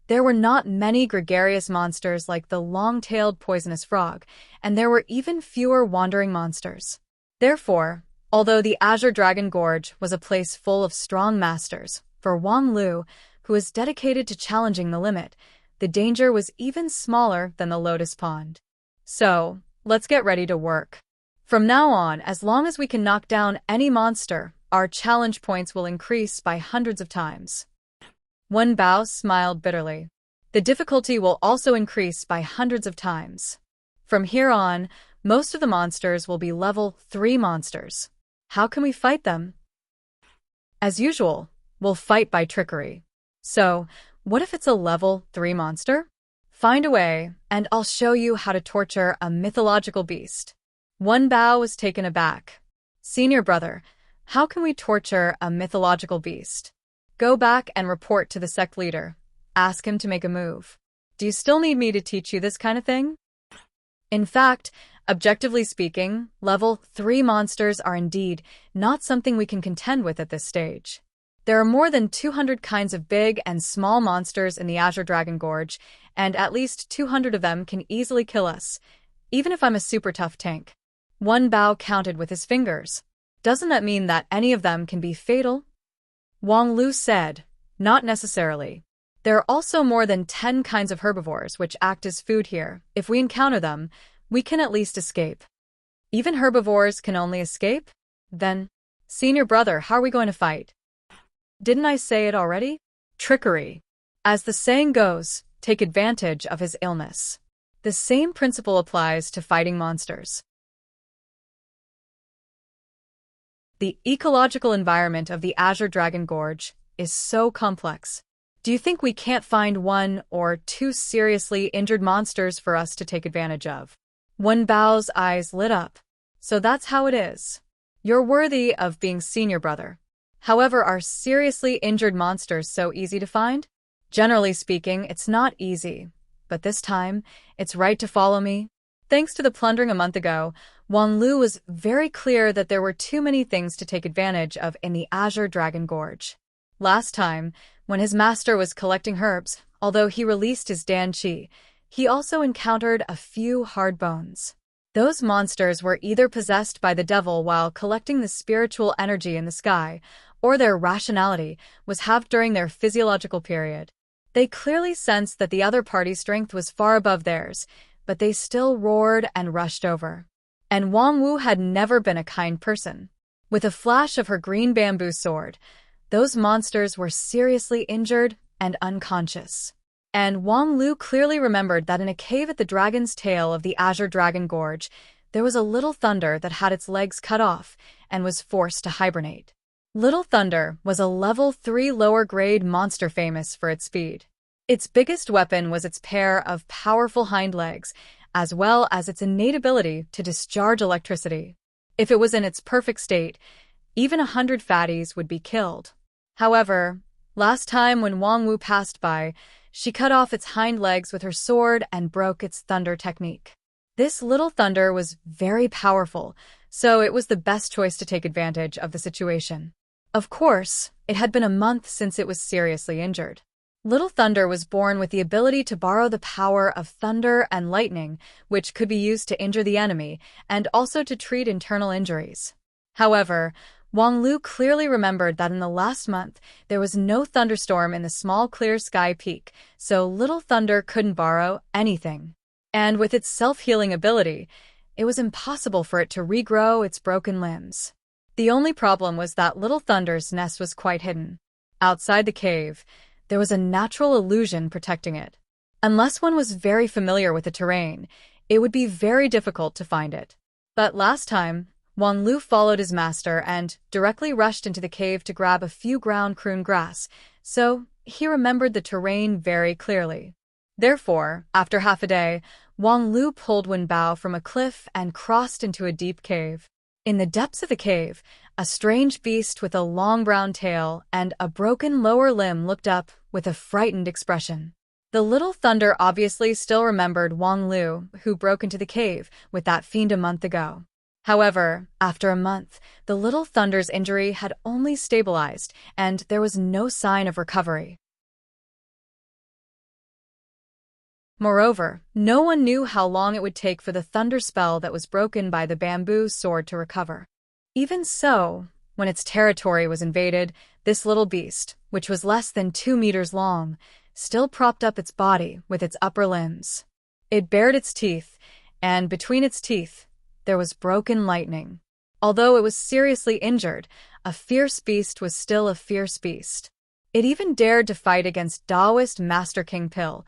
There were not many gregarious monsters like the long-tailed poisonous frog, and there were even fewer wandering monsters. Therefore, although the Azure Dragon Gorge was a place full of strong masters, for Wang Lu, who was dedicated to challenging the limit, the danger was even smaller than the Lotus Pond. So, let's get ready to work. From now on, as long as we can knock down any monster, our challenge points will increase by hundreds of times. Wen Bao smiled bitterly. The difficulty will also increase by hundreds of times. From here on, most of the monsters will be level 3 monsters. How can we fight them? As usual, we'll fight by trickery. So, what if it's a level 3 monster? Find a way, and I'll show you how to torture a mythological beast. Wen Bao was taken aback. Senior brother, how can we torture a mythological beast? Go back and report to the sect leader. Ask him to make a move. Do you still need me to teach you this kind of thing? In fact, objectively speaking, level 3 monsters are indeed not something we can contend with at this stage. There are more than 200 kinds of big and small monsters in the Azure Dragon Gorge, and at least 200 of them can easily kill us, even if I'm a super tough tank. Wen Bao counted with his fingers. Doesn't that mean that any of them can be fatal? Wang Lu said, not necessarily. There are also more than 10 kinds of herbivores which act as food here. If we encounter them, we can at least escape. Even herbivores can only escape? Then, senior brother, how are we going to fight? Didn't I say it already? Trickery. As the saying goes, take advantage of his illness. The same principle applies to fighting monsters. The ecological environment of the Azure Dragon Gorge is so complex. Do you think we can't find 1 or 2 seriously injured monsters for us to take advantage of? Wen Bao's eyes lit up. So that's how it is. You're worthy of being senior brother. However, are seriously injured monsters so easy to find? Generally speaking, it's not easy. But this time, it's right to follow me. Thanks to the plundering a month ago, Wang Lu was very clear that there were too many things to take advantage of in the Azure Dragon Gorge. Last time, when his master was collecting herbs, although he released his Danqi, he also encountered a few hard bones. Those monsters were either possessed by the devil while collecting the spiritual energy in the sky, or their rationality was halved during their physiological period. They clearly sensed that the other party's strength was far above theirs, but they still roared and rushed over. And Wang Wu had never been a kind person. With a flash of her green bamboo sword, those monsters were seriously injured and unconscious. And Wang Lu clearly remembered that in a cave at the dragon's tail of the Azure Dragon Gorge, there was a little thunder that had its legs cut off and was forced to hibernate. Little Thunder was a level 3 lower-grade monster famous for its speed. Its biggest weapon was its pair of powerful hind legs, as well as its innate ability to discharge electricity. If it was in its perfect state, even 100 fatties would be killed. However, last time when Wang Wu passed by, she cut off its hind legs with her sword and broke its thunder technique. This little thunder was very powerful, so it was the best choice to take advantage of the situation. Of course, it had been a month since it was seriously injured. Little Thunder was born with the ability to borrow the power of thunder and lightning, which could be used to injure the enemy and also to treat internal injuries. However, Wang Lu clearly remembered that in the last month there was no thunderstorm in the small clear sky peak, so Little Thunder couldn't borrow anything. And with its self-healing ability, it was impossible for it to regrow its broken limbs. The only problem was that Little Thunder's nest was quite hidden. Outside the cave, there was a natural illusion protecting it. Unless one was very familiar with the terrain, it would be very difficult to find it. But last time, Wang Lu followed his master and directly rushed into the cave to grab a few ground croon grass, so he remembered the terrain very clearly. Therefore, after half a day, Wang Lu pulled Wen Bao from a cliff and crossed into a deep cave. In the depths of the cave, a strange beast with a long brown tail and a broken lower limb looked up with a frightened expression. The Little Thunder obviously still remembered Wang Lu, who broke into the cave with that fiend a month ago. However, after a month, the Little Thunder's injury had only stabilized, and there was no sign of recovery. Moreover, no one knew how long it would take for the thunder spell that was broken by the bamboo sword to recover. Even so, when its territory was invaded, this little beast, which was less than 2 meters long, still propped up its body with its upper limbs. It bared its teeth, and between its teeth, there was broken lightning. Although it was seriously injured, a fierce beast was still a fierce beast. It even dared to fight against Taoist Master King Pill,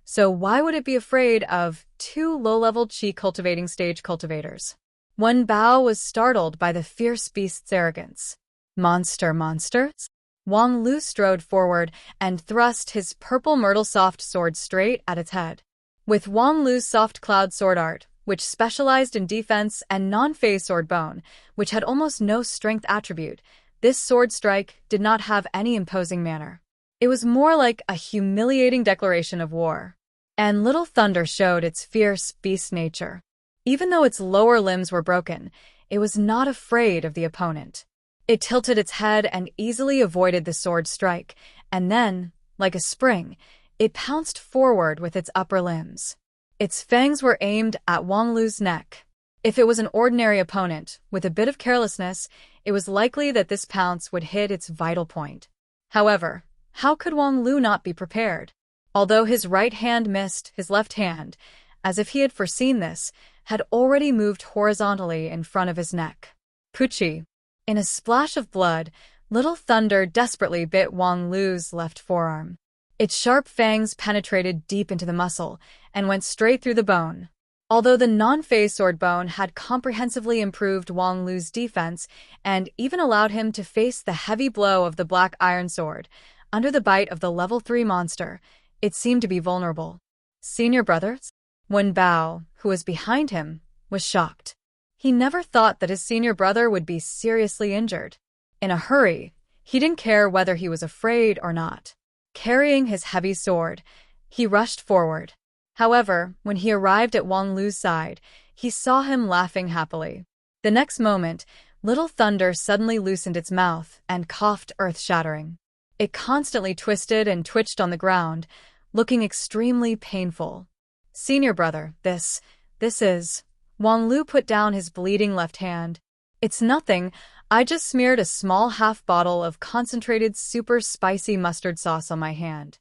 so why would it be afraid of 2 low-level qi cultivating stage cultivators? Wen Bao was startled by the fierce beast's arrogance. Monsters? Wang Lu strode forward and thrust his purple myrtle soft sword straight at its head. With Wang Lu's soft cloud sword art, which specialized in defense, and non-phase sword bone, which had almost no strength attribute, this sword strike did not have any imposing manner. It was more like a humiliating declaration of war. And Little Thunder showed its fierce beast nature. Even though its lower limbs were broken, it was not afraid of the opponent. It tilted its head and easily avoided the sword strike, and then, like a spring, it pounced forward with its upper limbs. Its fangs were aimed at Wang Lu's neck. If it was an ordinary opponent, with a bit of carelessness, it was likely that this pounce would hit its vital point. However, how could Wang Lu not be prepared? Although his right hand missed, his left hand, as if he had foreseen this, had already moved horizontally in front of his neck. Puchi. In a splash of blood, Little Thunder desperately bit Wang Lu's left forearm. Its sharp fangs penetrated deep into the muscle and went straight through the bone. Although the non-phase sword bone had comprehensively improved Wang Lu's defense and even allowed him to face the heavy blow of the black iron sword, under the bite of the level 3 monster, it seemed to be vulnerable. Senior brothers? Wen Bao, who was behind him, was shocked. He never thought that his senior brother would be seriously injured. In a hurry, he didn't care whether he was afraid or not. Carrying his heavy sword, he rushed forward. However, when he arrived at Wang Lu's side, he saw him laughing happily. The next moment, Little Thunder suddenly loosened its mouth and coughed earth-shattering. It constantly twisted and twitched on the ground, looking extremely painful. Senior brother, this is... Wang Lu put down his bleeding left hand. It's nothing, I just smeared a small half bottle of concentrated super spicy mustard sauce on my hand.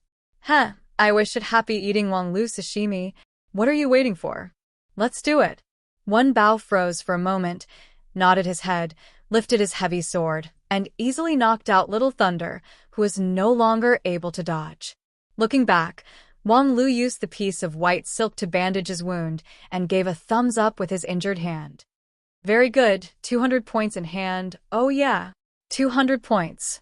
I wish it happy eating Wang Lu sashimi. What are you waiting for? Let's do it. Wen Bao froze for a moment, nodded his head, lifted his heavy sword, and easily knocked out Little Thunder, who was no longer able to dodge. Looking back, Wang Lu used the piece of white silk to bandage his wound and gave a thumbs up with his injured hand. Very good, 200 points in hand, oh yeah, 200 points.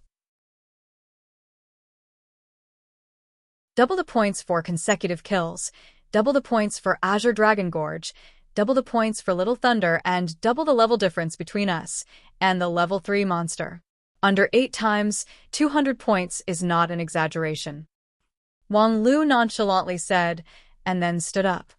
Double the points for consecutive kills, double the points for Azure Dragon Gorge, double the points for Little Thunder and double the level difference between us and the level 3 monster. Under 8 times 200 points is not an exaggeration. Wang Lu nonchalantly said, and then stood up.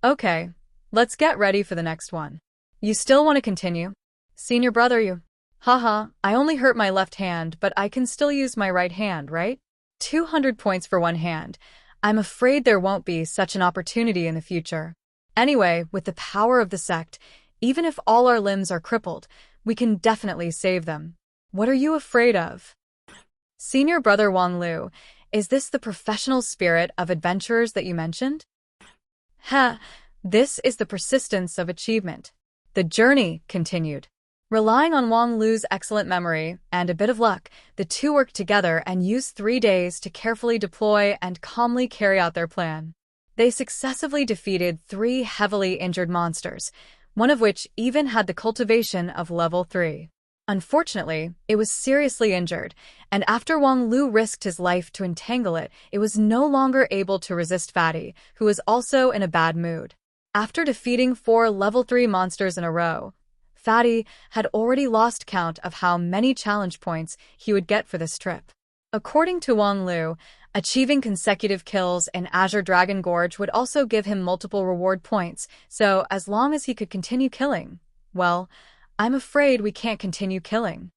Okay, let's get ready for the next one. You still want to continue? Senior brother you. Haha, I only hurt my left hand, but I can still use my right hand, right? 200 points for one hand. I'm afraid there won't be such an opportunity in the future. Anyway, with the power of the sect, even if all our limbs are crippled, we can definitely save them. What are you afraid of? Senior brother Wang Lu, is this the professional spirit of adventurers that you mentioned? This is the persistence of achievement. The journey continued. Relying on Wang Lu's excellent memory and a bit of luck, the two worked together and used 3 days to carefully deploy and calmly carry out their plan. They successively defeated 3 heavily injured monsters, one of which even had the cultivation of level 3. Unfortunately, it was seriously injured, and after Wang Lu risked his life to entangle it, it was no longer able to resist Fatty, who was also in a bad mood. After defeating 4 level 3 monsters in a row, Fatty had already lost count of how many challenge points he would get for this trip. According to Wang Lu, achieving consecutive kills in Azure Dragon Gorge would also give him multiple reward points, so as long as he could continue killing, well, I'm afraid we can't continue killing.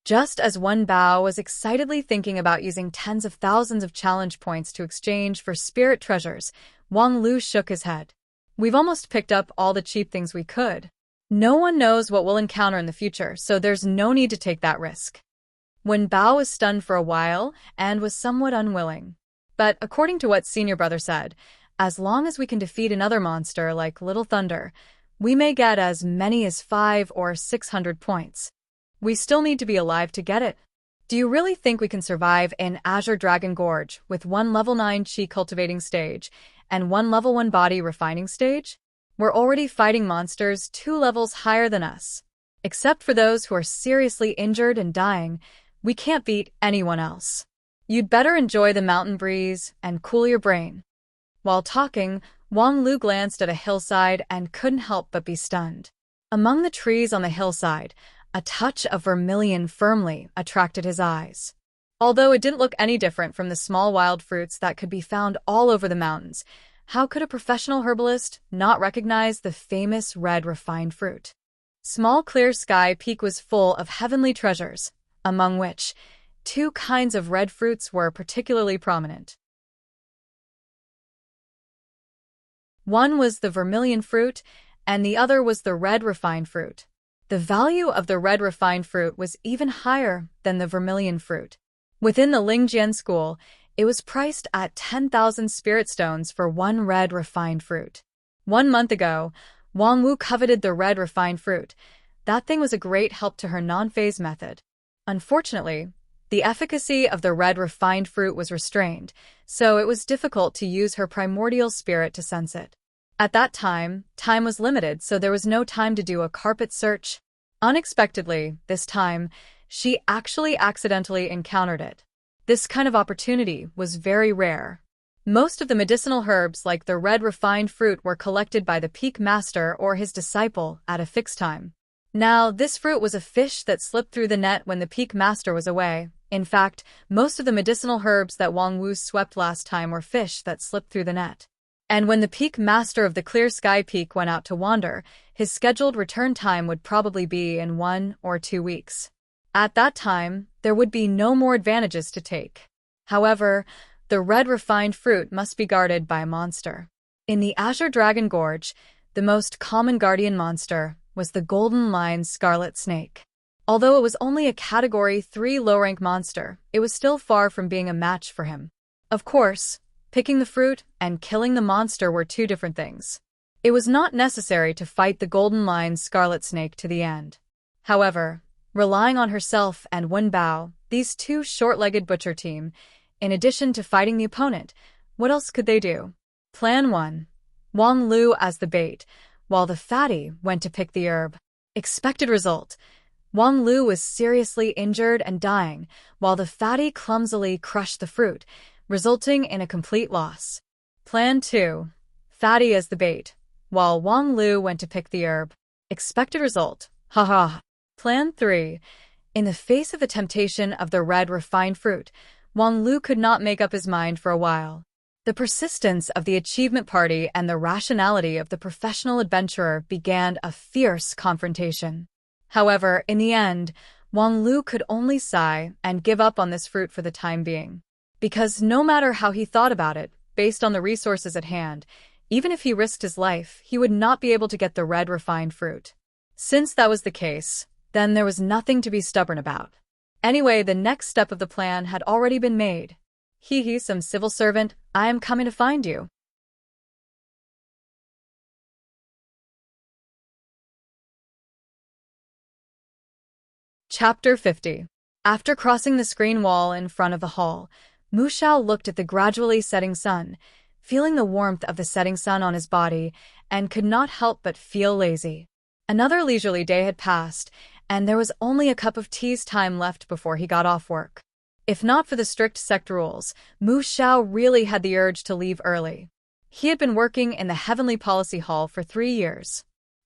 Just as Wen Bao was excitedly thinking about using tens of thousands of challenge points to exchange for spirit treasures, Wang Lu shook his head. We've almost picked up all the cheap things we could. No one knows what we'll encounter in the future, so there's no need to take that risk. Wen Bao was stunned for a while and was somewhat unwilling. But according to what Senior Brother said, as long as we can defeat another monster like Little Thunder, we may get as many as 500 or 600 points. We still need to be alive to get it. Do you really think we can survive in Azure Dragon Gorge with 1 level 9 Qi cultivating stage and 1 level 1 body refining stage? We're already fighting monsters 2 levels higher than us. Except for those who are seriously injured and dying, we can't beat anyone else. You'd better enjoy the mountain breeze and cool your brain. While talking, Wang Lu glanced at a hillside and couldn't help but be stunned. Among the trees on the hillside, a touch of vermilion firmly attracted his eyes. Although it didn't look any different from the small wild fruits that could be found all over the mountains, how could a professional herbalist not recognize the famous red refined fruit? Small Clear Sky Peak was full of heavenly treasures, among which 2 kinds of red fruits were particularly prominent. One was the vermilion fruit, and the other was the red refined fruit. The value of the red refined fruit was even higher than the vermilion fruit. Within the Lingjian school, it was priced at 10,000 spirit stones for 1 red refined fruit. 1 month ago, Wang Wu coveted the red refined fruit. That thing was a great help to her non-phase method. Unfortunately, the efficacy of the red refined fruit was restrained, so it was difficult to use her primordial spirit to sense it. At that time was limited, so there was no time to do a carpet search. Unexpectedly, this time, she actually accidentally encountered it. This kind of opportunity was very rare. Most of the medicinal herbs like the red refined fruit were collected by the Peak Master or his disciple at a fixed time. Now, this fruit was a fish that slipped through the net when the Peak Master was away. In fact, most of the medicinal herbs that Wang Wu swept last time were fish that slipped through the net. And when the Peak Master of the Clear Sky Peak went out to wander, his scheduled return time would probably be in 1 or 2 weeks. At that time, there would be no more advantages to take. However, the red refined fruit must be guarded by a monster. In the Azure Dragon Gorge, the most common guardian monster was the Golden Lion Scarlet Snake. Although it was only a Category 3 low-rank monster, it was still far from being a match for him. Of course, picking the fruit and killing the monster were 2 different things. It was not necessary to fight the Golden Lion Scarlet Snake to the end. However, relying on herself and Wen Bao, these 2 short-legged butcher team, in addition to fighting the opponent, what else could they do? Plan 1. Wang Lu as the bait, while the fatty went to pick the herb. Expected result. Wang Lu was seriously injured and dying, while the fatty clumsily crushed the fruit, resulting in a complete loss. Plan 2. Fatty as the bait, while Wang Lu went to pick the herb. Expected result. Haha. Plan 3. In the face of the temptation of the red refined fruit, Wang Lu could not make up his mind for a while. The persistence of the achievement party and the rationality of the professional adventurer began a fierce confrontation. However, in the end, Wang Lu could only sigh and give up on this fruit for the time being. Because no matter how he thought about it, based on the resources at hand, even if he risked his life, he would not be able to get the red refined fruit. Since that was the case, then there was nothing to be stubborn about. Anyway, the next step of the plan had already been made. Hee, some civil servant, I am coming to find you. Chapter 50. After crossing the screen wall in front of the hall, Mu Xiao looked at the gradually setting sun, feeling the warmth of the setting sun on his body, and could not help but feel lazy. Another leisurely day had passed, and there was only a cup of tea's time left before he got off work. If not for the strict sect rules, Mu Xiao really had the urge to leave early. He had been working in the Heavenly Policy Hall for 3 years.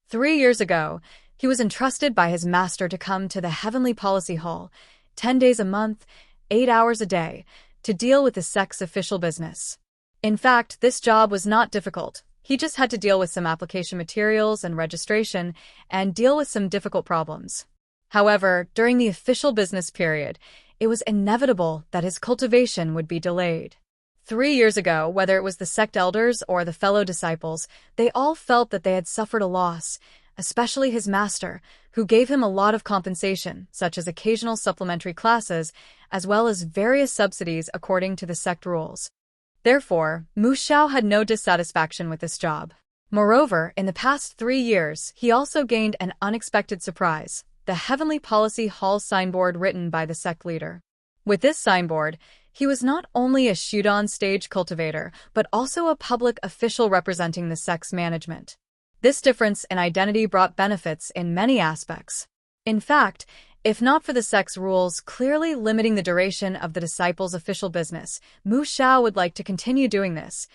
3 years ago, he was entrusted by his master to come to the Heavenly Policy Hall, 10 days a month, 8 hours a day, to deal with the sect's official business. In fact, this job was not difficult. He just had to deal with some application materials and registration, and deal with some difficult problems. However, during the official business period, it was inevitable that his cultivation would be delayed. 3 years ago, whether it was the sect elders or the fellow disciples, they all felt that they had suffered a loss, especially his master, who gave him a lot of compensation, such as occasional supplementary classes, as well as various subsidies according to the sect rules. Therefore, Mu Xiao had no dissatisfaction with this job. Moreover, in the past 3 years, he also gained an unexpected surprise: the Heavenly Policy Hall signboard written by the sect leader. With this signboard, he was not only a Shudan stage cultivator, but also a public official representing the sect's management. This difference in identity brought benefits in many aspects. In fact, if not for the sect's rules clearly limiting the duration of the disciples' official business, Mu Xiao would like to continue doing this.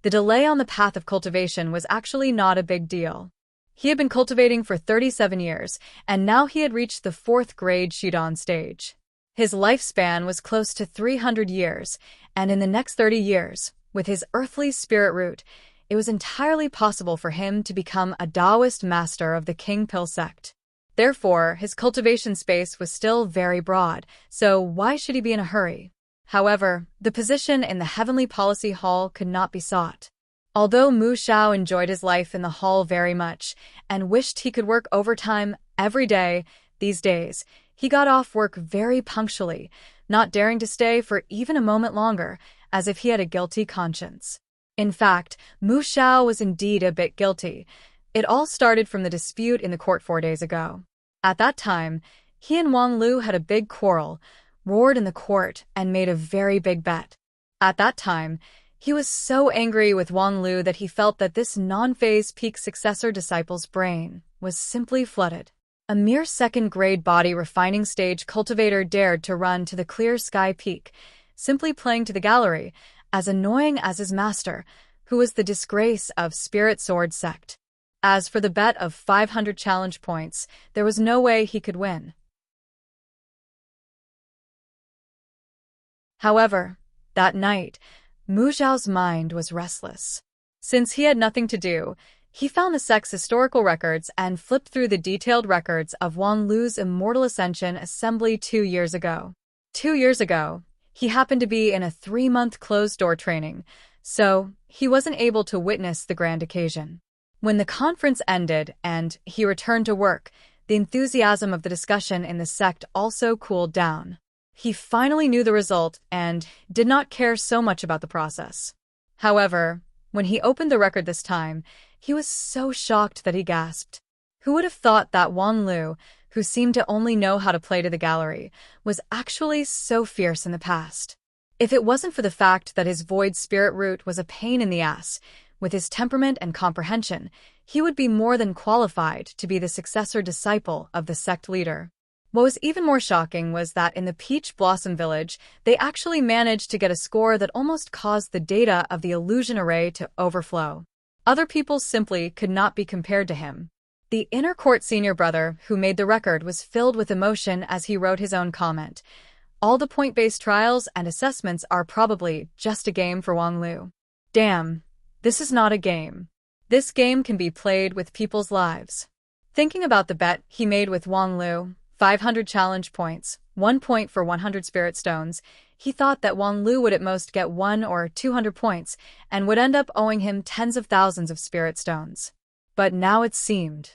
The delay on the path of cultivation was actually not a big deal. He had been cultivating for 37 years, and now he had reached the 4th grade Shudan stage. His lifespan was close to 300 years, and in the next 30 years, with his earthly spirit root, it was entirely possible for him to become a Taoist master of the King Pill sect. Therefore, his cultivation space was still very broad, so why should he be in a hurry? However, the position in the Heavenly Policy Hall could not be sought. Although Mu Xiao enjoyed his life in the hall very much and wished he could work overtime every day, these days, he got off work very punctually, not daring to stay for even a moment longer, as if he had a guilty conscience. In fact, Mu Xiao was indeed a bit guilty. It all started from the dispute in the court 4 days ago. At that time, he and Wang Lu had a big quarrel, roared in the court, and made a very big bet. At that time, he was so angry with Wang Lu that he felt that this non-phase peak successor disciple's brain was simply flooded. A mere 2nd grade body refining stage cultivator dared to run to the clear sky peak, simply playing to the gallery, as annoying as his master, who was the disgrace of Spirit Sword sect. As for the bet of 500 challenge points, there was no way he could win. However, that night, Mu Xiao's mind was restless. Since he had nothing to do, he found the sect's historical records and flipped through the detailed records of Wang Lu's Immortal Ascension assembly 2 years ago. 2 years ago, he happened to be in a 3-month closed-door training, so he wasn't able to witness the grand occasion. When the conference ended and he returned to work, the enthusiasm of the discussion in the sect also cooled down. He finally knew the result and did not care so much about the process. However, when he opened the record this time, he was so shocked that he gasped. Who would have thought that Wang Lu, who seemed to only know how to play to the gallery, was actually so fierce in the past? If it wasn't for the fact that his void spirit root was a pain in the ass, with his temperament and comprehension, he would be more than qualified to be the successor disciple of the sect leader. What was even more shocking was that in the Peach Blossom Village, they actually managed to get a score that almost caused the data of the illusion array to overflow. Other people simply could not be compared to him. The inner court senior brother who made the record was filled with emotion as he wrote his own comment. All the point-based trials and assessments are probably just a game for Wang Lu. Damn, this is not a game. This game can be played with people's lives. Thinking about the bet he made with Wang Lu, 500 challenge points, 1 point for 100 spirit stones, he thought that Wang Lu would at most get 1 or 200 points and would end up owing him tens of thousands of spirit stones. But now it seemed.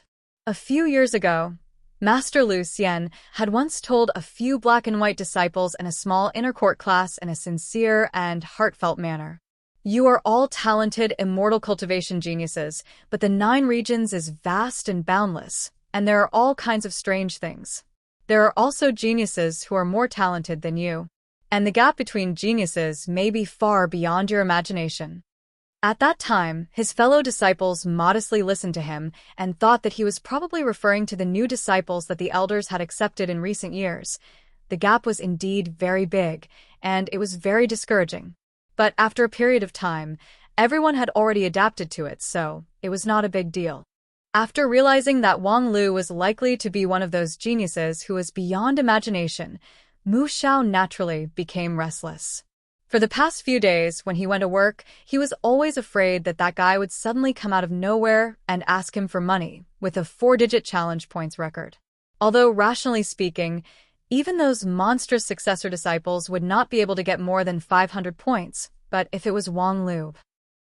A few years ago, Master Lu Xian had once told a few black and white disciples in a small inner court class in a sincere and heartfelt manner. You are all talented, immortal cultivation geniuses, but the 9 regions is vast and boundless, and there are all kinds of strange things. There are also geniuses who are more talented than you, and the gap between geniuses may be far beyond your imagination. At that time, his fellow disciples modestly listened to him and thought that he was probably referring to the new disciples that the elders had accepted in recent years. The gap was indeed very big, and it was very discouraging. But after a period of time, everyone had already adapted to it, so it was not a big deal. After realizing that Wang Lu was likely to be one of those geniuses who was beyond imagination, Mu Xiao naturally became restless. For the past few days, when he went to work, he was always afraid that that guy would suddenly come out of nowhere and ask him for money, with a 4-digit challenge points record. Although, rationally speaking, even those monstrous successor disciples would not be able to get more than 500 points, but if it was Wang Lu.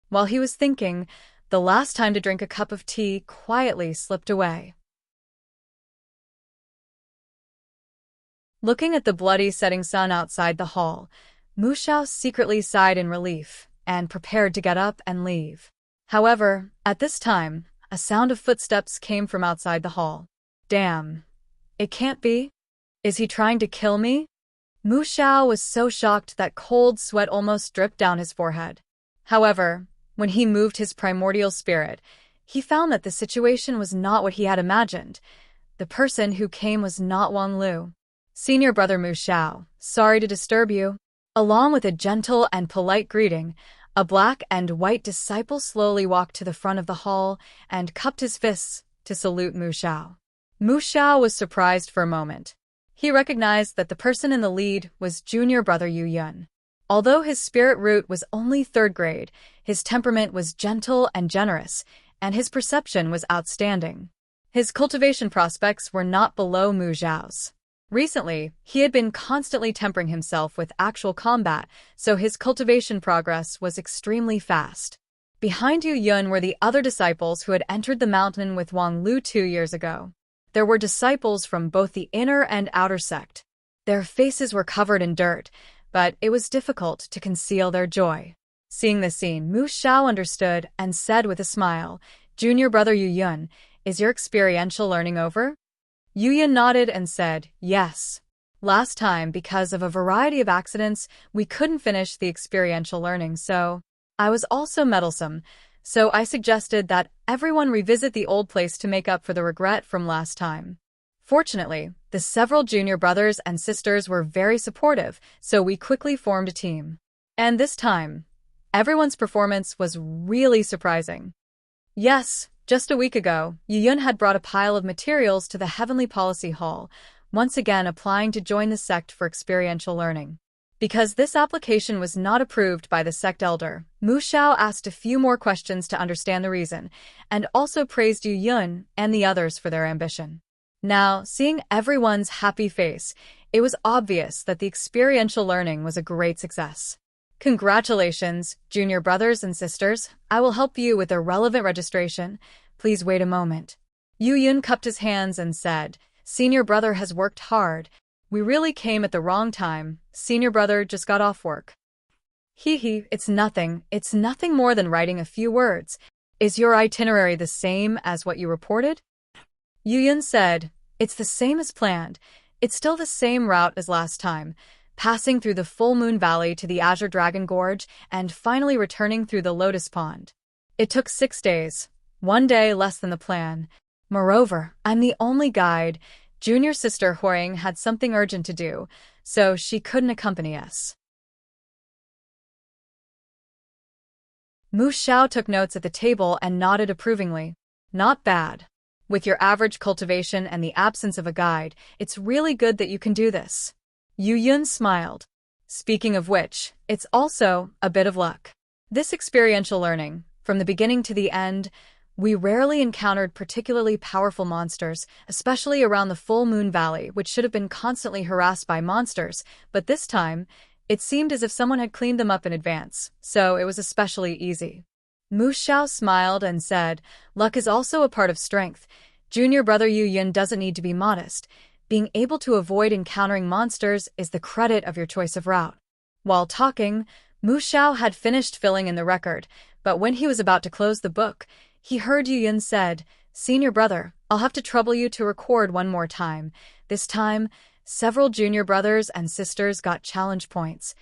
While he was thinking, the last time to drink a cup of tea quietly slipped away. Looking at the bloody setting sun outside the hall, Mu Xiao secretly sighed in relief and prepared to get up and leave. However, at this time, a sound of footsteps came from outside the hall. Damn. It can't be. Is he trying to kill me? Mu Xiao was so shocked that cold sweat almost dripped down his forehead. However, when he moved his primordial spirit, he found that the situation was not what he had imagined. The person who came was not Wang Lu. Senior brother Mu Xiao, sorry to disturb you. Along with a gentle and polite greeting, a black and white disciple slowly walked to the front of the hall and cupped his fists to salute Mu Xiao. Mu Xiao was surprised for a moment. He recognized that the person in the lead was junior brother Yu Yun. Although his spirit root was only 3rd grade, his temperament was gentle and generous, and his perception was outstanding. His cultivation prospects were not below Mu Xiao's. Recently, he had been constantly tempering himself with actual combat, so his cultivation progress was extremely fast. Behind Yu Yun were the other disciples who had entered the mountain with Wang Lu 2 years ago. There were disciples from both the inner and outer sect. Their faces were covered in dirt, but it was difficult to conceal their joy. Seeing the scene, Mu Xiao understood and said with a smile, "Junior brother Yu Yun, is your experiential learning over?" Yu Yun nodded and said, "Yes. Last time, because of a variety of accidents, we couldn't finish the experiential learning, so I was also meddlesome, so I suggested that everyone revisit the old place to make up for the regret from last time." Fortunately, the several junior brothers and sisters were very supportive, so we quickly formed a team. And this time, everyone's performance was really surprising. Yes, just a week ago, Yu Yun had brought a pile of materials to the Heavenly Policy Hall, once again applying to join the sect for experiential learning. Because this application was not approved by the sect elder, Mu Xiao asked a few more questions to understand the reason, and also praised Yu Yun and the others for their ambition. Now, seeing everyone's happy face, it was obvious that the experiential learning was a great success. Congratulations, junior brothers and sisters. I will help you with a relevant registration. Please wait a moment. Yu Yun cupped his hands and said, "Senior brother has worked hard. We really came at the wrong time. Senior brother just got off work." Hee, it's nothing. It's nothing more than writing a few words. Is your itinerary the same as what you reported? Yu Yun said, "It's the same as planned. It's still the same route as last time, passing through the Full Moon Valley to the Azure Dragon Gorge and finally returning through the Lotus Pond. It took 6 days, 1 day less than the plan. Moreover, I'm the only guide. Junior sister Huang had something urgent to do, so she couldn't accompany us." Mu Xiao took notes at the table and nodded approvingly. Not bad. With your average cultivation and the absence of a guide, it's really good that you can do this. Yu Yun smiled. Speaking of which, it's also a bit of luck. This experiential learning, from the beginning to the end, we rarely encountered particularly powerful monsters, especially around the Full Moon Valley, which should have been constantly harassed by monsters, but this time, it seemed as if someone had cleaned them up in advance, so it was especially easy. Mu Xiao smiled and said, luck is also a part of strength. Junior brother Yu Yun doesn't need to be modest. Being able to avoid encountering monsters is the credit of your choice of route. While talking, Mu Xiao had finished filling in the record, but when he was about to close the book, he heard Yu Yun said, Senior brother, I'll have to trouble you to record one more time. This time, several junior brothers and sisters got challenge points.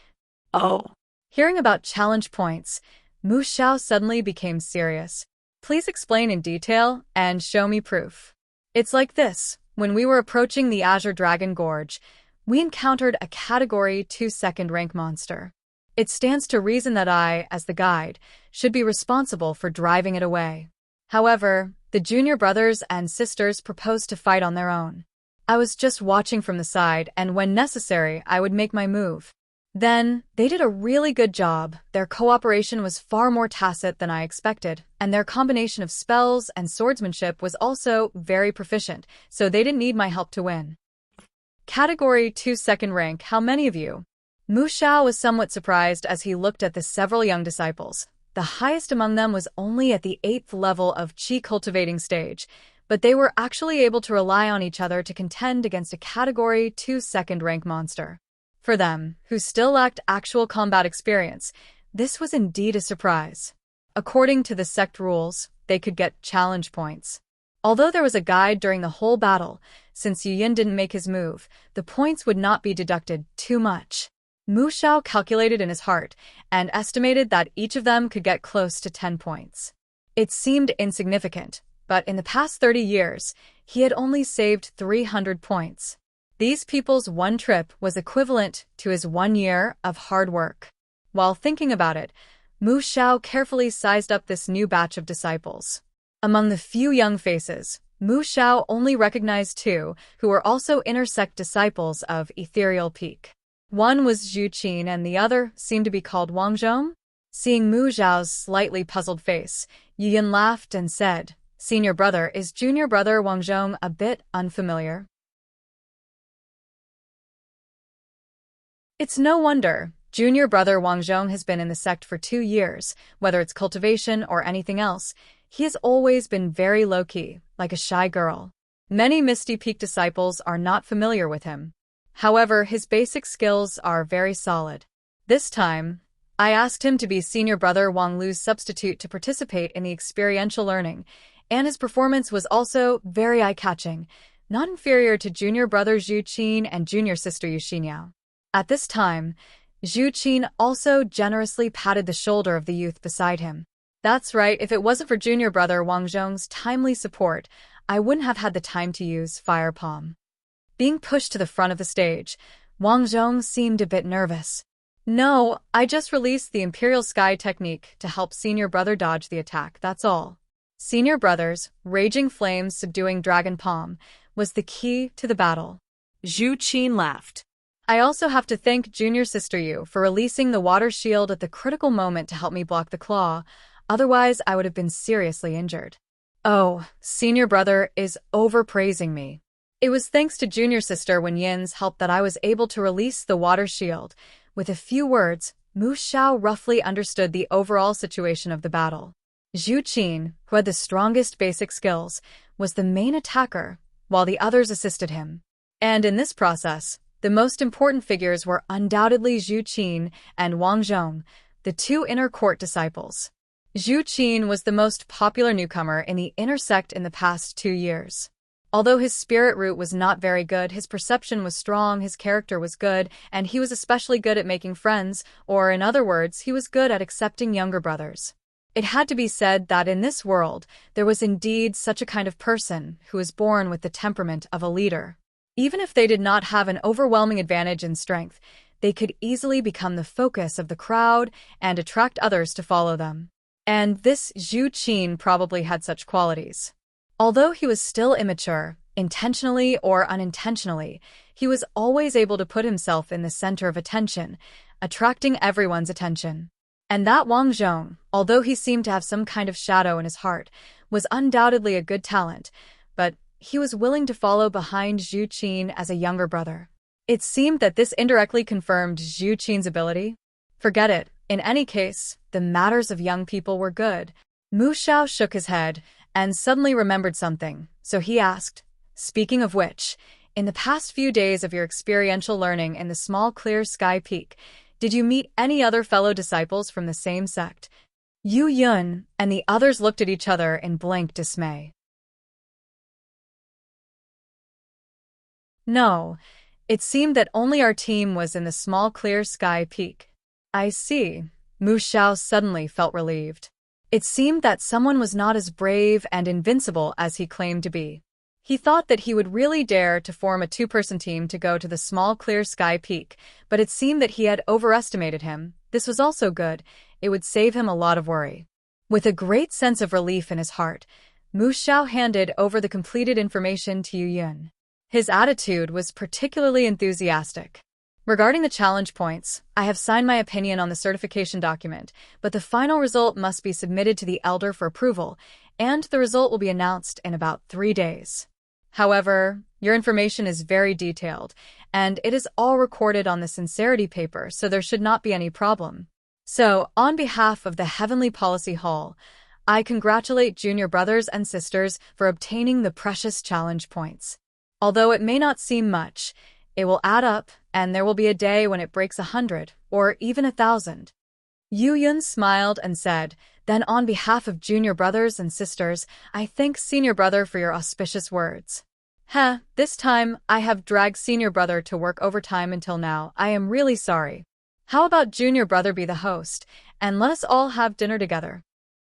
Oh. Hearing about challenge points, Mu Xiao suddenly became serious. Please explain in detail and show me proof. It's like this. When we were approaching the Azure Dragon Gorge, we encountered a Category 2 second rank monster. It stands to reason that I, as the guide, should be responsible for driving it away. However, the junior brothers and sisters proposed to fight on their own. I was just watching from the side, and when necessary, I would make my move. Then, they did a really good job. Their cooperation was far more tacit than I expected, and their combination of spells and swordsmanship was also very proficient, so they didn't need my help to win. Category 2 second rank, how many of you? Mu Xiao was somewhat surprised as he looked at the several young disciples. The highest among them was only at the 8th level of Qi cultivating stage, but they were actually able to rely on each other to contend against a Category 2 second rank monster. For them, who still lacked actual combat experience, this was indeed a surprise. According to the sect rules, they could get challenge points. Although there was a guide during the whole battle, since Yu Yun didn't make his move, the points would not be deducted too much. Mu Xiao calculated in his heart and estimated that each of them could get close to 10 points. It seemed insignificant, but in the past 30 years, he had only saved 300 points. These people's one trip was equivalent to his 1 year of hard work. While thinking about it, Mu Xiao carefully sized up this new batch of disciples. Among the few young faces, Mu Xiao only recognized 2 who were also intersect disciples of Ethereal Peak. One was Xueqi and the other seemed to be called Wang Zhong. Seeing Mu Xiao's slightly puzzled face, Yu Yun laughed and said, Senior brother, is junior brother Wang Zhong a bit unfamiliar? It's no wonder. Junior brother Wang Zhong has been in the sect for 2 years, whether it's cultivation or anything else. He has always been very low-key, like a shy girl. Many Misty Peak disciples are not familiar with him. However, his basic skills are very solid. This time, I asked him to be senior brother Wang Lu's substitute to participate in the experiential learning, and his performance was also very eye-catching, not inferior to junior brother Zhu Qin and junior sister Yu Xinyao. At this time, Zhu Qin also generously patted the shoulder of the youth beside him. That's right, if it wasn't for junior brother Wang Zhong's timely support, I wouldn't have had the time to use Fire Palm. Being pushed to the front of the stage, Wang Zhong seemed a bit nervous. No, I just released the Imperial Sky technique to help senior brother dodge the attack, that's all. Senior brother's Raging Flames Subduing Dragon Palm was the key to the battle. Zhu Qin laughed. I also have to thank junior sister Yu for releasing the water shield at the critical moment to help me block the claw, otherwise I would have been seriously injured. Oh, senior brother is overpraising me. It was thanks to junior sister Wen Yin's help that I was able to release the water shield. With a few words, Mu Xiao roughly understood the overall situation of the battle. Zhu Qin, who had the strongest basic skills, was the main attacker, while the others assisted him. And in this process, the most important figures were undoubtedly Zhu Qin and Wang Zhong, the 2 inner court disciples. Zhu Qin was the most popular newcomer in the inner sect in the past 2 years. Although his spirit root was not very good, his perception was strong, his character was good, and he was especially good at making friends, or in other words, he was good at accepting younger brothers. It had to be said that in this world, there was indeed such a kind of person who was born with the temperament of a leader. Even if they did not have an overwhelming advantage in strength, they could easily become the focus of the crowd and attract others to follow them. And this Xueqi probably had such qualities. Although he was still immature, intentionally or unintentionally, he was always able to put himself in the center of attention, attracting everyone's attention. And that Wang Zhong, although he seemed to have some kind of shadow in his heart, was undoubtedly a good talent, but he was willing to follow behind Xueqi as a younger brother. It seemed that this indirectly confirmed Xueqi's ability. Forget it. In any case, the matters of young people were good. Mu Xiao shook his head and suddenly remembered something, so he asked, "Speaking of which, in the past few days of your experiential learning in the small clear sky peak, did you meet any other fellow disciples from the same sect?" Yu Yun and the others looked at each other in blank dismay. No, it seemed that only our team was in the small clear sky peak. I see. Mu Xiao suddenly felt relieved. It seemed that someone was not as brave and invincible as he claimed to be. He thought that he would really dare to form a two-person team to go to the small clear sky peak, but it seemed that he had overestimated him. This was also good. It would save him a lot of worry. With a great sense of relief in his heart, Mu Xiao handed over the completed information to Yu Yun. His attitude was particularly enthusiastic. Regarding the challenge points, I have signed my opinion on the certification document, but the final result must be submitted to the elder for approval, and the result will be announced in about 3 days. However, your information is very detailed, and it is all recorded on the sincerity paper, so there should not be any problem. So, on behalf of the Heavenly Policy Hall, I congratulate junior brothers and sisters for obtaining the precious challenge points. Although it may not seem much, it will add up, and there will be a day when it breaks 100, or even 1,000. Yu Yun smiled and said, "Then on behalf of junior brothers and sisters, I thank senior brother for your auspicious words. This time, I have dragged senior brother to work overtime until now. I am really sorry. How about junior brother be the host, and let us all have dinner together?"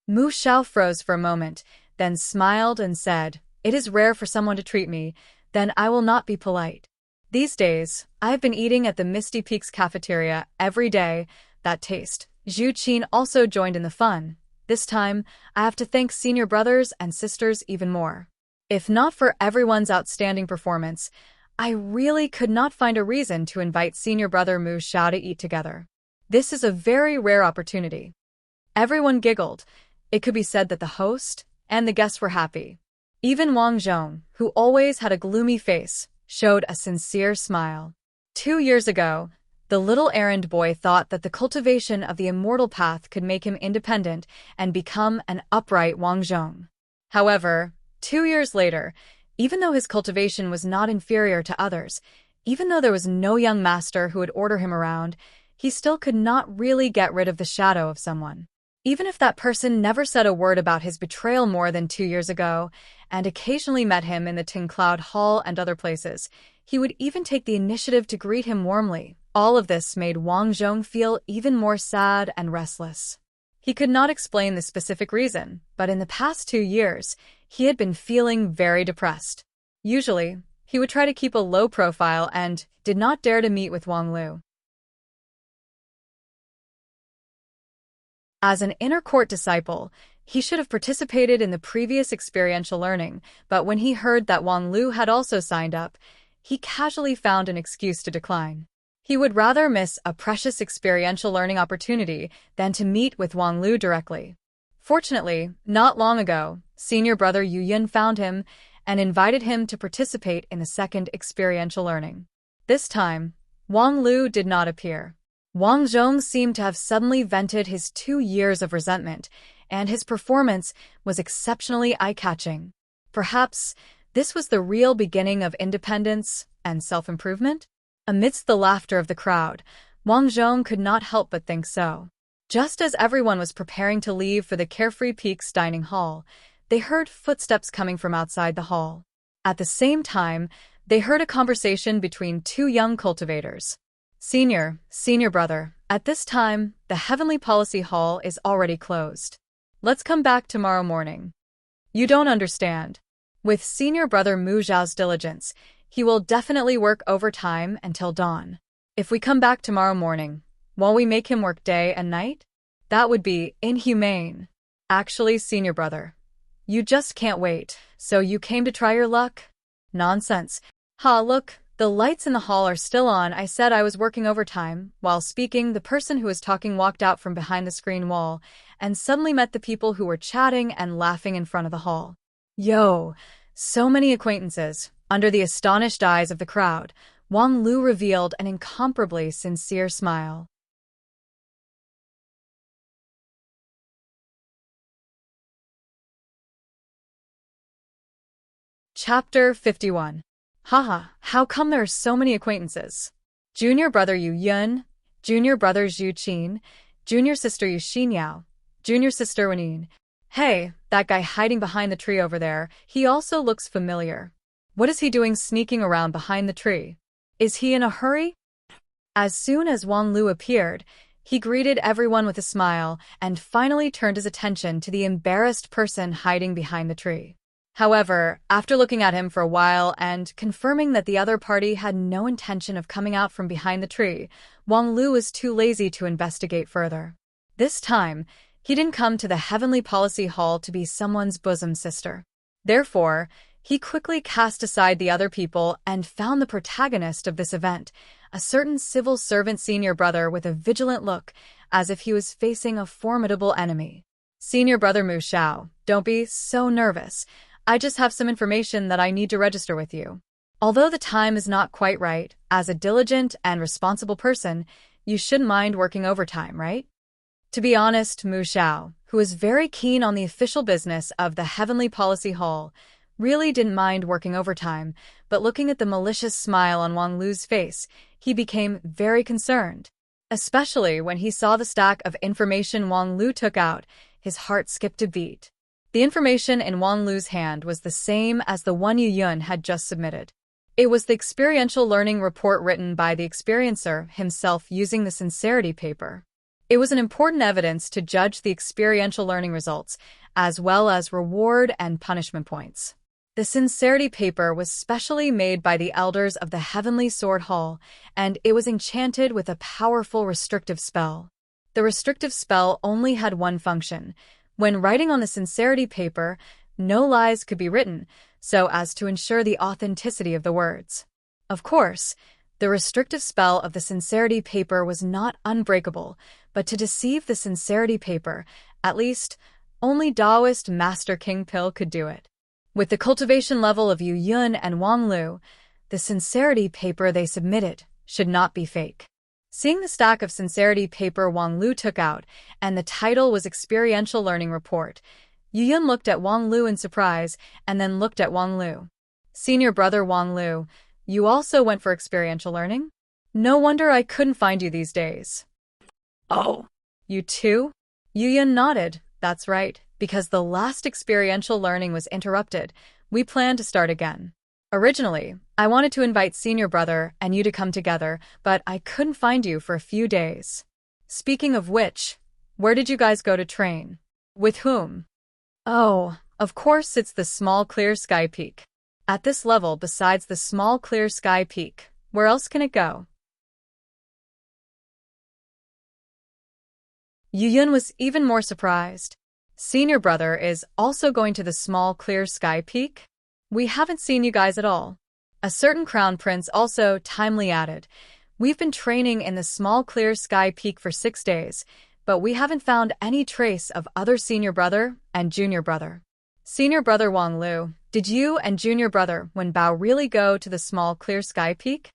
Mu Xiao froze for a moment, then smiled and said, "It is rare for someone to treat me, then I will not be polite. These days, I have been eating at the Misty Peaks cafeteria every day. That taste." Xueqi also joined in the fun. "This time, I have to thank senior brothers and sisters even more. If not for everyone's outstanding performance, I really could not find a reason to invite senior brother Mu Xiao to eat together. This is a very rare opportunity." Everyone giggled. It could be said that the host and the guests were happy. Even Wang Zhong, who always had a gloomy face, showed a sincere smile. 2 years ago, the little errand boy thought that the cultivation of the immortal path could make him independent and become an upright Wang Zhong. However, 2 years later, even though his cultivation was not inferior to others, even though there was no young master who would order him around, he still could not really get rid of the shadow of someone. Even if that person never said a word about his betrayal more than 2 years ago, and occasionally met him in the Tin Cloud Hall and other places, he would even take the initiative to greet him warmly. All of this made Wang Zhong feel even more sad and restless. He could not explain the specific reason, but in the past 2 years, he had been feeling very depressed. Usually, he would try to keep a low profile and did not dare to meet with Wang Lu. As an inner court disciple, he should have participated in the previous experiential learning, but when he heard that Wang Lu had also signed up, he casually found an excuse to decline. He would rather miss a precious experiential learning opportunity than to meet with Wang Lu directly. Fortunately, not long ago, senior brother Yu Yun found him and invited him to participate in the second experiential learning. This time, Wang Lu did not appear. Wang Zhong seemed to have suddenly vented his 2 years of resentment, and his performance was exceptionally eye-catching. Perhaps this was the real beginning of independence and self-improvement? Amidst the laughter of the crowd, Wang Zhong could not help but think so. Just as everyone was preparing to leave for the Carefree Peaks dining hall, they heard footsteps coming from outside the hall. At the same time, they heard a conversation between 2 young cultivators. Senior brother, at this time, the Heavenly Policy Hall is already closed. Let's come back tomorrow morning. You don't understand. With senior brother Mu Zhao's diligence, he will definitely work overtime until dawn. If we come back tomorrow morning, won't we make him work day and night? That would be inhumane. Actually, senior brother. You just can't wait, so you came to try your luck? Nonsense. Ha, look, the lights in the hall are still on. I said I was working overtime. While speaking, the person who was talking walked out from behind the screen wall and suddenly met the people who were chatting and laughing in front of the hall. Yo, so many acquaintances. Under the astonished eyes of the crowd, Wang Lu revealed an incomparably sincere smile. Chapter 51. Haha, how come there are so many acquaintances? Junior brother Yu Yun, junior brother Zhu Qin, junior sister Yu Xinyao, junior sister Wenin. Hey, that guy hiding behind the tree over there, he also looks familiar. What is he doing sneaking around behind the tree? Is he in a hurry? As soon as Wang Lu appeared, he greeted everyone with a smile and finally turned his attention to the embarrassed person hiding behind the tree. However, after looking at him for a while and confirming that the other party had no intention of coming out from behind the tree, Wang Lu was too lazy to investigate further. This time, he didn't come to the Heavenly Policy Hall to be someone's bosom sister. Therefore, he quickly cast aside the other people and found the protagonist of this event, a certain civil servant senior brother with a vigilant look, as if he was facing a formidable enemy. Senior brother Mu Xiao, don't be so nervous. I just have some information that I need to register with you. Although the time is not quite right, as a diligent and responsible person, you shouldn't mind working overtime, right? To be honest, Mu Xiao, who is very keen on the official business of the Heavenly Policy Hall, really didn't mind working overtime, but looking at the malicious smile on Wang Lu's face, he became very concerned. Especially when he saw the stack of information Wang Lu took out, his heart skipped a beat. The information in Wang Lu's hand was the same as the one Yu Yun had just submitted. It was the experiential learning report written by the experiencer himself using the sincerity paper. It was an important evidence to judge the experiential learning results, as well as reward and punishment points. The sincerity paper was specially made by the elders of the Heavenly Sword Hall, and it was enchanted with a powerful restrictive spell. The restrictive spell only had one function. When writing on the sincerity paper, no lies could be written, so as to ensure the authenticity of the words. Of course, the restrictive spell of the sincerity paper was not unbreakable, but to deceive the sincerity paper, at least, only Taoist Master King Pill could do it. With the cultivation level of Yu Yun and Wang Lu, the sincerity paper they submitted should not be fake. Seeing the stack of sincerity paper Wang Lu took out, and the title was Experiential Learning Report, Yu Yun looked at Wang Lu in surprise and then looked at Wang Lu. Senior brother Wang Lu, you also went for experiential learning? No wonder I couldn't find you these days. Oh. You too? Yu Yun nodded. That's right, because the last experiential learning was interrupted. We plan to start again. Originally, I wanted to invite senior brother and you to come together, but I couldn't find you for a few days. Speaking of which, where did you guys go to train? With whom? Oh, of course it's the small clear sky peak. At this level, besides the small clear sky peak, where else can it go? Yu Yun was even more surprised. Senior brother is also going to the small clear sky peak? We haven't seen you guys at all. A certain crown prince also timely added, we've been training in the small clear sky peak for 6 days, but we haven't found any trace of other senior brother and junior brother. Senior brother Wang Lu, did you and junior brother Wen Bao really go to the small clear sky peak?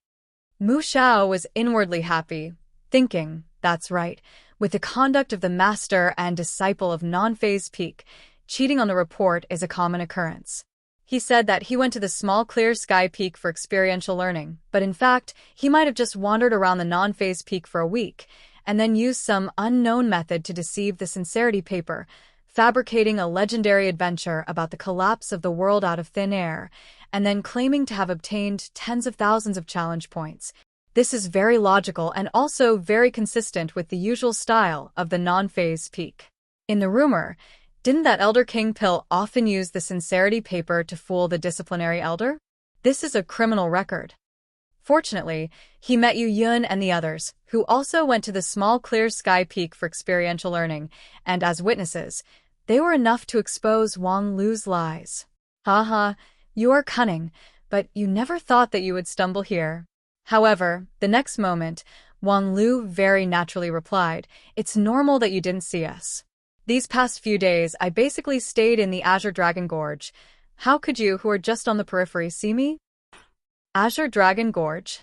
Mu Xiao was inwardly happy, thinking, that's right, with the conduct of the master and disciple of non-phase peak, cheating on the report is a common occurrence. He said that he went to the small clear sky peak for experiential learning, but in fact, he might have just wandered around the non-phase peak for a week, and then used some unknown method to deceive the sincerity paper, fabricating a legendary adventure about the collapse of the world out of thin air, and then claiming to have obtained tens of thousands of challenge points. This is very logical and also very consistent with the usual style of the non-phase peak. In the rumor, didn't that Elder King Pill often use the sincerity paper to fool the disciplinary elder? This is a criminal record. Fortunately, he met Yu Yun and the others, who also went to the small clear sky peak for experiential learning, and as witnesses, They were enough to expose Wang Lu's lies. Haha, you are cunning, but you never thought that you would stumble here. However, the next moment, Wang Lu very naturally replied, "It's normal that you didn't see us. These past few days, I basically stayed in the Azure Dragon Gorge. How could you, who are just on the periphery, see me?" Azure Dragon Gorge?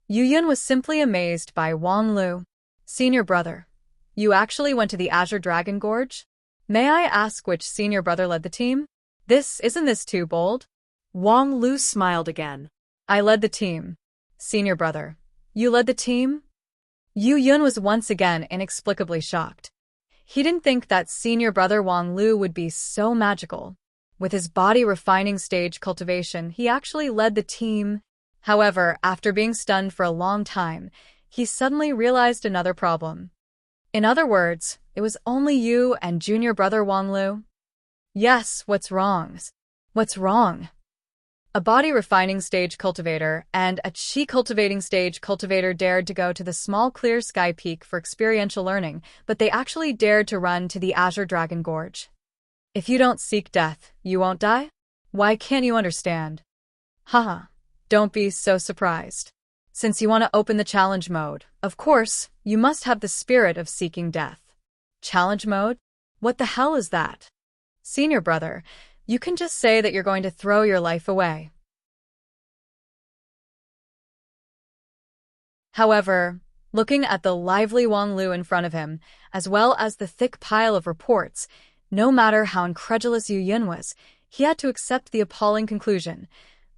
Yu Yun was simply amazed by Wang Lu. "Senior brother, you actually went to the Azure Dragon Gorge? May I ask which senior brother led the team? Isn't this too bold?" Wang Lu smiled again. "I led the team. Senior brother, you led the team?" Yu Yun was once again inexplicably shocked. He didn't think that senior brother Wang Lu would be so magical. With his body refining stage cultivation, he actually led the team. However, after being stunned for a long time, he suddenly realized another problem. In other words, it was only you and junior brother Wang Lu? Yes, what's wrong? What's wrong? A body refining stage cultivator and a chi cultivating stage cultivator dared to go to the small clear sky peak for experiential learning, but they actually dared to run to the Azure Dragon Gorge. If you don't seek death, you won't die? Why can't you understand? Haha, don't be so surprised. Since you want to open the challenge mode, of course, you must have the spirit of seeking death. Challenge mode? What the hell is that? Senior brother, you can just say that you're going to throw your life away. However, looking at the lively Wang Lu in front of him, as well as the thick pile of reports, no matter how incredulous Yu Yun was, he had to accept the appalling conclusion.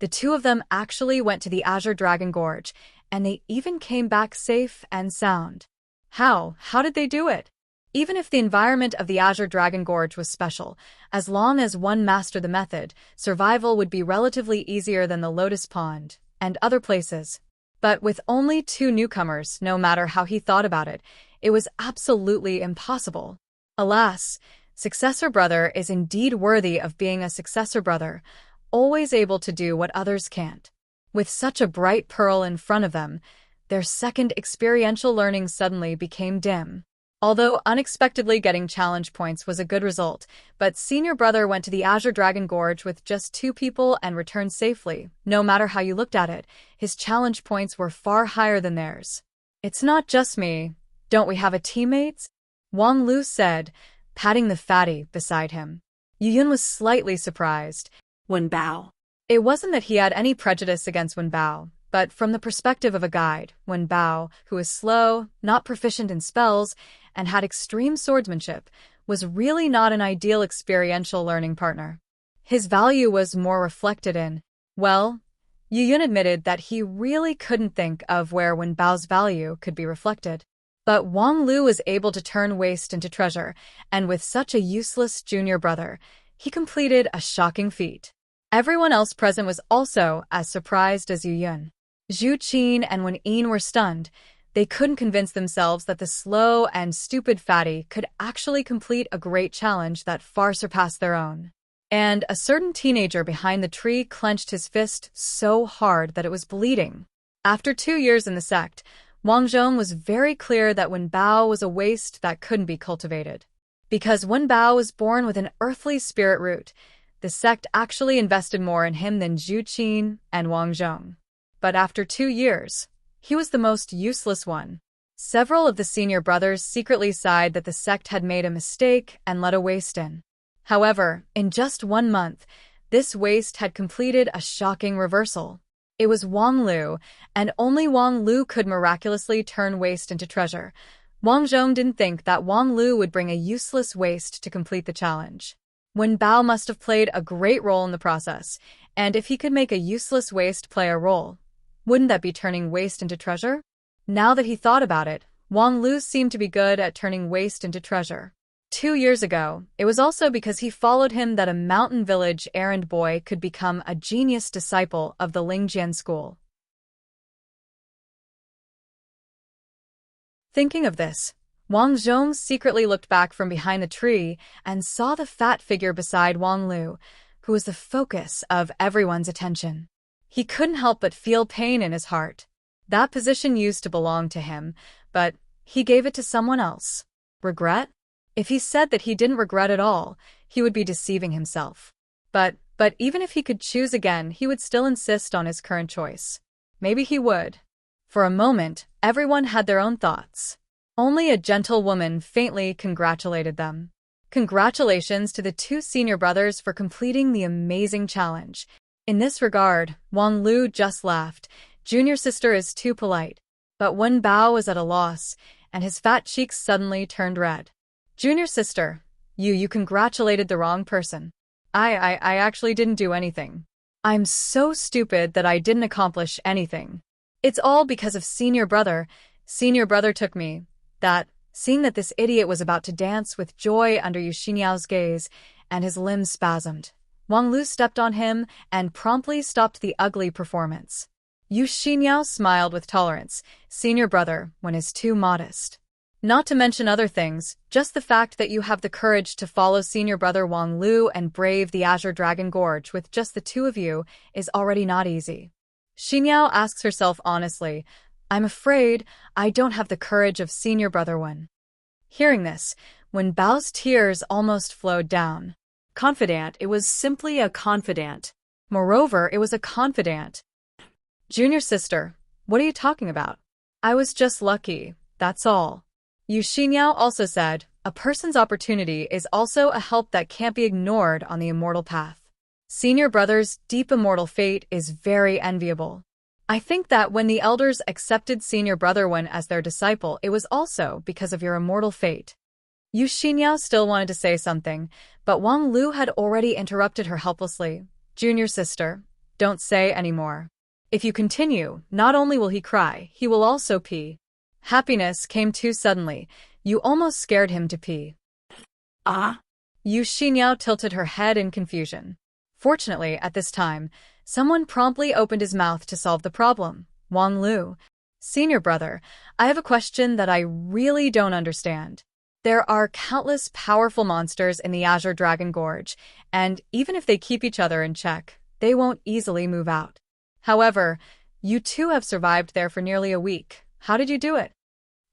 The two of them actually went to the Azure Dragon Gorge, and they even came back safe and sound. How? How did they do it? Even if the environment of the Azure Dragon Gorge was special, as long as one mastered the method, survival would be relatively easier than the Lotus Pond and other places. But with only two newcomers, no matter how he thought about it, it was absolutely impossible. Alas, successor brother is indeed worthy of being a successor brother, always able to do what others can't. With such a bright pearl in front of them, their second experiential learning suddenly became dim. Although unexpectedly getting challenge points was a good result, but senior brother went to the Azure Dragon Gorge with just two people and returned safely. No matter how you looked at it, his challenge points were far higher than theirs. "It's not just me. Don't we have a teammate?" Wang Lu said, patting the fatty beside him. Yu Yun was slightly surprised. Wen Bao. It wasn't that he had any prejudice against Wen Bao, but from the perspective of a guide, Wen Bao, who was slow, not proficient in spells, and had extreme swordsmanship, was really not an ideal experiential learning partner. His value was more reflected in, well, Yu Yun admitted that he really couldn't think of where Wen Bao's value could be reflected. But Wang Lu was able to turn waste into treasure, and with such a useless junior brother, he completed a shocking feat. Everyone else present was also as surprised as Yu Yun. Xueqi and Wen Yin were stunned. They couldn't convince themselves that the slow and stupid fatty could actually complete a great challenge that far surpassed their own. And a certain teenager behind the tree clenched his fist so hard that it was bleeding. After 2 years in the sect, Wang Zhong was very clear that Wen Bao was a waste that couldn't be cultivated. Because Wen Bao was born with an earthly spirit root, the sect actually invested more in him than Xueqi and Wang Zhong. But after 2 years, he was the most useless one. Several of the senior brothers secretly sighed that the sect had made a mistake and let a waste in. However, in just 1 month, this waste had completed a shocking reversal. It was Wang Lu, and only Wang Lu could miraculously turn waste into treasure. Wang Zhong didn't think that Wang Lu would bring a useless waste to complete the challenge. Wen Bao must have played a great role in the process, and if he could make a useless waste play a role, wouldn't that be turning waste into treasure? Now that he thought about it, Wang Lu seemed to be good at turning waste into treasure. 2 years ago, it was also because he followed him that a mountain village errand boy could become a genius disciple of the Lingjian school. Thinking of this, Wang Zhong secretly looked back from behind the tree and saw the fat figure beside Wang Lu, who was the focus of everyone's attention. He couldn't help but feel pain in his heart. That position used to belong to him, but he gave it to someone else. Regret? If he said that he didn't regret it all, he would be deceiving himself. But even if he could choose again, he would still insist on his current choice. Maybe he would. For a moment, everyone had their own thoughts. Only a gentle woman faintly congratulated them. Congratulations to the two senior brothers for completing the amazing challenge. In this regard, Wang Lu just laughed. Junior sister is too polite. But Wen Bao was at a loss, and his fat cheeks suddenly turned red. Junior sister, you congratulated the wrong person. I actually didn't do anything. I'm so stupid that I didn't accomplish anything. It's all because of senior brother. Senior brother took me. Seeing that this idiot was about to dance with joy under Yu Xinyao's gaze, and his limbs spasmed. Wang Lu stepped on him and promptly stopped the ugly performance. Yu Xinyao smiled with tolerance. Senior brother, when is too modest. Not to mention other things, just the fact that you have the courage to follow senior brother Wang Lu and brave the Azure Dragon Gorge with just the two of you is already not easy. Xinyao asks herself honestly, I'm afraid I don't have the courage of senior brother Wen. Hearing this, Wen Bao's tears almost flowed down. Confidant, it was simply a confidant. Moreover, it was a confidant. Junior sister, what are you talking about? I was just lucky, that's all. Yu Xinyao also said, a person's opportunity is also a help that can't be ignored on the immortal path. Senior brother's deep immortal fate is very enviable. I think that when the elders accepted senior brother Wen as their disciple, it was also because of your immortal fate. Yu Xinyao still wanted to say something, but Wang Lu had already interrupted her helplessly. Junior sister, don't say any more. If you continue, not only will he cry, he will also pee. Happiness came too suddenly. You almost scared him to pee. Ah? Yu Xinyao tilted her head in confusion. Fortunately, at this time, someone promptly opened his mouth to solve the problem. Wang Lu. Senior brother, I have a question that I really don't understand. There are countless powerful monsters in the Azure Dragon Gorge, and even if they keep each other in check, they won't easily move out. However, you two have survived there for nearly a week. How did you do it?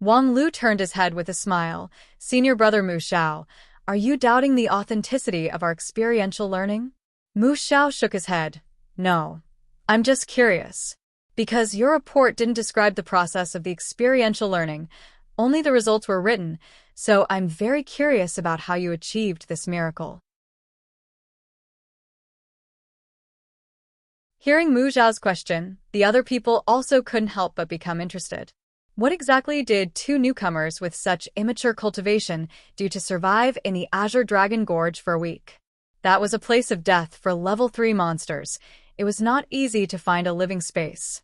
Wang Lu turned his head with a smile. Senior brother Mu Xiao, are you doubting the authenticity of our experiential learning? Mu Xiao shook his head. No. I'm just curious. Because your report didn't describe the process of the experiential learning, only the results were written, so I'm very curious about how you achieved this miracle. Hearing Mu Xiao's question, the other people also couldn't help but become interested. What exactly did two newcomers with such immature cultivation do to survive in the Azure Dragon Gorge for a week? That was a place of death for level 3 monsters. It was not easy to find a living space.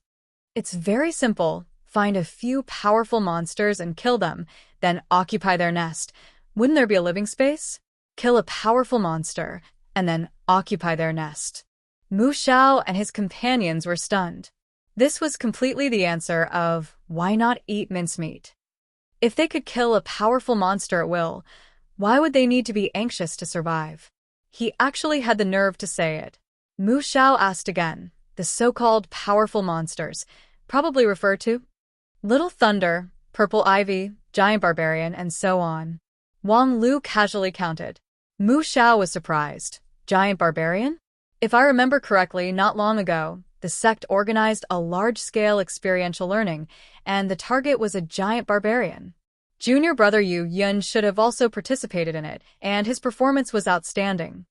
It's very simple. Find a few powerful monsters and kill them, then occupy their nest. Wouldn't there be a living space? Kill a powerful monster, and then occupy their nest. Mu Xiao and his companions were stunned. This was completely the answer of, why not eat mincemeat? If they could kill a powerful monster at will, why would they need to be anxious to survive? He actually had the nerve to say it. Mu Xiao asked again, the so-called powerful monsters, probably refer to Little Thunder, Purple Ivy, Giant Barbarian, and so on. Wang Lu casually counted. Mu Xiao was surprised. Giant Barbarian? If I remember correctly, not long ago, the sect organized a large-scale experiential learning, and the target was a giant barbarian. Junior brother Yu Yun should have also participated in it, and his performance was outstanding.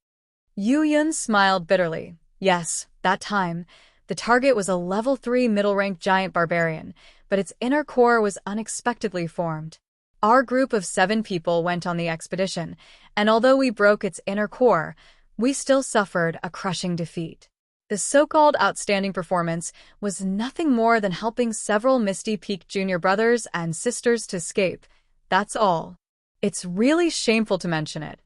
Yu Yun smiled bitterly. Yes, that time, the target was a level 3 middle-ranked giant barbarian, but its inner core was unexpectedly formed. Our group of 7 people went on the expedition, and although we broke its inner core, we still suffered a crushing defeat. The so-called outstanding performance was nothing more than helping several Misty Peak junior brothers and sisters to escape. That's all. It's really shameful to mention it.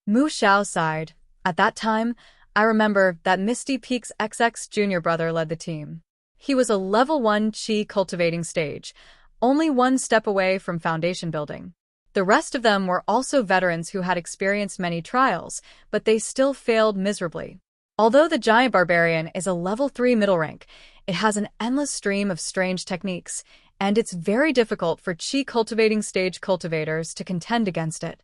Mu Xiao sighed. At that time, I remember that Misty Peak's XX junior brother led the team. He was a level 1 Qi cultivating stage, only one step away from foundation building. The rest of them were also veterans who had experienced many trials, but they still failed miserably. Although the giant barbarian is a level 3 middle rank, it has an endless stream of strange techniques, and it's very difficult for Qi cultivating stage cultivators to contend against it.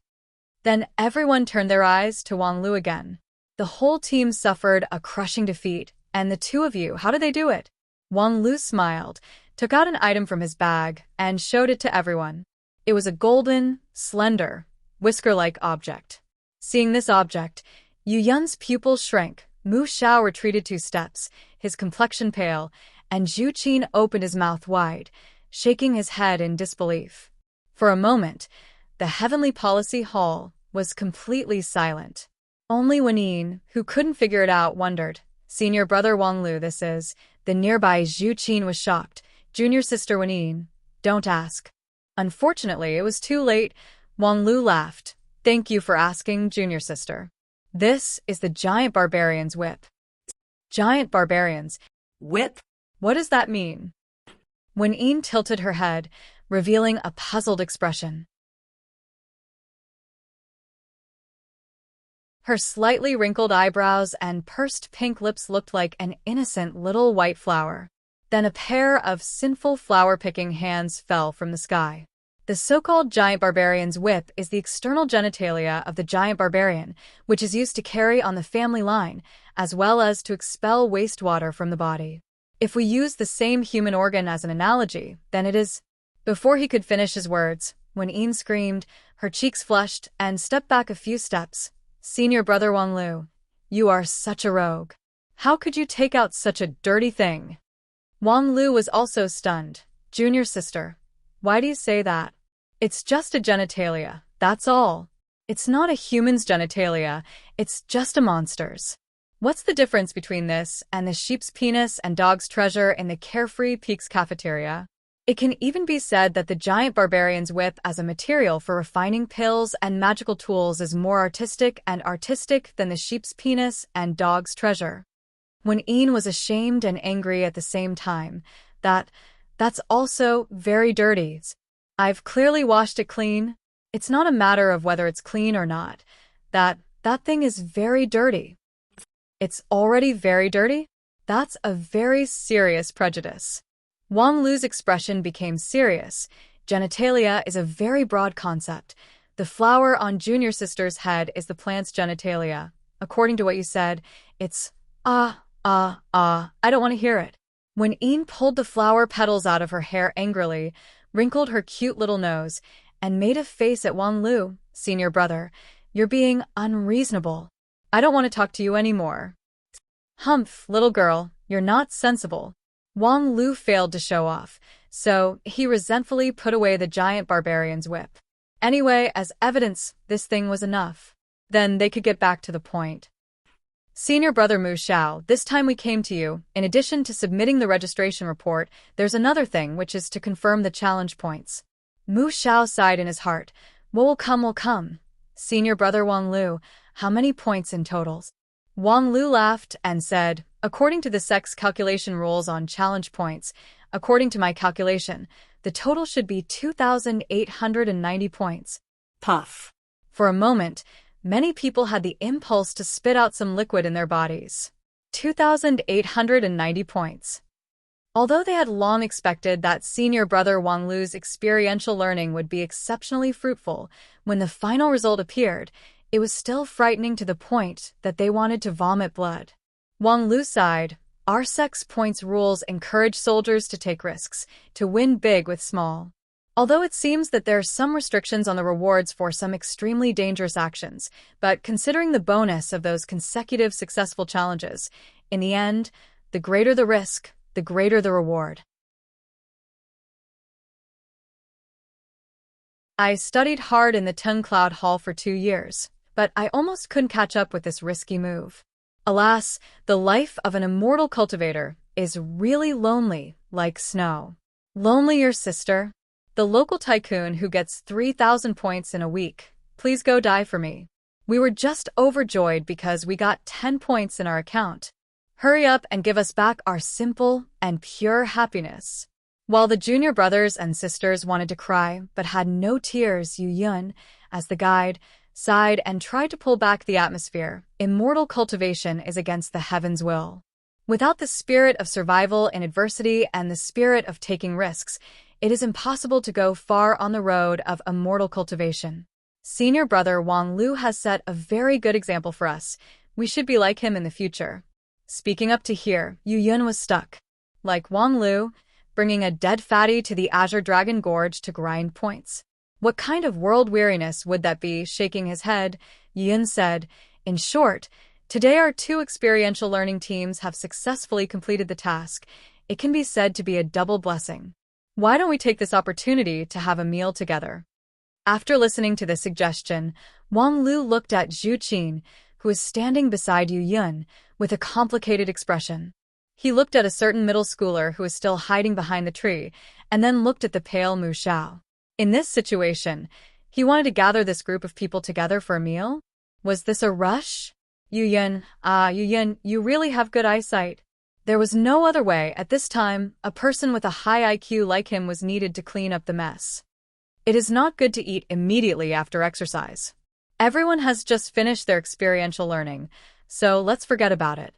Then everyone turned their eyes to Wang Lu again. The whole team suffered a crushing defeat, and the two of you, how did they do it? Wang Lu smiled, took out an item from his bag, and showed it to everyone. It was a golden, slender, whisker-like object. Seeing this object, Yu Yun's pupils shrank, Mu Xiao retreated 2 steps, his complexion pale, and Zhu Qin opened his mouth wide, shaking his head in disbelief. For a moment, the Heavenly Policy Hall was completely silent. Only Wenyin, who couldn't figure it out, wondered. Senior brother Wang Lu, this is. The nearby Zhu Qin was shocked. Junior sister Wenyin, don't ask. Unfortunately, it was too late. Wang Lu laughed. Thank you for asking, junior sister. This is the Giant Barbarian's whip. Giant Barbarians. Whip? What does that mean? Wenyin tilted her head, revealing a puzzled expression. Her slightly wrinkled eyebrows and pursed pink lips looked like an innocent little white flower. Then a pair of sinful flower-picking hands fell from the sky. The so-called Giant Barbarian's whip is the external genitalia of the Giant Barbarian, which is used to carry on the family line, as well as to expel wastewater from the body. If we use the same human organ as an analogy, then it is... Before he could finish his words, Wenyin screamed, her cheeks flushed, and stepped back a few steps. Senior brother Wang Lu, you are such a rogue. How could you take out such a dirty thing? Wang Lu was also stunned. Junior sister, why do you say that? It's just a genitalia, that's all. It's not a human's genitalia, it's just a monster's. What's the difference between this and the sheep's penis and dog's treasure in the Carefree Peaks cafeteria? It can even be said that the Giant Barbarian's whip as a material for refining pills and magical tools is more artistic than the sheep's penis and dog's treasure. Wenyin was ashamed and angry at the same time. That's also very dirty. I've clearly washed it clean. It's not a matter of whether it's clean or not. That thing is very dirty. It's already very dirty? That's a very serious prejudice. Wang Lu's expression became serious. Genitalia is a very broad concept. The flower on junior sister's head is the plant's genitalia. According to what you said, it's I don't want to hear it. Wenyin pulled the flower petals out of her hair angrily, wrinkled her cute little nose, and made a face at Wang Lu. Senior brother, you're being unreasonable. I don't want to talk to you anymore. Humph, little girl, you're not sensible. Wang Lu failed to show off, so he resentfully put away the Giant Barbarian's whip. Anyway, as evidence, this thing was enough. Then they could get back to the point. Senior brother Mu Xiao, this time we came to you. In addition to submitting the registration report, there's another thing, which is to confirm the challenge points. Mu Xiao sighed in his heart. What will come will come. Senior brother Wang Lu, how many points in totals? Wang Lu laughed and said, according to the sex calculation rules on challenge points, according to my calculation, the total should be 2,890 points. Puff. For a moment, many people had the impulse to spit out some liquid in their bodies. 2,890 points. Although they had long expected that senior brother Wang Lu's experiential learning would be exceptionally fruitful, when the final result appeared, it was still frightening to the point that they wanted to vomit blood. Wang Lu sighed. Our sex points rules encourage soldiers to take risks, to win big with small. Although it seems that there are some restrictions on the rewards for some extremely dangerous actions, but considering the bonus of those consecutive successful challenges, in the end, the greater the risk, the greater the reward. I studied hard in the Tung Cloud Hall for 2 years, but I almost couldn't catch up with this risky move. Alas, the life of an immortal cultivator is really lonely, like snow. Lonelier, sister. The local tycoon who gets 3,000 points in a week. Please go die for me. We were just overjoyed because we got 10 points in our account. Hurry up and give us back our simple and pure happiness. While the junior brothers and sisters wanted to cry but had no tears, Yu Yun, as the guide, sighed and tried to pull back the atmosphere. Immortal cultivation is against the heaven's will. Without the spirit of survival in adversity and the spirit of taking risks, it is impossible to go far on the road of immortal cultivation. Senior brother Wang Lu has set a very good example for us. We should be like him in the future. Speaking up to here, Yu Yun was stuck. Like Wang Lu, bringing a dead fatty to the Azure Dragon Gorge to grind points. What kind of world weariness would that be? Shaking his head, Yu Yun said, in short, today our two experiential learning teams have successfully completed the task. It can be said to be a double blessing. Why don't we take this opportunity to have a meal together? After listening to this suggestion, Wang Lu looked at Xueqi, who was standing beside Yu Yun, with a complicated expression. He looked at a certain middle schooler who was still hiding behind the tree, and then looked at the pale Mu Xiao. In this situation, he wanted to gather this group of people together for a meal? Was this a rush? Yu Yun, you really have good eyesight. There was no other way. At this time, a person with a high IQ like him was needed to clean up the mess. It is not good to eat immediately after exercise. Everyone has just finished their experiential learning, so let's forget about it.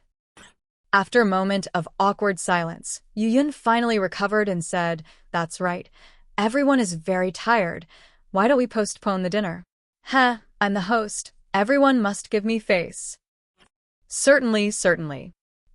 After a moment of awkward silence, Yu Yun finally recovered and said, "That's right. Everyone is very tired. Why don't we postpone the dinner?" "Heh, I'm the host. Everyone must give me face." Certainly.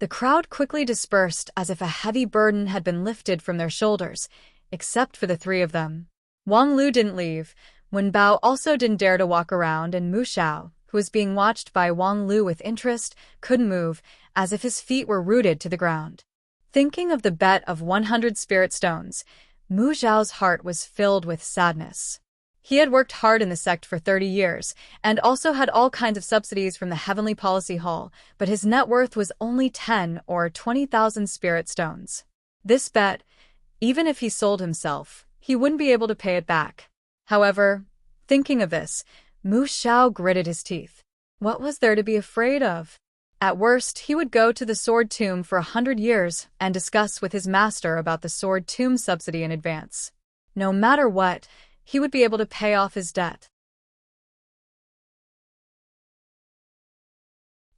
The crowd quickly dispersed as if a heavy burden had been lifted from their shoulders, except for the three of them. Wang Lu didn't leave. Wen Bao also didn't dare to walk around, and Mu Xiao, who was being watched by Wang Lu with interest, couldn't move, as if his feet were rooted to the ground. Thinking of the bet of 100 spirit stones, Mu Xiao's heart was filled with sadness. He had worked hard in the sect for 30 years, and also had all kinds of subsidies from the Heavenly Policy Hall, but his net worth was only 10 or 20,000 spirit stones. This bet, even if he sold himself, he wouldn't be able to pay it back. However, thinking of this, Mu Xiao gritted his teeth. What was there to be afraid of? At worst, he would go to the Sword Tomb for 100 years and discuss with his master about the Sword Tomb subsidy in advance. No matter what, he would be able to pay off his debt.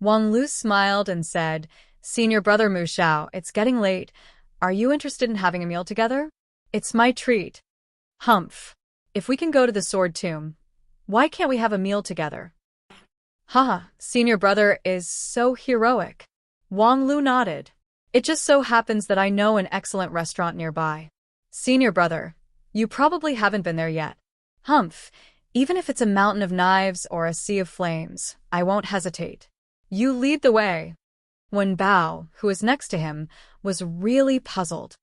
Wang Lu smiled and said, "Senior brother Mu Xiao, it's getting late. Are you interested in having a meal together? It's my treat." "Humph. If we can go to the Sword Tomb, why can't we have a meal together?" "Haha, senior brother is so heroic." Wang Lu nodded. "It just so happens that I know an excellent restaurant nearby." "Senior brother, you probably haven't been there yet." "Humph, even if it's a mountain of knives or a sea of flames, I won't hesitate. You lead the way." Wen Bao, who was next to him, was really puzzled.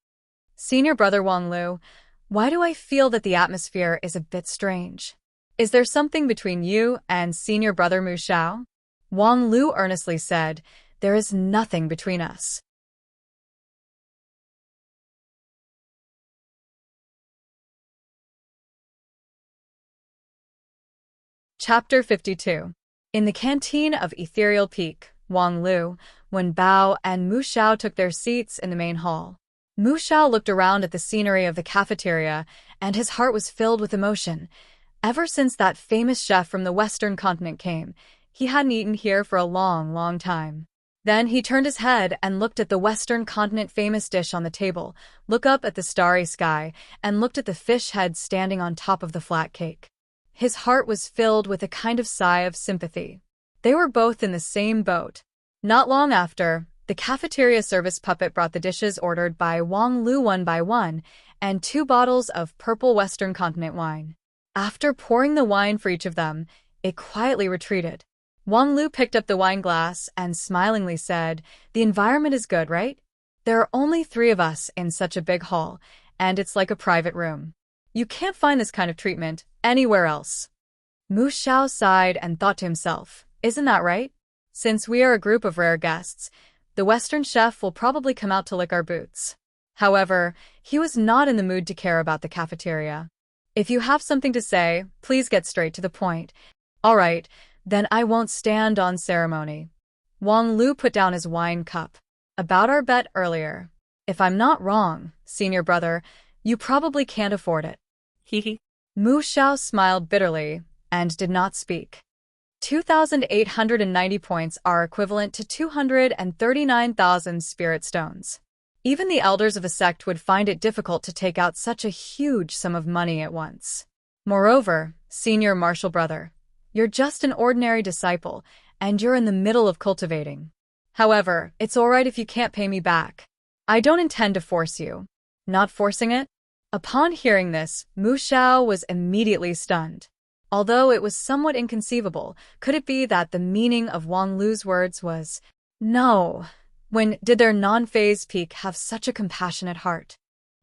"Senior brother Wang Lu, why do I feel that the atmosphere is a bit strange? Is there something between you and senior brother Mu Xiao?" Wang Lu earnestly said, "There is nothing between us." Chapter 52. In the canteen of Ethereal Peak, Wang Lu, Wen Bao, and Mu Xiao took their seats in the main hall. Mu Xiao looked around at the scenery of the cafeteria, and his heart was filled with emotion. Ever since that famous chef from the Western continent came, he hadn't eaten here for a long time. Then he turned his head and looked at the Western continent famous dish on the table, looked up at the starry sky, and looked at the fish head standing on top of the flat cake. His heart was filled with a kind of sigh of sympathy. They were both in the same boat. Not long after, the cafeteria service puppet brought the dishes ordered by Wang Lu one by one, and 2 bottles of purple Western continent wine. After pouring the wine for each of them, it quietly retreated. Wang Lu picked up the wine glass and smilingly said, "The environment is good, right? There are only 3 of us in such a big hall, and it's like a private room. You can't find this kind of treatment anywhere else." Mu Xiao sighed and thought to himself, "Isn't that right? Since we are a group of rare guests, the Western chef will probably come out to lick our boots." However, he was not in the mood to care about the cafeteria. "If you have something to say, please get straight to the point." "All right, then I won't stand on ceremony." Wang Lu put down his wine cup. "About our bet earlier. If I'm not wrong, senior brother, you probably can't afford it." Hee. Mu Xiao smiled bitterly and did not speak. 2,890 points are equivalent to 239,000 spirit stones. Even the elders of the sect would find it difficult to take out such a huge sum of money at once. Moreover, senior martial brother, you're just an ordinary disciple, and you're in the middle of cultivating. However, it's alright if you can't pay me back. I don't intend to force you. Not forcing it? Upon hearing this, Mu Xiao was immediately stunned. Although it was somewhat inconceivable, could it be that the meaning of Wang Lu's words was, no? When did their non-phase peak have such a compassionate heart?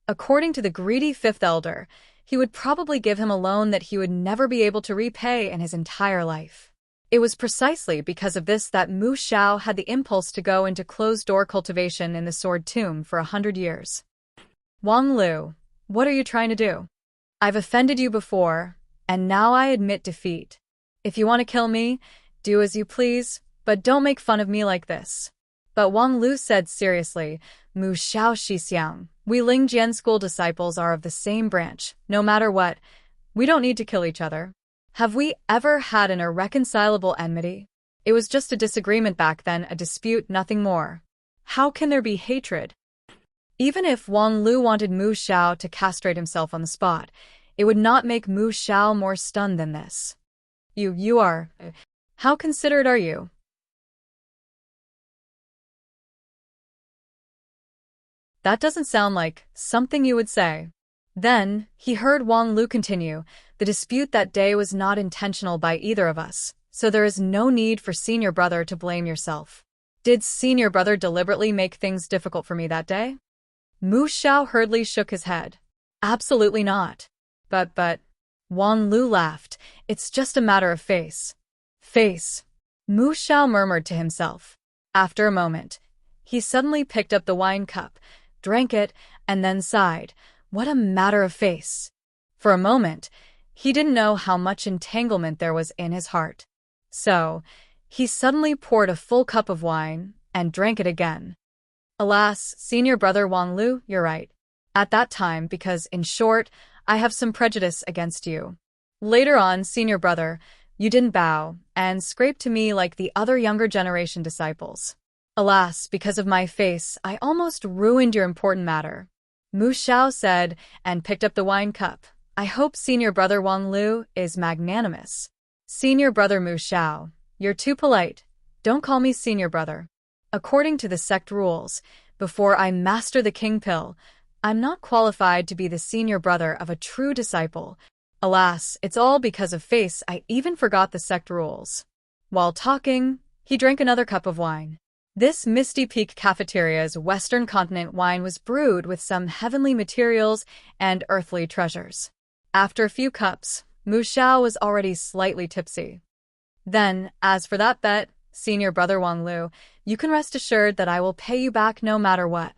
According to the greedy fifth elder, he would probably give him a loan that he would never be able to repay in his entire life. It was precisely because of this that Mu Xiao had the impulse to go into closed-door cultivation in the Sword Tomb for 100 years. Wang Lu, what are you trying to do? I've offended you before, and now I admit defeat. If you want to kill me, do as you please, but don't make fun of me like this. But Wang Lu said seriously, Mu Xiao Xixiang, we Lingjian school disciples are of the same branch. No matter what, we don't need to kill each other. Have we ever had an irreconcilable enmity? It was just a disagreement back then, a dispute, nothing more. How can there be hatred? Even if Wang Lu wanted Mu Xiao to castrate himself on the spot, it would not make Mu Xiao more stunned than this. You are... How considerate are you? That doesn't sound like something you would say. Then, he heard Wang Lu continue, the dispute that day was not intentional by either of us, so there is no need for senior brother to blame yourself. Did senior brother deliberately make things difficult for me that day? Mu Xiao hurriedly shook his head. Absolutely not. But, Wang Lu laughed, it's just a matter of face. Face. Mu Xiao murmured to himself. After a moment, he suddenly picked up the wine cup, drank it, and then sighed. What a matter of face. For a moment, he didn't know how much entanglement there was in his heart. So, he suddenly poured a full cup of wine and drank it again. Alas, senior brother Wang Lu, you're right. At that time, because, in short, I have some prejudice against you. Later on, senior brother, you didn't bow and scrape to me like the other younger generation disciples. Alas, because of my face, I almost ruined your important matter. Mu Xiao said, and picked up the wine cup. I hope senior brother Wang Lu is magnanimous. Senior brother Mu Xiao, you're too polite. Don't call me senior brother. According to the sect rules, before I master the king pill, I'm not qualified to be the senior brother of a true disciple. Alas, it's all because of face. I even forgot the sect rules. While talking, he drank another cup of wine. This Misty Peak Cafeteria's Western Continent wine was brewed with some heavenly materials and earthly treasures. After a few cups, Mu Xiao was already slightly tipsy. Then, as for that bet, senior brother Wang Lu, you can rest assured that I will pay you back no matter what.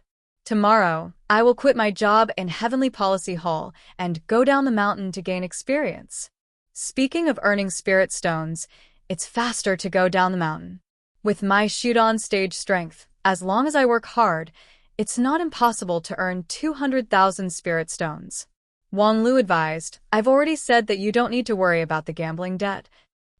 Tomorrow, I will quit my job in Heavenly Policy Hall and go down the mountain to gain experience. Speaking of earning spirit stones, it's faster to go down the mountain. With my shoot-on stage strength, as long as I work hard, it's not impossible to earn 200,000 spirit stones. Wang Lu advised, I've already said that you don't need to worry about the gambling debt.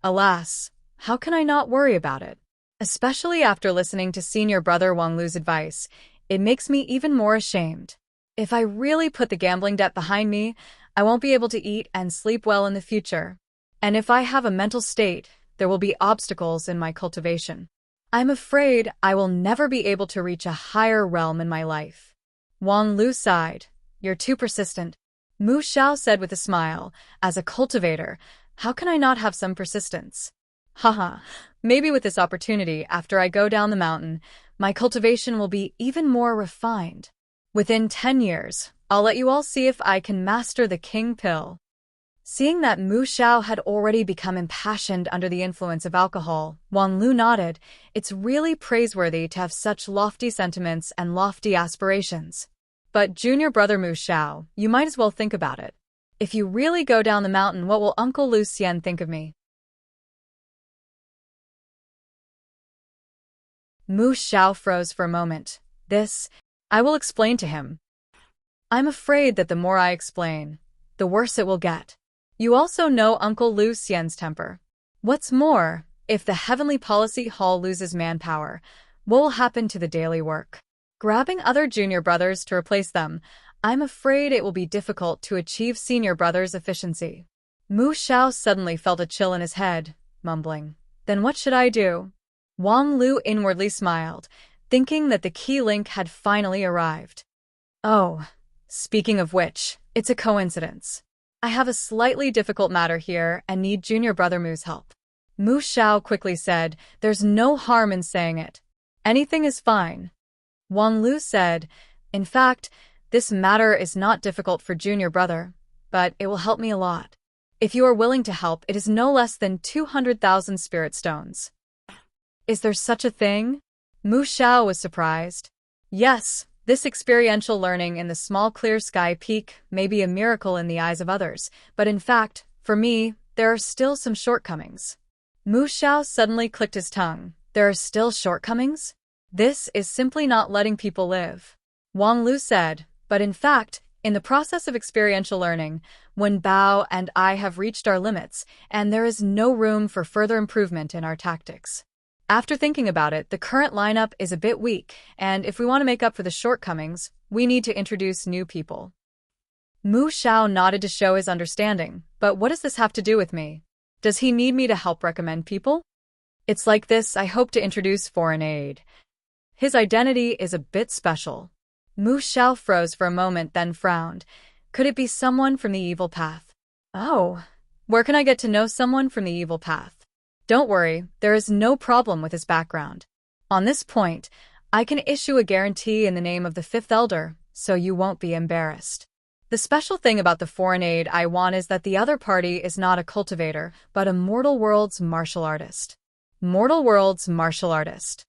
Alas, how can I not worry about it? Especially after listening to senior brother Wang Lu's advice, it makes me even more ashamed. If I really put the gambling debt behind me, I won't be able to eat and sleep well in the future. And if I have a mental state, there will be obstacles in my cultivation. I'm afraid I will never be able to reach a higher realm in my life. Wang Lu sighed. You're too persistent. Mu Xiao said with a smile, as a cultivator, how can I not have some persistence? Haha, maybe with this opportunity, after I go down the mountain, my cultivation will be even more refined. Within 10 years, I'll let you all see if I can master the king pill. Seeing that Mu Xiao had already become impassioned under the influence of alcohol, Wang Lu nodded. It's really praiseworthy to have such lofty sentiments and lofty aspirations. But junior brother Mu Xiao, you might as well think about it. If you really go down the mountain, what will Uncle Lu Xian think of me? Mu Xiao froze for a moment. I will explain to him. I'm afraid that the more I explain, the worse it will get. You also know Uncle Lu Xian's temper. What's more, if the Heavenly Policy Hall loses manpower, what will happen to the daily work? Grabbing other junior brothers to replace them, I'm afraid it will be difficult to achieve senior brothers' efficiency. Mu Xiao suddenly felt a chill in his head, mumbling, "Then what should I do?" Wang Lu inwardly smiled, thinking that the key link had finally arrived. Oh, speaking of which, it's a coincidence. I have a slightly difficult matter here and need junior brother Mu's help. Mu Xiao quickly said, "There's no harm in saying it. Anything is fine." Wang Lu said, "In fact, this matter is not difficult for junior brother, but it will help me a lot. If you are willing to help, it is no less than 200,000 spirit stones." Is there such a thing? Mu Xiao was surprised. Yes, this experiential learning in the small clear sky peak may be a miracle in the eyes of others, but in fact, for me, there are still some shortcomings. Mu Xiao suddenly clicked his tongue. There are still shortcomings? This is simply not letting people live. Wang Lu said, but in fact, in the process of experiential learning, when Bao and I have reached our limits, and there is no room for further improvement in our tactics. After thinking about it, the current lineup is a bit weak, and if we want to make up for the shortcomings, we need to introduce new people. Mu Xiao nodded to show his understanding, but what does this have to do with me? Does he need me to help recommend people? It's like this, I hope to introduce foreign aid. His identity is a bit special. Mu Xiao froze for a moment, then frowned. Could it be someone from the evil path? Oh, where can I get to know someone from the evil path? Don't worry, there is no problem with his background. On this point, I can issue a guarantee in the name of the fifth elder, so you won't be embarrassed. The special thing about the foreign aid I want is that the other party is not a cultivator, but a Mortal Worlds martial artist. Mortal Worlds martial artist.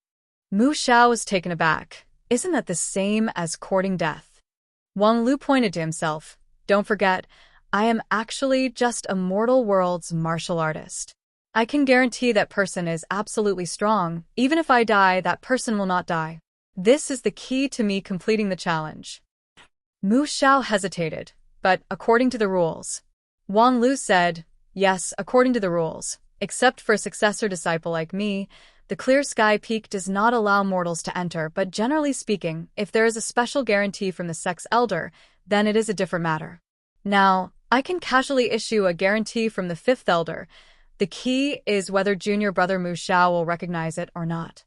Mu Xiao was taken aback. Isn't that the same as courting death? Wang Lu pointed to himself. Don't forget, I am actually just a Mortal Worlds martial artist. I can guarantee that person is absolutely strong. Even if I die, that person will not die. This is the key to me completing the challenge. Mu Xiao hesitated, but according to the rules. Wang Lu said, yes, according to the rules. Except for a successor disciple like me, the Clear Sky Peak does not allow mortals to enter, but generally speaking, if there is a special guarantee from the Sex Elder, then it is a different matter. Now, I can casually issue a guarantee from the Fifth Elder. The key is whether junior brother Mu Xiao will recognize it or not.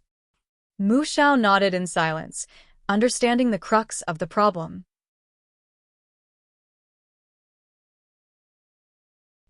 Mu Xiao nodded in silence, understanding the crux of the problem.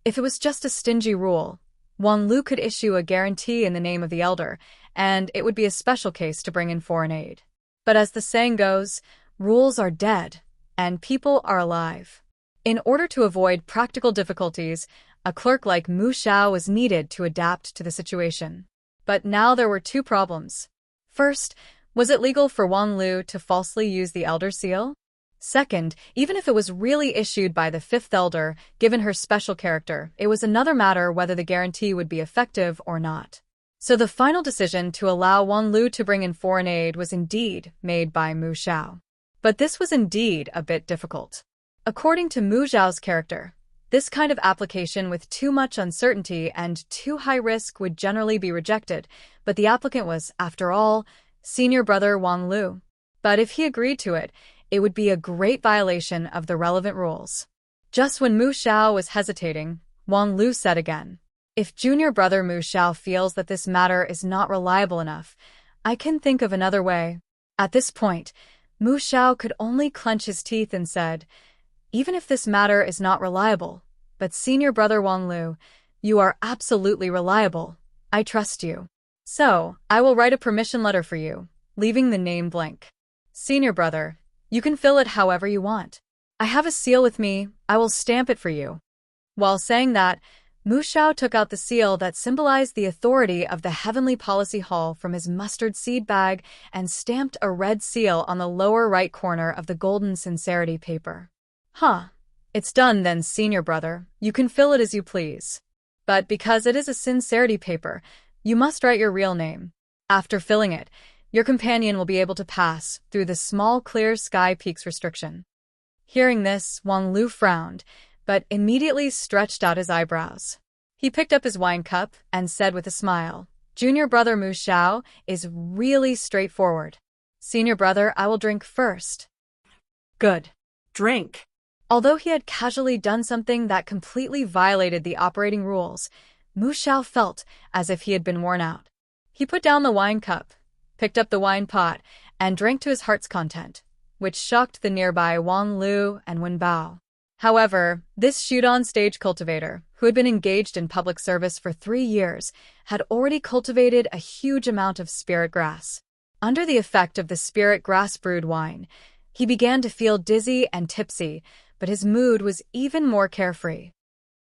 If it was just a stingy rule, Wang Lu could issue a guarantee in the name of the elder, and it would be a special case to bring in foreign aid. But as the saying goes, rules are dead, and people are alive. In order to avoid practical difficulties, a clerk like Mu Xiao was needed to adapt to the situation. But now there were two problems. First, was it legal for Wang Lu to falsely use the elder seal? Second, even if it was really issued by the fifth elder, given her special character, it was another matter whether the guarantee would be effective or not. So the final decision to allow Wang Lu to bring in foreign aid was indeed made by Mu Xiao. But this was indeed a bit difficult. According to Mu Xiao's character, this kind of application with too much uncertainty and too high risk would generally be rejected, but the applicant was, after all, senior brother Wang Lu. But if he agreed to it, it would be a great violation of the relevant rules. Just when Mu Xiao was hesitating, Wang Lu said again, if junior brother Mu Xiao feels that this matter is not reliable enough, I can think of another way. At this point, Mu Xiao could only clench his teeth and said, even if this matter is not reliable, but senior brother Wang Lu, you are absolutely reliable. I trust you. So, I will write a permission letter for you, leaving the name blank. Senior brother, you can fill it however you want. I have a seal with me, I will stamp it for you. While saying that, Mu Xiao took out the seal that symbolized the authority of the Heavenly Policy Hall from his mustard seed bag and stamped a red seal on the lower right corner of the golden sincerity paper. Huh. It's done then, senior brother. You can fill it as you please. But because it is a sincerity paper, you must write your real name. After filling it, your companion will be able to pass through the small clear sky peaks restriction. Hearing this, Wang Lu frowned, but immediately stretched out his eyebrows. He picked up his wine cup and said with a smile, junior brother Mu Xiao is really straightforward. Senior brother, I will drink first. Good. Drink. Although he had casually done something that completely violated the operating rules, Mu Xiao felt as if he had been worn out. He put down the wine cup, picked up the wine pot, and drank to his heart's content, which shocked the nearby Wang Lu and Wen Bao. However, this Shudong stage cultivator, who had been engaged in public service for 3 years, had already cultivated a huge amount of spirit grass. Under the effect of the spirit grass brewed wine, he began to feel dizzy and tipsy, but his mood was even more carefree.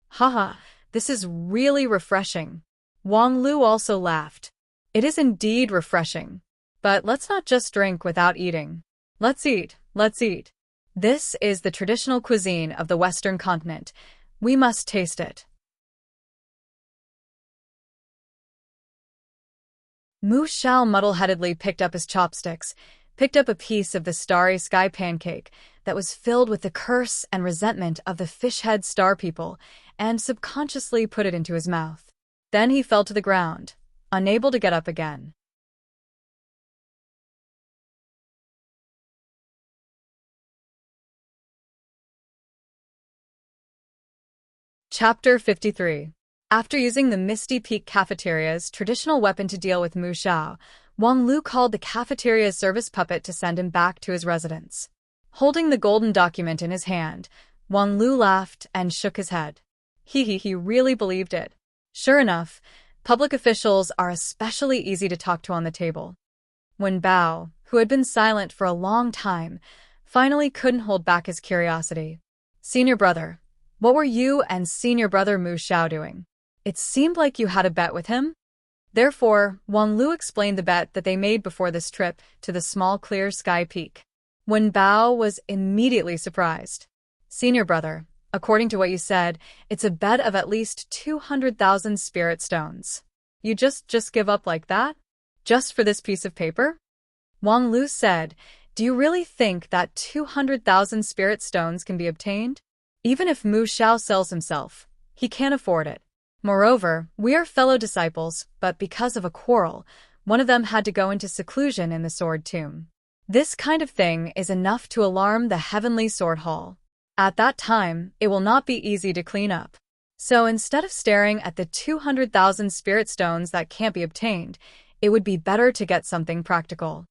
Haha, this is really refreshing. Wang Lu also laughed. It is indeed refreshing. But let's not just drink without eating. Let's eat, let's eat. This is the traditional cuisine of the Western continent. We must taste it. Mu Xiao muddle-headedly picked up his chopsticks, picked up a piece of the starry sky pancake that was filled with the curse and resentment of the fish-head star people, and subconsciously put it into his mouth. Then he fell to the ground, unable to get up again. Chapter 53. After using the Misty Peak cafeteria's traditional weapon to deal with Mu Xiao, Wang Lu called the cafeteria's service puppet to send him back to his residence. Holding the golden document in his hand, Wang Lu laughed and shook his head. He really believed it. Sure enough, public officials are especially easy to talk to on the table. Wen Bao, who had been silent for a long time, finally couldn't hold back his curiosity. Senior brother, what were you and senior brother Mu Xiao doing? It seemed like you had a bet with him. Therefore, Wang Lu explained the bet that they made before this trip to the small clear sky peak. Wen Bao was immediately surprised. Senior brother, according to what you said, it's a bet of at least 200,000 spirit stones. You just give up like that? Just for this piece of paper? Wang Lu said, do you really think that 200,000 spirit stones can be obtained? Even if Mu Xiao sells himself, he can't afford it. Moreover, we are fellow disciples, but because of a quarrel, one of them had to go into seclusion in the Sword Tomb. This kind of thing is enough to alarm the Heavenly Sword Hall. At that time, it will not be easy to clean up. So instead of staring at the 200,000 spirit stones that can't be obtained, it would be better to get something practical.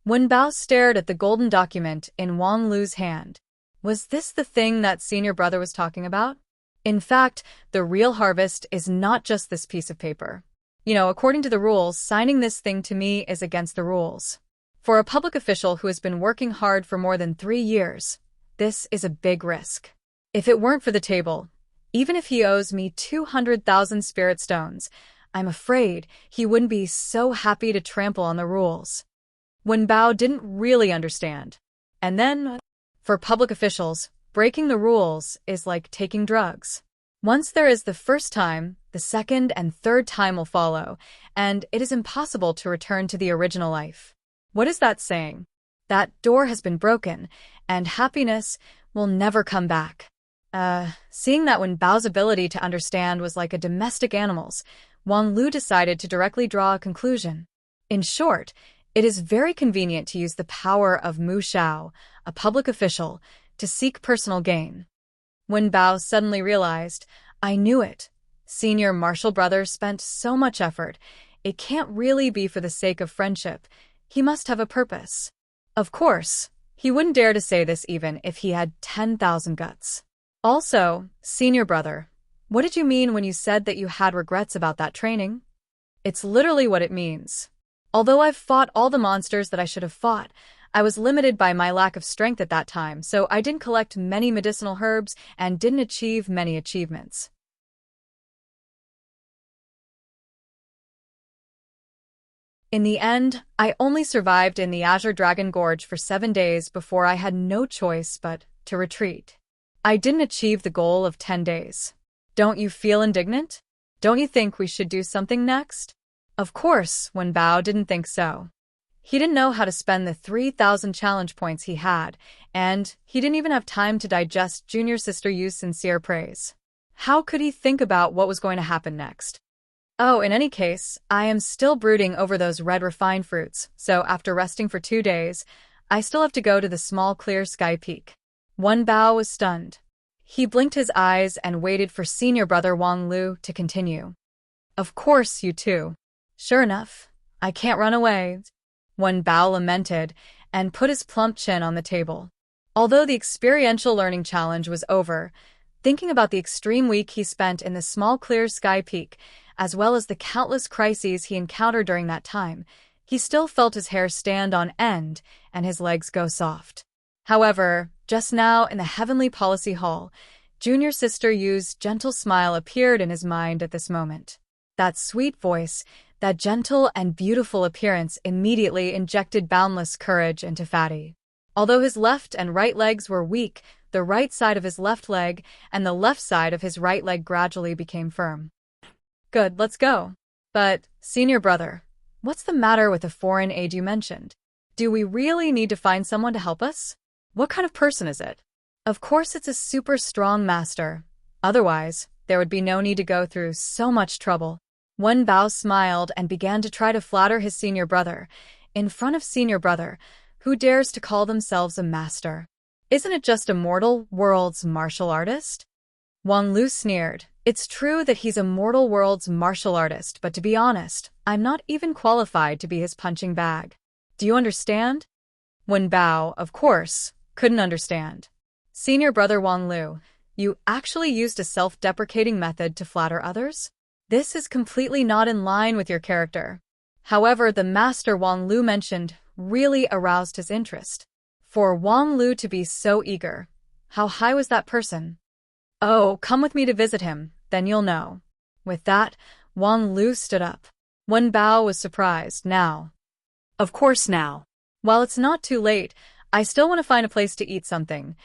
Wen Bao stared at the golden document in Wang Lu's hand. Was this the thing that senior brother was talking about? In fact, the real harvest is not just this piece of paper. According to the rules, signing this thing to me is against the rules. For a public official who has been working hard for more than 3 years, this is a big risk. If it weren't for the table, even if he owes me 200,000 spirit stones, I'm afraid he wouldn't be so happy to trample on the rules. Wen Bao didn't really understand. And then, for public officials, breaking the rules is like taking drugs. Once there is the first time, the second and third time will follow, and it is impossible to return to the original life. What is that saying? That door has been broken, and happiness will never come back. Seeing that Wen Bao's ability to understand was like a domestic animal's, Wang Lu decided to directly draw a conclusion. In short, it is very convenient to use the power of Mu Xiao, a public official, to seek personal gain. Wen Bao suddenly realized, I knew it. Senior martial brother spent so much effort. It can't really be for the sake of friendship. He must have a purpose. Of course, he wouldn't dare to say this even if he had 10,000 guts. Also, senior brother, what did you mean when you said that you had regrets about that training? It's literally what it means. Although I've fought all the monsters that I should have fought, I was limited by my lack of strength at that time, so I didn't collect many medicinal herbs and didn't achieve many achievements. In the end, I only survived in the Azure Dragon Gorge for 7 days before I had no choice but to retreat. I didn't achieve the goal of 10 days. Don't you feel indignant? Don't you think we should do something next? Of course, Wen Bao didn't think so. He didn't know how to spend the 3,000 challenge points he had, and he didn't even have time to digest Junior Sister Yu's sincere praise. How could he think about what was going to happen next? Oh, in any case, I am still brooding over those red refined fruits, so after resting for 2 days, I still have to go to the small clear sky peak. Wen Bao was stunned. He blinked his eyes and waited for senior brother Wang Lu to continue. Of course, you too. Sure enough, I can't run away. Wen Bao lamented and put his plump chin on the table. Although the experiential learning challenge was over, thinking about the extreme week he spent in the small clear sky peak, as well as the countless crises he encountered during that time, he still felt his hair stand on end and his legs go soft. However, just now in the Heavenly Policy Hall, Junior Sister Yu's gentle smile appeared in his mind at this moment. That sweet voice, that gentle and beautiful appearance immediately injected boundless courage into Fatty. Although his left and right legs were weak, the right side of his left leg and the left side of his right leg gradually became firm. Good, let's go. But, senior brother, what's the matter with the foreign aid you mentioned? Do we really need to find someone to help us? What kind of person is it? Of course it's a super strong master. Otherwise, there would be no need to go through so much trouble. Wen Bao smiled and began to try to flatter his senior brother, in front of senior brother, who dares to call themselves a master. Isn't it just a mortal world's martial artist? Wang Lu sneered. It's true that he's a mortal world's martial artist, but to be honest, I'm not even qualified to be his punching bag. Do you understand? Wen Bao, of course, couldn't understand. Senior brother Wang Lu, you actually used a self-deprecating method to flatter others? This is completely not in line with your character. However, the master Wang Lu mentioned really aroused his interest. For Wang Lu to be so eager, how high was that person? Oh, come with me to visit him, then you'll know. With that, Wang Lu stood up. Wen Bao was surprised. Now. Of course now. While it's not too late, I still want to find a place to eat something.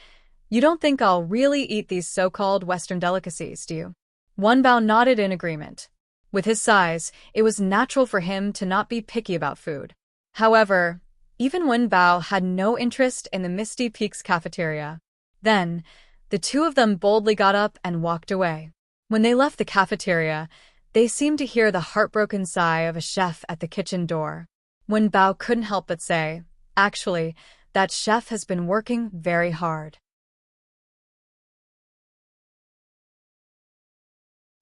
You don't think I'll really eat these so-called Western delicacies, do you? Wen Bao nodded in agreement. With his size, it was natural for him to not be picky about food. However, even Wen Bao had no interest in the Misty Peaks cafeteria. Then, the two of them boldly got up and walked away. When they left the cafeteria, they seemed to hear the heartbroken sigh of a chef at the kitchen door. Wen Bao couldn't help but say, actually, that chef has been working very hard.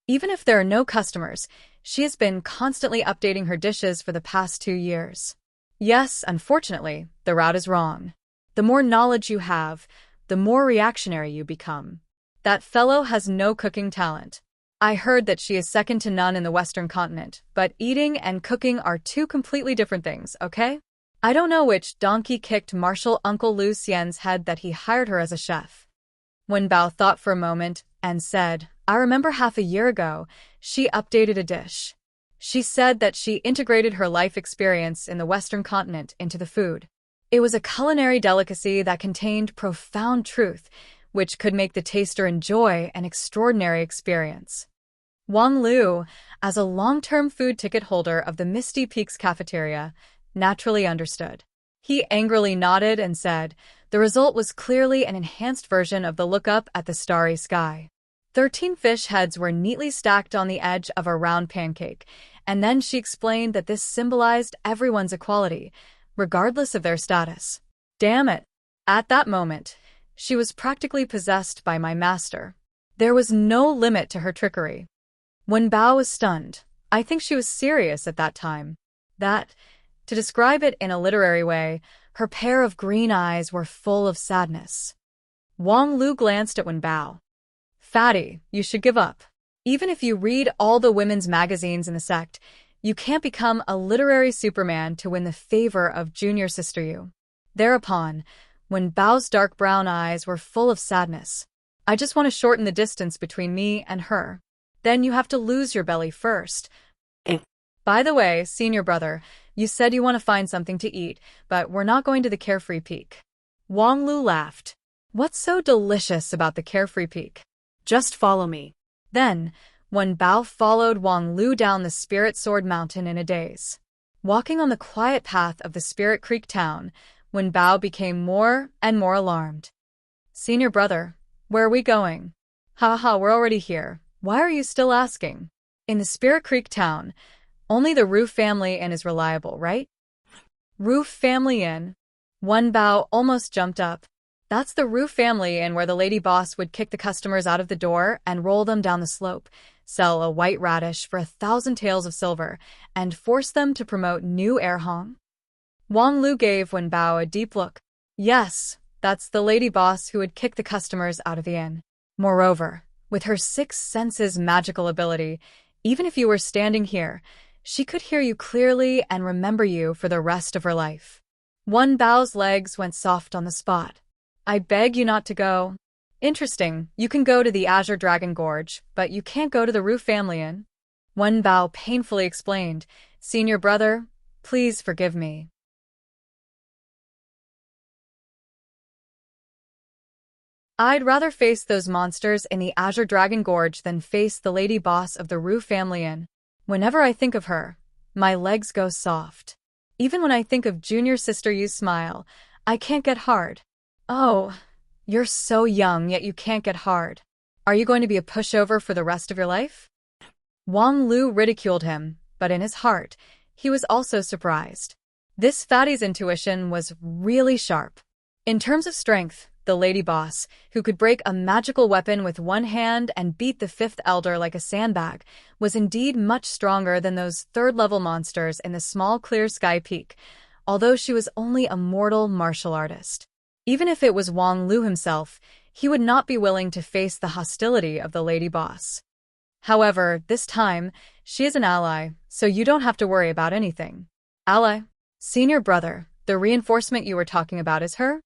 Even if there are no customers, she has been constantly updating her dishes for the past 2 years. Yes, unfortunately, the route is wrong. The more knowledge you have, the more reactionary you become. That fellow has no cooking talent. I heard that she is second to none in the Western continent, but eating and cooking are two completely different things, okay? I don't know which donkey kicked Marshal Uncle Lu Xian's head that he hired her as a chef. Wen Bao thought for a moment and said, I remember half a year ago, she updated a dish. She said that she integrated her life experience in the Western continent into the food. It was a culinary delicacy that contained profound truth, which could make the taster enjoy an extraordinary experience. Wang Lu, as a long-term food ticket holder of the Misty Peaks cafeteria, naturally understood. He angrily nodded and said, the result was clearly an enhanced version of the look-up at the starry sky. 13 fish heads were neatly stacked on the edge of a round pancake, and then she explained that this symbolized everyone's equality, regardless of their status. Damn it! At that moment, she was practically possessed by my master. There was no limit to her trickery. Wen Bao was stunned. I think she was serious at that time. To describe it in a literary way, her pair of green eyes were full of sadness. Wang Lu glanced at Wen Bao. Fatty, you should give up. Even if you read all the women's magazines in the sect, you can't become a literary superman to win the favor of Junior Sister Yu. Thereupon, Wen Bao's dark brown eyes were full of sadness. I just want to shorten the distance between me and her. Then you have to lose your belly first. By the way, senior brother, you said you want to find something to eat, but we're not going to the Carefree Peak. Wang Lu laughed. What's so delicious about the Carefree Peak? Just follow me. Then, Wen Bao followed Wang Lu down the Spirit Sword Mountain in a daze. Walking on the quiet path of the Spirit Creek town, Wen Bao became more and more alarmed. Senior brother, where are we going? Haha, we're already here. Why are you still asking? In the Spirit Creek town, only the Roof family inn is reliable, right? Roof family inn? Wen Bao almost jumped up. That's the Rue family inn where the lady boss would kick the customers out of the door and roll them down the slope, sell a white radish for 1,000 taels of silver, and force them to promote new air hong. Wang Lu gave Wen Bao a deep look. Yes, that's the lady boss who would kick the customers out of the inn. Moreover, with her six senses magical ability, even if you were standing here, she could hear you clearly and remember you for the rest of her life. Wen Bao's legs went soft on the spot. I beg you not to go. Interesting, you can go to the Azure Dragon Gorge, but you can't go to the Rue family inn. Wen Bao painfully explained, Senior brother, please forgive me. I'd rather face those monsters in the Azure Dragon Gorge than face the lady boss of the Rue family inn. Whenever I think of her, my legs go soft. Even when I think of junior sister Yu's smile, I can't get hard. Oh, you're so young yet you can't get hard. Are you going to be a pushover for the rest of your life? Wang Lu ridiculed him, but in his heart, he was also surprised. This fatty's intuition was really sharp. In terms of strength, the lady boss, who could break a magical weapon with one hand and beat the fifth elder like a sandbag, was indeed much stronger than those third-level monsters in the small clear sky peak, although she was only a mortal martial artist. Even if it was Wang Lu himself, he would not be willing to face the hostility of the lady boss. However, this time, she is an ally, so you don't have to worry about anything. Ally? Senior brother, the reinforcement you were talking about is her?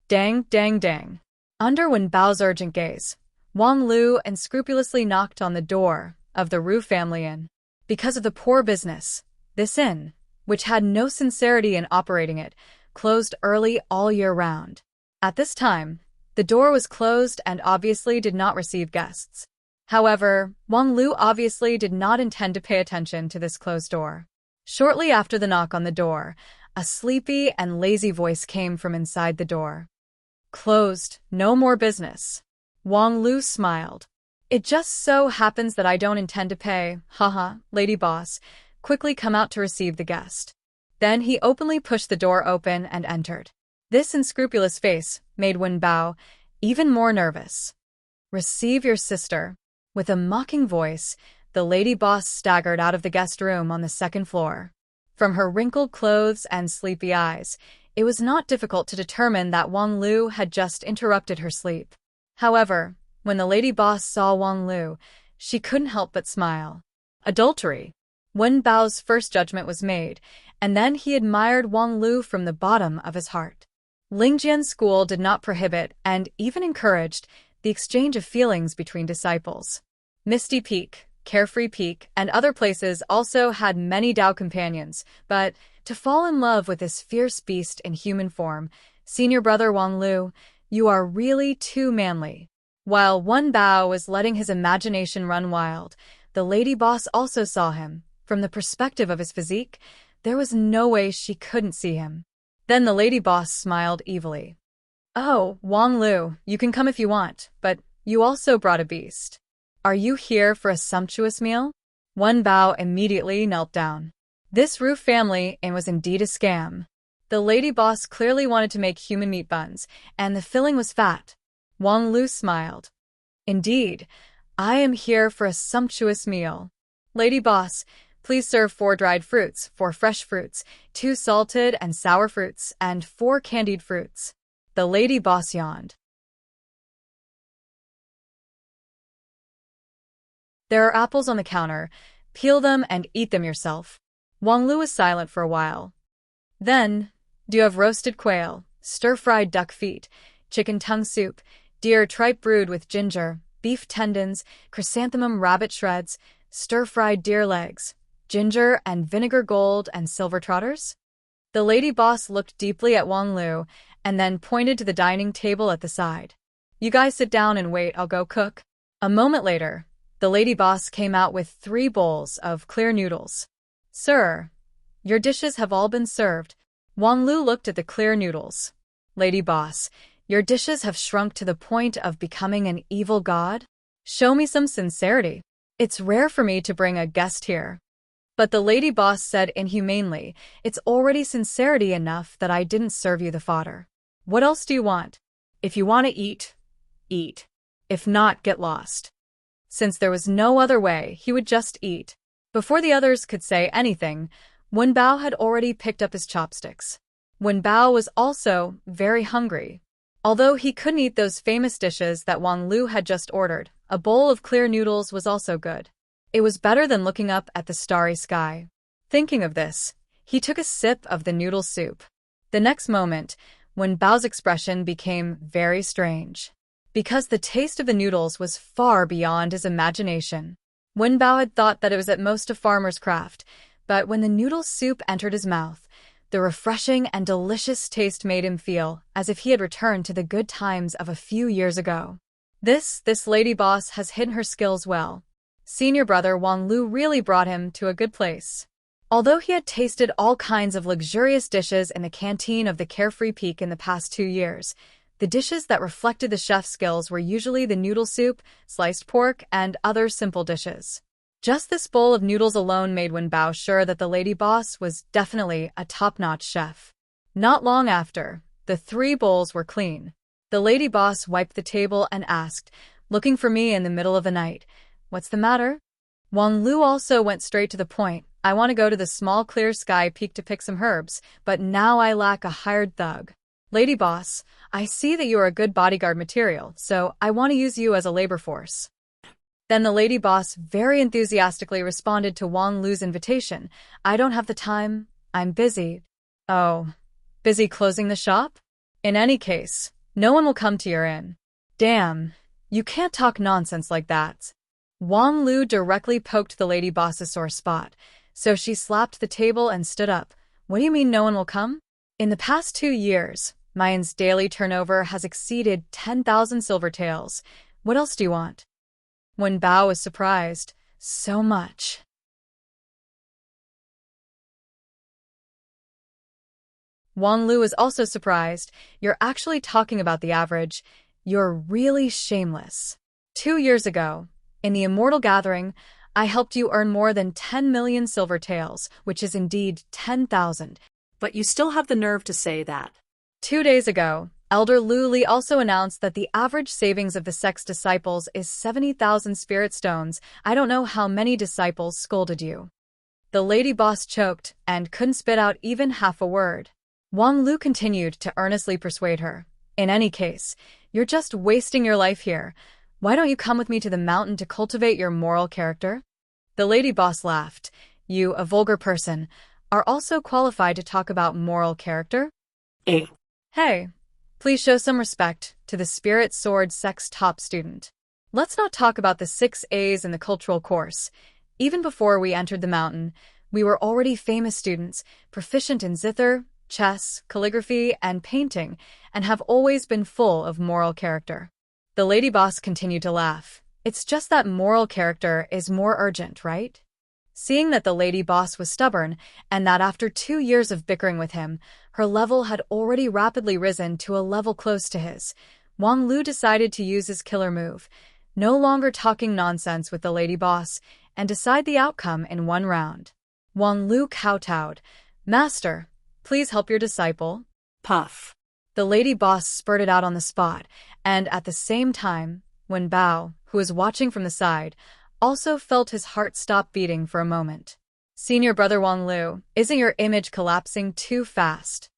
Dang, dang, dang. Under Wen Bao's urgent gaze, Wang Lu unscrupulously knocked on the door of the Rue family inn. Because of the poor business, this inn, which had no sincerity in operating it, closed early all year round. At this time, the door was closed and obviously did not receive guests. However, Wang Lu obviously did not intend to pay attention to this closed door. Shortly after the knock on the door, a sleepy and lazy voice came from inside the door. Closed, no more business. Wang Lu smiled. It just so happens that I don't intend to pay, haha, lady boss, quickly come out to receive the guest. Then he openly pushed the door open and entered. This unscrupulous face made Wen Bao even more nervous. Receive your sister. With a mocking voice, the lady boss staggered out of the guest room on the second floor. From her wrinkled clothes and sleepy eyes, it was not difficult to determine that Wang Lu had just interrupted her sleep. However, when the lady boss saw Wang Lu, she couldn't help but smile. Adultery. Wen Bao's first judgment was made, and then he admired Wang Lu from the bottom of his heart. Lingjian's school did not prohibit and even encouraged the exchange of feelings between disciples. Misty Peak, Carefree Peak, and other places also had many Dao companions, but to fall in love with this fierce beast in human form, senior brother Wang Lu, you are really too manly. While Wen Bao was letting his imagination run wild, the lady boss also saw him. From the perspective of his physique, there was no way she couldn't see him. Then the lady boss smiled evilly. Oh, Wang Lu, you can come if you want, but you also brought a beast. Are you here for a sumptuous meal? Wen Bao immediately knelt down. This Rue family inn was indeed a scam. The lady boss clearly wanted to make human meat buns, and the filling was fat. Wang Lu smiled. Indeed, I am here for a sumptuous meal. Lady boss, please serve 4 dried fruits, 4 fresh fruits, 2 salted and sour fruits, and 4 candied fruits. The lady boss yawned. There are apples on the counter. Peel them and eat them yourself. Wang Lu was silent for a while. Then, do you have roasted quail, stir-fried duck feet, chicken tongue soup, deer tripe brewed with ginger, beef tendons, chrysanthemum rabbit shreds, stir-fried deer legs, ginger and vinegar gold and silver trotters? The lady boss looked deeply at Wang Lu and then pointed to the dining table at the side. You guys sit down and wait, I'll go cook. A moment later, the lady boss came out with 3 bowls of clear noodles. Sir, your dishes have all been served. Wang Lu looked at the clear noodles. Lady boss, your dishes have shrunk to the point of becoming an evil god? Show me some sincerity. It's rare for me to bring a guest here. But the lady boss said inhumanely, it's already sincerity enough that I didn't serve you the fodder. What else do you want? If you want to eat, eat. If not, get lost. Since there was no other way, he would just eat. Before the others could say anything, Wenbao had already picked up his chopsticks. Wenbao was also very hungry. Although he couldn't eat those famous dishes that Wang Lu had just ordered, a bowl of clear noodles was also good. It was better than looking up at the starry sky. Thinking of this, he took a sip of the noodle soup. The next moment, Wenbao's expression became very strange, because the taste of the noodles was far beyond his imagination. Wenbao had thought that it was at most a farmer's craft, but when the noodle soup entered his mouth, the refreshing and delicious taste made him feel as if he had returned to the good times of a few years ago. This lady boss has hidden her skills well. Senior brother Wang Lu really brought him to a good place. Although he had tasted all kinds of luxurious dishes in the canteen of the Carefree Peak in the past 2 years, the dishes that reflected the chef's skills were usually the noodle soup, sliced pork, and other simple dishes. Just this bowl of noodles alone made Wenbao sure that the lady boss was definitely a top-notch chef. Not long after, the 3 bowls were clean. The lady boss wiped the table and asked, looking for me in the middle of the night, "What's the matter?" Wang Lu also went straight to the point. "I want to go to the small clear sky peak to pick some herbs, but now I lack a hired thug. Lady boss, I see that you are a good bodyguard material, so I want to use you as a labor force." Then the lady boss very enthusiastically responded to Wang Lu's invitation. "I don't have the time. I'm busy." "Oh, busy closing the shop? In any case, no one will come to your inn." "Damn, you can't talk nonsense like that." Wang Lu directly poked the lady boss's sore spot, so she slapped the table and stood up. "What do you mean no one will come? In the past 2 years, my inn's daily turnover has exceeded 10,000 silver taels. What else do you want?" Wenbao was surprised. "So much." Wang Lu was also surprised. "You're actually talking about the average. You're really shameless. 2 years ago, in the Immortal Gathering, I helped you earn more than 10 million silver taels, which is indeed 10,000. But you still have the nerve to say that. 2 days ago, Elder Lu Li also announced that the average savings of the sect's disciples is 70,000 spirit stones. I don't know how many disciples scolded you." The lady boss choked and couldn't spit out even half a word. Wang Lu continued to earnestly persuade her. "In any case, you're just wasting your life here. Why don't you come with me to the mountain to cultivate your moral character?" The lady boss laughed. "You, a vulgar person, are also qualified to talk about moral character?" "Hey, please show some respect to the Spirit Sword sect's top student. Let's not talk about the 6 A's in the cultural course. Even before we entered the mountain, we were already famous students, proficient in zither, chess, calligraphy, and painting, and have always been full of moral character." The lady boss continued to laugh. "It's just that moral character is more urgent, right?" Seeing that the lady boss was stubborn, and that after 2 years of bickering with him, her level had already rapidly risen to a level close to his, Wang Lu decided to use his killer move, no longer talking nonsense with the lady boss, and decide the outcome in 1 round. Wang Lu kowtowed. "Master, please help your disciple." Puff. The lady boss spurted out on the spot, and at the same time, Wenbao, who was watching from the side, also felt his heart stop beating for a moment. "Senior brother Wang Lu, isn't your image collapsing too fast?"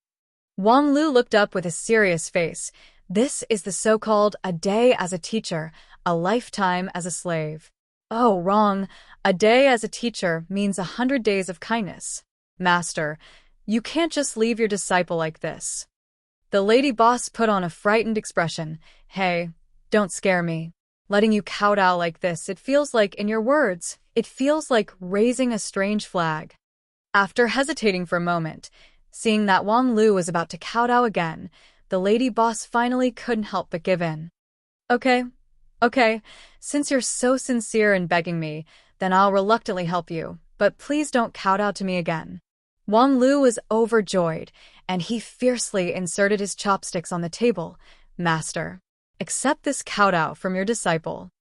Wang Lu looked up with a serious face. "This is the so-called a day as a teacher, a lifetime as a slave." "Oh, wrong. A day as a teacher means 100 days of kindness. Master, you can't just leave your disciple like this." The lady boss put on a frightened expression. "Hey, don't scare me. Letting you kowtow like this, it feels like, in your words, it feels like raising a strange flag." After hesitating for a moment, seeing that Wang Lu was about to kowtow again, the lady boss finally couldn't help but give in. Okay, since you're so sincere in begging me, then I'll reluctantly help you, but please don't kowtow to me again." Wang Lu was overjoyed, and he fiercely inserted his chopsticks on the table. "Master, accept this kowtow from your disciple."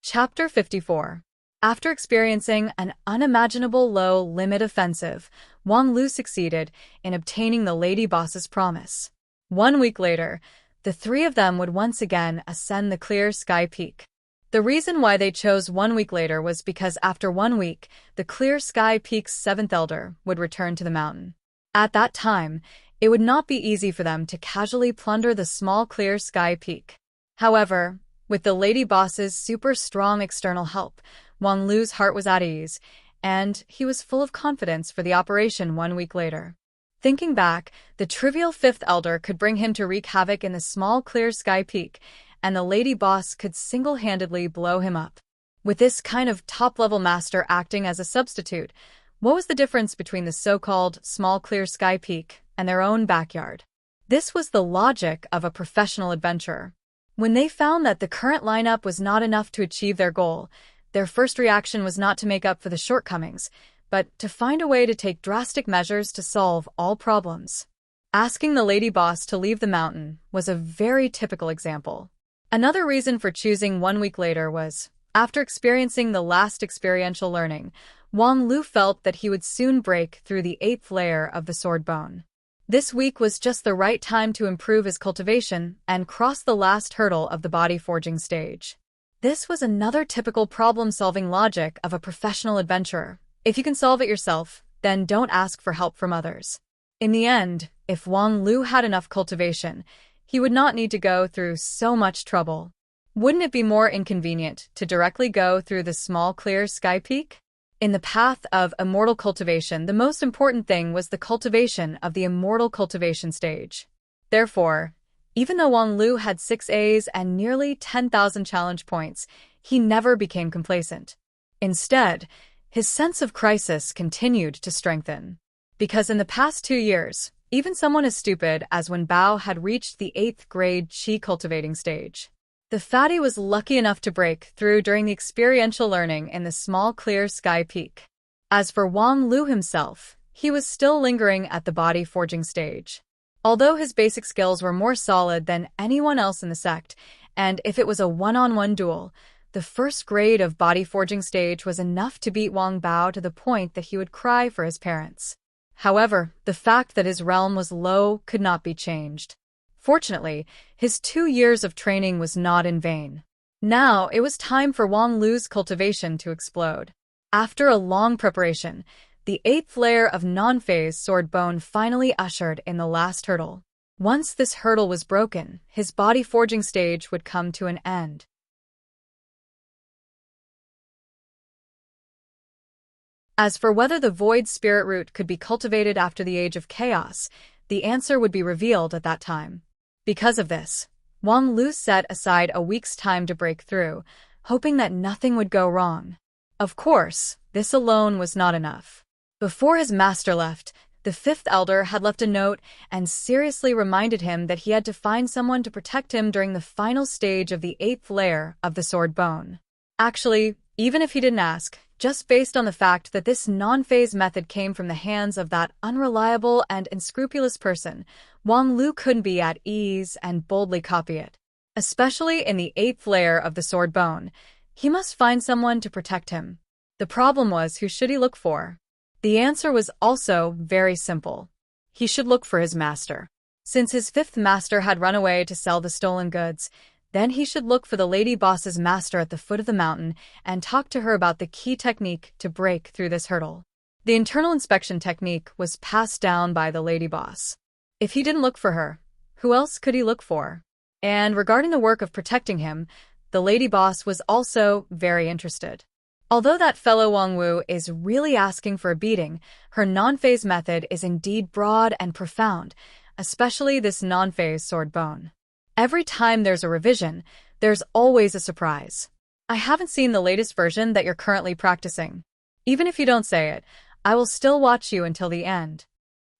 Chapter 54. After experiencing an unimaginable low-limit offensive, Wang Lu succeeded in obtaining the lady boss's promise. 1 week later, the three of them would once again ascend the clear sky peak. The reason why they chose 1 week later was because after 1 week, the clear sky peak's seventh elder would return to the mountain. At that time, it would not be easy for them to casually plunder the small clear sky peak. However, with the lady boss's super strong external help, Wang Lu's heart was at ease, and he was full of confidence for the operation 1 week later. Thinking back, the trivial fifth elder could bring him to wreak havoc in the small clear sky peak, and the lady boss could single-handedly blow him up. With this kind of top-level master acting as a substitute, what was the difference between the so-called small clear sky peak and their own backyard? This was the logic of a professional adventurer. When they found that the current lineup was not enough to achieve their goal, their first reaction was not to make up for the shortcomings, but to find a way to take drastic measures to solve all problems. Asking the lady boss to leave the mountain was a very typical example. Another reason for choosing 1 week later was, after experiencing the last experiential learning, Wang Lu felt that he would soon break through the 8th layer of the sword bone. This week was just the right time to improve his cultivation and cross the last hurdle of the body forging stage. This was another typical problem-solving logic of a professional adventurer. If you can solve it yourself, then don't ask for help from others. In the end, if Wang Lu had enough cultivation, he would not need to go through so much trouble. Wouldn't it be more inconvenient to directly go through the small clear sky peak? In the path of immortal cultivation, the most important thing was the cultivation of the immortal cultivation stage. Therefore, even though Wang Lu had 6 A's and nearly 10,000 challenge points, he never became complacent. Instead, his sense of crisis continued to strengthen. Because in the past 2 years, even someone as stupid as Wen Bao had reached the 8th grade Qi cultivating stage. The fatty was lucky enough to break through during the experiential learning in the small clear sky peak. As for Wang Lu himself, he was still lingering at the body forging stage. Although his basic skills were more solid than anyone else in the sect, and if it was a one-on-one duel, the first grade of body forging stage was enough to beat Wang Bao to the point that he would cry for his parents. However, the fact that his realm was low could not be changed. Fortunately, his 2 years of training was not in vain. Now it was time for Wang Lu's cultivation to explode. After a long preparation, the 8th layer of non-phase sword bone finally ushered in the last hurdle. Once this hurdle was broken, his body forging stage would come to an end. As for whether the void spirit root could be cultivated after the age of chaos, the answer would be revealed at that time. Because of this, Wang Lu set aside a week's time to break through, hoping that nothing would go wrong. Of course, this alone was not enough. Before his master left, the 5th elder had left a note and seriously reminded him that he had to find someone to protect him during the final stage of the 8th layer of the sword bone. Actually, even if he didn't ask, just based on the fact that this non-phase method came from the hands of that unreliable and unscrupulous person, Wang Lu couldn't be at ease and boldly copy it. Especially in the 8th layer of the sword bone, he must find someone to protect him. The problem was, who should he look for? The answer was also very simple. He should look for his master. Since his 5th master had run away to sell the stolen goods, then he should look for the lady boss's master at the foot of the mountain and talk to her about the key technique to break through this hurdle. The internal inspection technique was passed down by the lady boss. If he didn't look for her, who else could he look for? And regarding the work of protecting him, the lady boss was also very interested. Although that fellow Wang Wu is really asking for a beating, her non-phase method is indeed broad and profound, especially this non-phase sword bone. Every time there's a revision, there's always a surprise. I haven't seen the latest version that you're currently practicing. Even if you don't say it, I will still watch you until the end.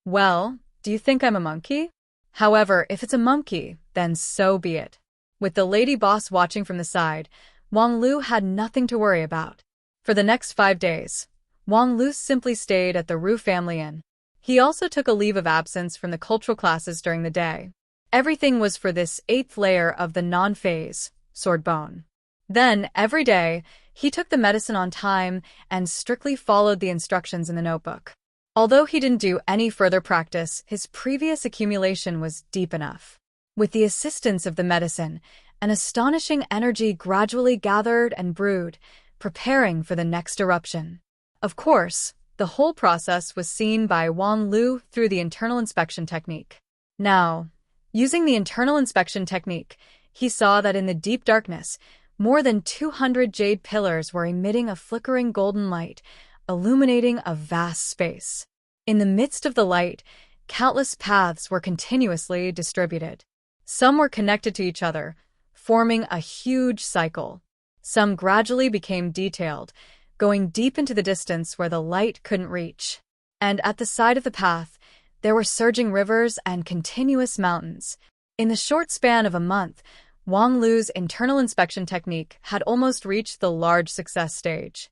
Well, do you think I'm a monkey? However, if it's a monkey, then so be it. With the lady boss watching from the side, Wang Lu had nothing to worry about. For the next 5 days, Wang Lu simply stayed at the Ru family inn. He also took a leave of absence from the cultural classes during the day. Everything was for this 8th layer of the non-phase sword bone. Then, every day, He took the medicine on time and strictly followed the instructions in the notebook. Although he didn't do any further practice, his previous accumulation was deep enough. With the assistance of the medicine, an astonishing energy gradually gathered and brewed, preparing for the next eruption. Of course, the whole process was seen by Wang Lu through the internal inspection technique. Now, using the internal inspection technique, he saw that in the deep darkness, more than 200 jade pillars were emitting a flickering golden light, illuminating a vast space. In the midst of the light, countless paths were continuously distributed. Some were connected to each other, forming a huge cycle. Some gradually became detailed, going deep into the distance where the light couldn't reach. And at the side of the path, there were surging rivers and continuous mountains. In the short span of a month, Wang Lu's internal inspection technique had almost reached the large success stage.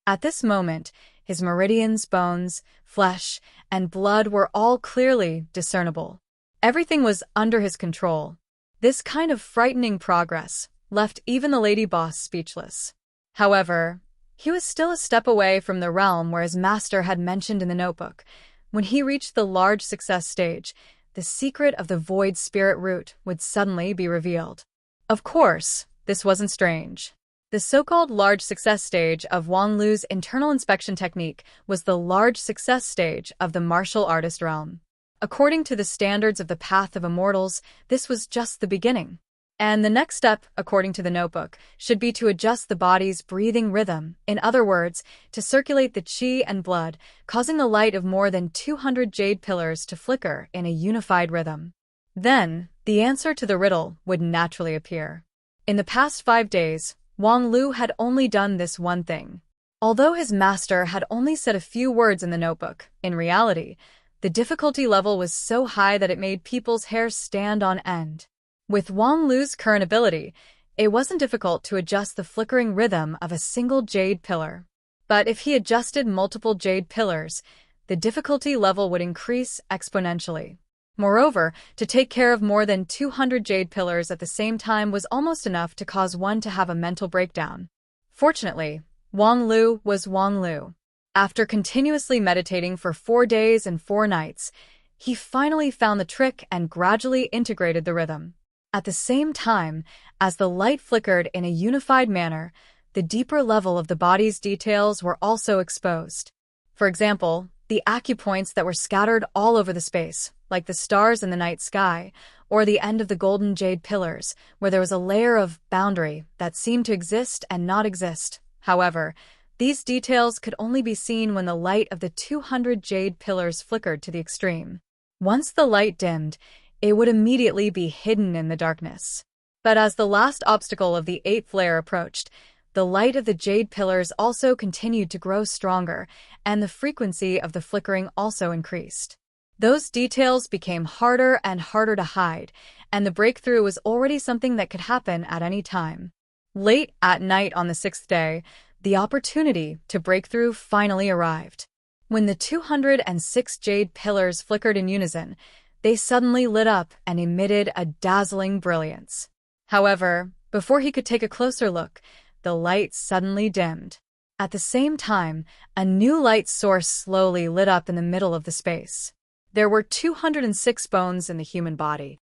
At this moment, his meridians, bones, flesh, and blood were all clearly discernible. Everything was under his control. This kind of frightening progress left even the lady boss speechless. However, he was still a step away from the realm where his master had mentioned in the notebook. When he reached the large success stage, the secret of the void spirit root would suddenly be revealed. Of course, this wasn't strange. The so-called large success stage of Wang Lu's internal inspection technique was the large success stage of the martial artist realm. According to the standards of the Path of Immortals, this was just the beginning. And the next step, according to the notebook, should be to adjust the body's breathing rhythm, in other words, to circulate the qi and blood, causing the light of more than 200 jade pillars to flicker in a unified rhythm. Then, the answer to the riddle would naturally appear. In the past 5 days, Wang Lu had only done this one thing. Although his master had only said a few words in the notebook, in reality, the difficulty level was so high that it made people's hair stand on end. With Wang Lu's current ability, it wasn't difficult to adjust the flickering rhythm of a single jade pillar. But if he adjusted multiple jade pillars, the difficulty level would increase exponentially. Moreover, to take care of more than 200 jade pillars at the same time was almost enough to cause one to have a mental breakdown. Fortunately, Wang Lu was Wang Lu. After continuously meditating for 4 days and 4 nights, he finally found the trick and gradually integrated the rhythm. At the same time, as the light flickered in a unified manner, the deeper level of the body's details were also exposed. For example, the acupoints that were scattered all over the space, like the stars in the night sky, or the end of the golden jade pillars, where there was a layer of boundary that seemed to exist and not exist. However, these details could only be seen when the light of the 200 jade pillars flickered to the extreme. Once the light dimmed, it would immediately be hidden in the darkness. But as the last obstacle of the 8th layer approached, the light of the jade pillars also continued to grow stronger, and the frequency of the flickering also increased. Those details became harder and harder to hide, and the breakthrough was already something that could happen at any time. Late at night on the 6th day, the opportunity to break through finally arrived. When the 206 jade pillars flickered in unison, they suddenly lit up and emitted a dazzling brilliance. However, before he could take a closer look, the light suddenly dimmed. At the same time, a new light source slowly lit up in the middle of the space. There were 206 bones in the human body.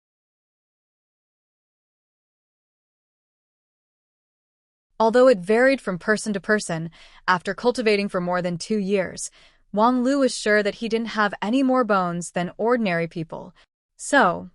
Although it varied from person to person, after cultivating for more than 2 years, Wang Lu was sure that he didn't have any more bones than ordinary people. So,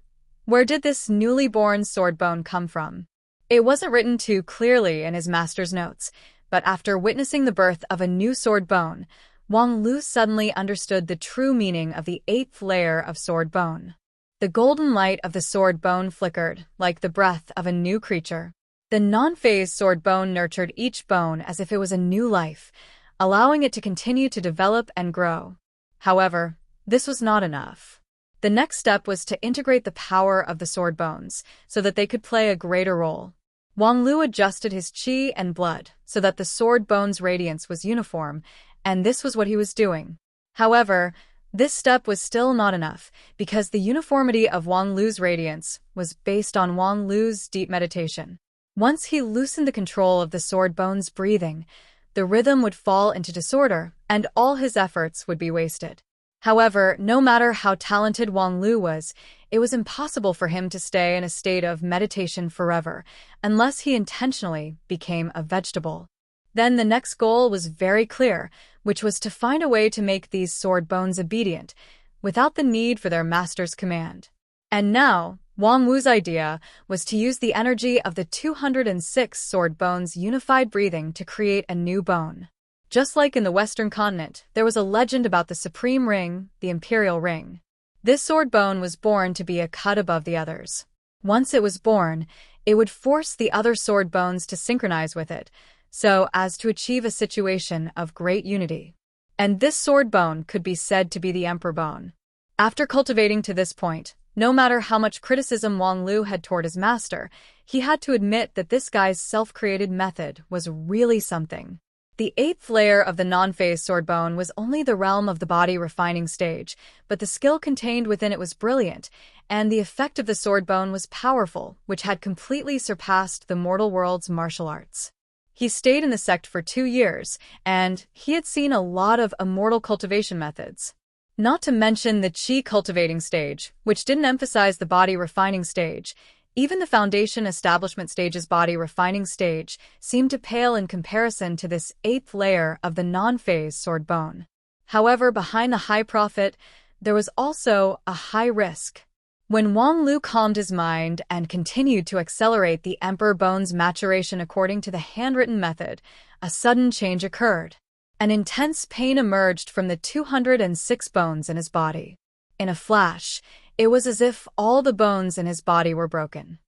where did this newly born sword bone come from? It wasn't written too clearly in his master's notes, but after witnessing the birth of a new sword bone, Wang Lu suddenly understood the true meaning of the 8th layer of sword bone. The golden light of the sword bone flickered, like the breath of a new creature. The non-phase sword bone nurtured each bone as if it was a new life, allowing it to continue to develop and grow. However, this was not enough. The next step was to integrate the power of the sword bones, so that they could play a greater role. Wang Lu adjusted his qi and blood so that the sword bone's radiance was uniform, and this was what he was doing. However, This step was still not enough, because the uniformity of Wang Lu's radiance was based on Wang Lu's deep meditation. Once he loosened the control of the sword bone's breathing, the rhythm would fall into disorder, and all his efforts would be wasted. However, no matter how talented Wang Lu was, it was impossible for him to stay in a state of meditation forever, unless he intentionally became a vegetable. Then the next goal was very clear, which was to find a way to make these sword bones obedient, without the need for their master's command. And now, Wang Wu's idea was to use the energy of the 206 sword bones' unified breathing to create a new bone. Just like in the Western continent, there was a legend about the supreme ring, the imperial ring. This sword bone was born to be a cut above the others. Once it was born, it would force the other sword bones to synchronize with it, so as to achieve a situation of great unity. And this sword bone could be said to be the emperor bone. After cultivating to this point, no matter how much criticism Wang Lu had toward his master, he had to admit that this guy's self-created method was really something. The 8th layer of the non-phase sword bone was only the realm of the body refining stage, but the skill contained within it was brilliant, and the effect of the sword bone was powerful, which had completely surpassed the mortal world's martial arts. He stayed in the sect for 2 years, and he had seen a lot of immortal cultivation methods. Not to mention the Qi cultivating stage, which didn't emphasize the body refining stage. Even the foundation establishment stage's body refining stage seemed to pale in comparison to this 8th layer of the non-phase sword bone. However, behind the high profit, there was also a high risk. When Wang Lu calmed his mind and continued to accelerate the emperor bone's maturation according to the handwritten method, a sudden change occurred. An intense pain emerged from the 206 bones in his body. In a flash, it was as if all the bones in his body were broken.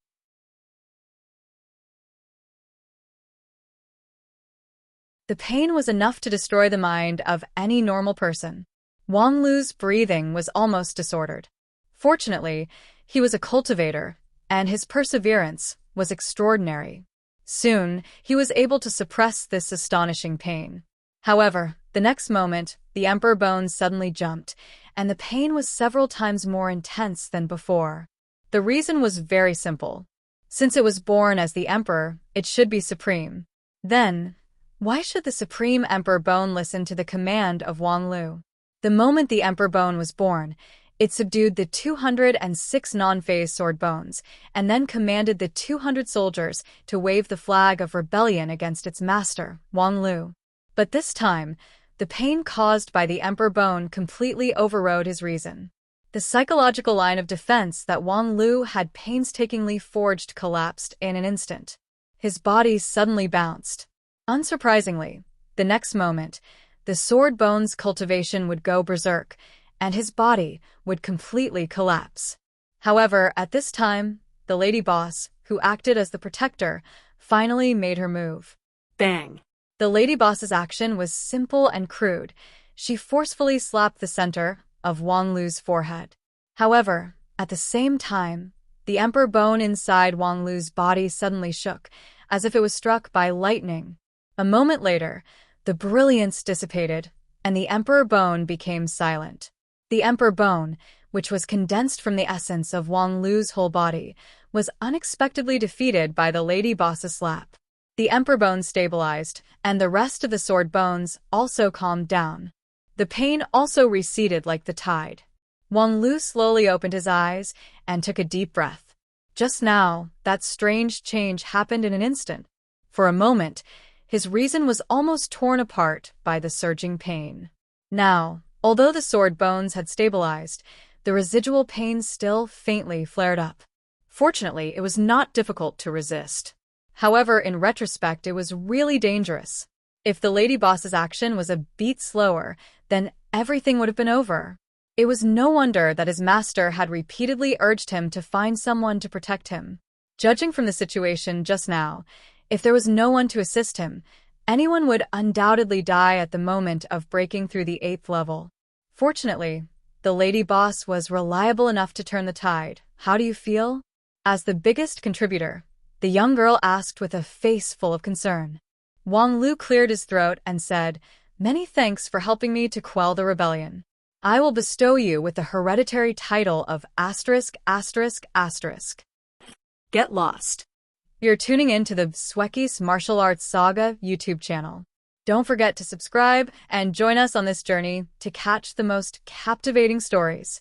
The pain was enough to destroy the mind of any normal person. Wang Lu's breathing was almost disordered. Fortunately, he was a cultivator, and his perseverance was extraordinary. Soon, he was able to suppress this astonishing pain. However, the next moment, the emperor bone suddenly jumped, and the pain was several times more intense than before. The reason was very simple. Since it was born as the emperor, it should be supreme. Then, why should the supreme emperor bone listen to the command of Wang Lu? The moment the emperor bone was born, it subdued the 206 non-phase sword bones, and then commanded the 200 soldiers to wave the flag of rebellion against its master, Wang Lu. But this time, the pain caused by the emperor bone completely overrode his reason. The psychological line of defense that Wang Lu had painstakingly forged collapsed in an instant. His body suddenly bounced. Unsurprisingly, the next moment, the sword bone's cultivation would go berserk, and his body would completely collapse. However, at this time, the lady boss, who acted as the protector, finally made her move. Bang! The lady boss's action was simple and crude. She forcefully slapped the center of Wang Lu's forehead. However, at the same time, the emperor bone inside Wang Lu's body suddenly shook, as if it was struck by lightning. A moment later, the brilliance dissipated, and the emperor bone became silent. The emperor bone, which was condensed from the essence of Wang Lu's whole body, was unexpectedly defeated by the lady boss's slap. The emperor bone stabilized, and the rest of the sword bones also calmed down. The pain also receded like the tide. Wang Lu slowly opened his eyes and took a deep breath. Just now, that strange change happened in an instant. For a moment, his reason was almost torn apart by the surging pain. Now, although the sword bones had stabilized, the residual pain still faintly flared up. Fortunately, it was not difficult to resist. However, in retrospect, it was really dangerous. If the lady boss's action was a beat slower, then everything would have been over. It was no wonder that his master had repeatedly urged him to find someone to protect him. Judging from the situation just now, if there was no one to assist him, anyone would undoubtedly die at the moment of breaking through the 8th level. Fortunately, the lady boss was reliable enough to turn the tide. How do you feel? As the biggest contributor, the young girl asked with a face full of concern. Wang Lu cleared his throat and said, "Many thanks for helping me to quell the rebellion." I will bestow you with the hereditary title of asterisk asterisk asterisk. Get lost. You're tuning in to the Xueqi's Martial Arts Saga YouTube channel. Don't forget to subscribe and join us on this journey to catch the most captivating stories.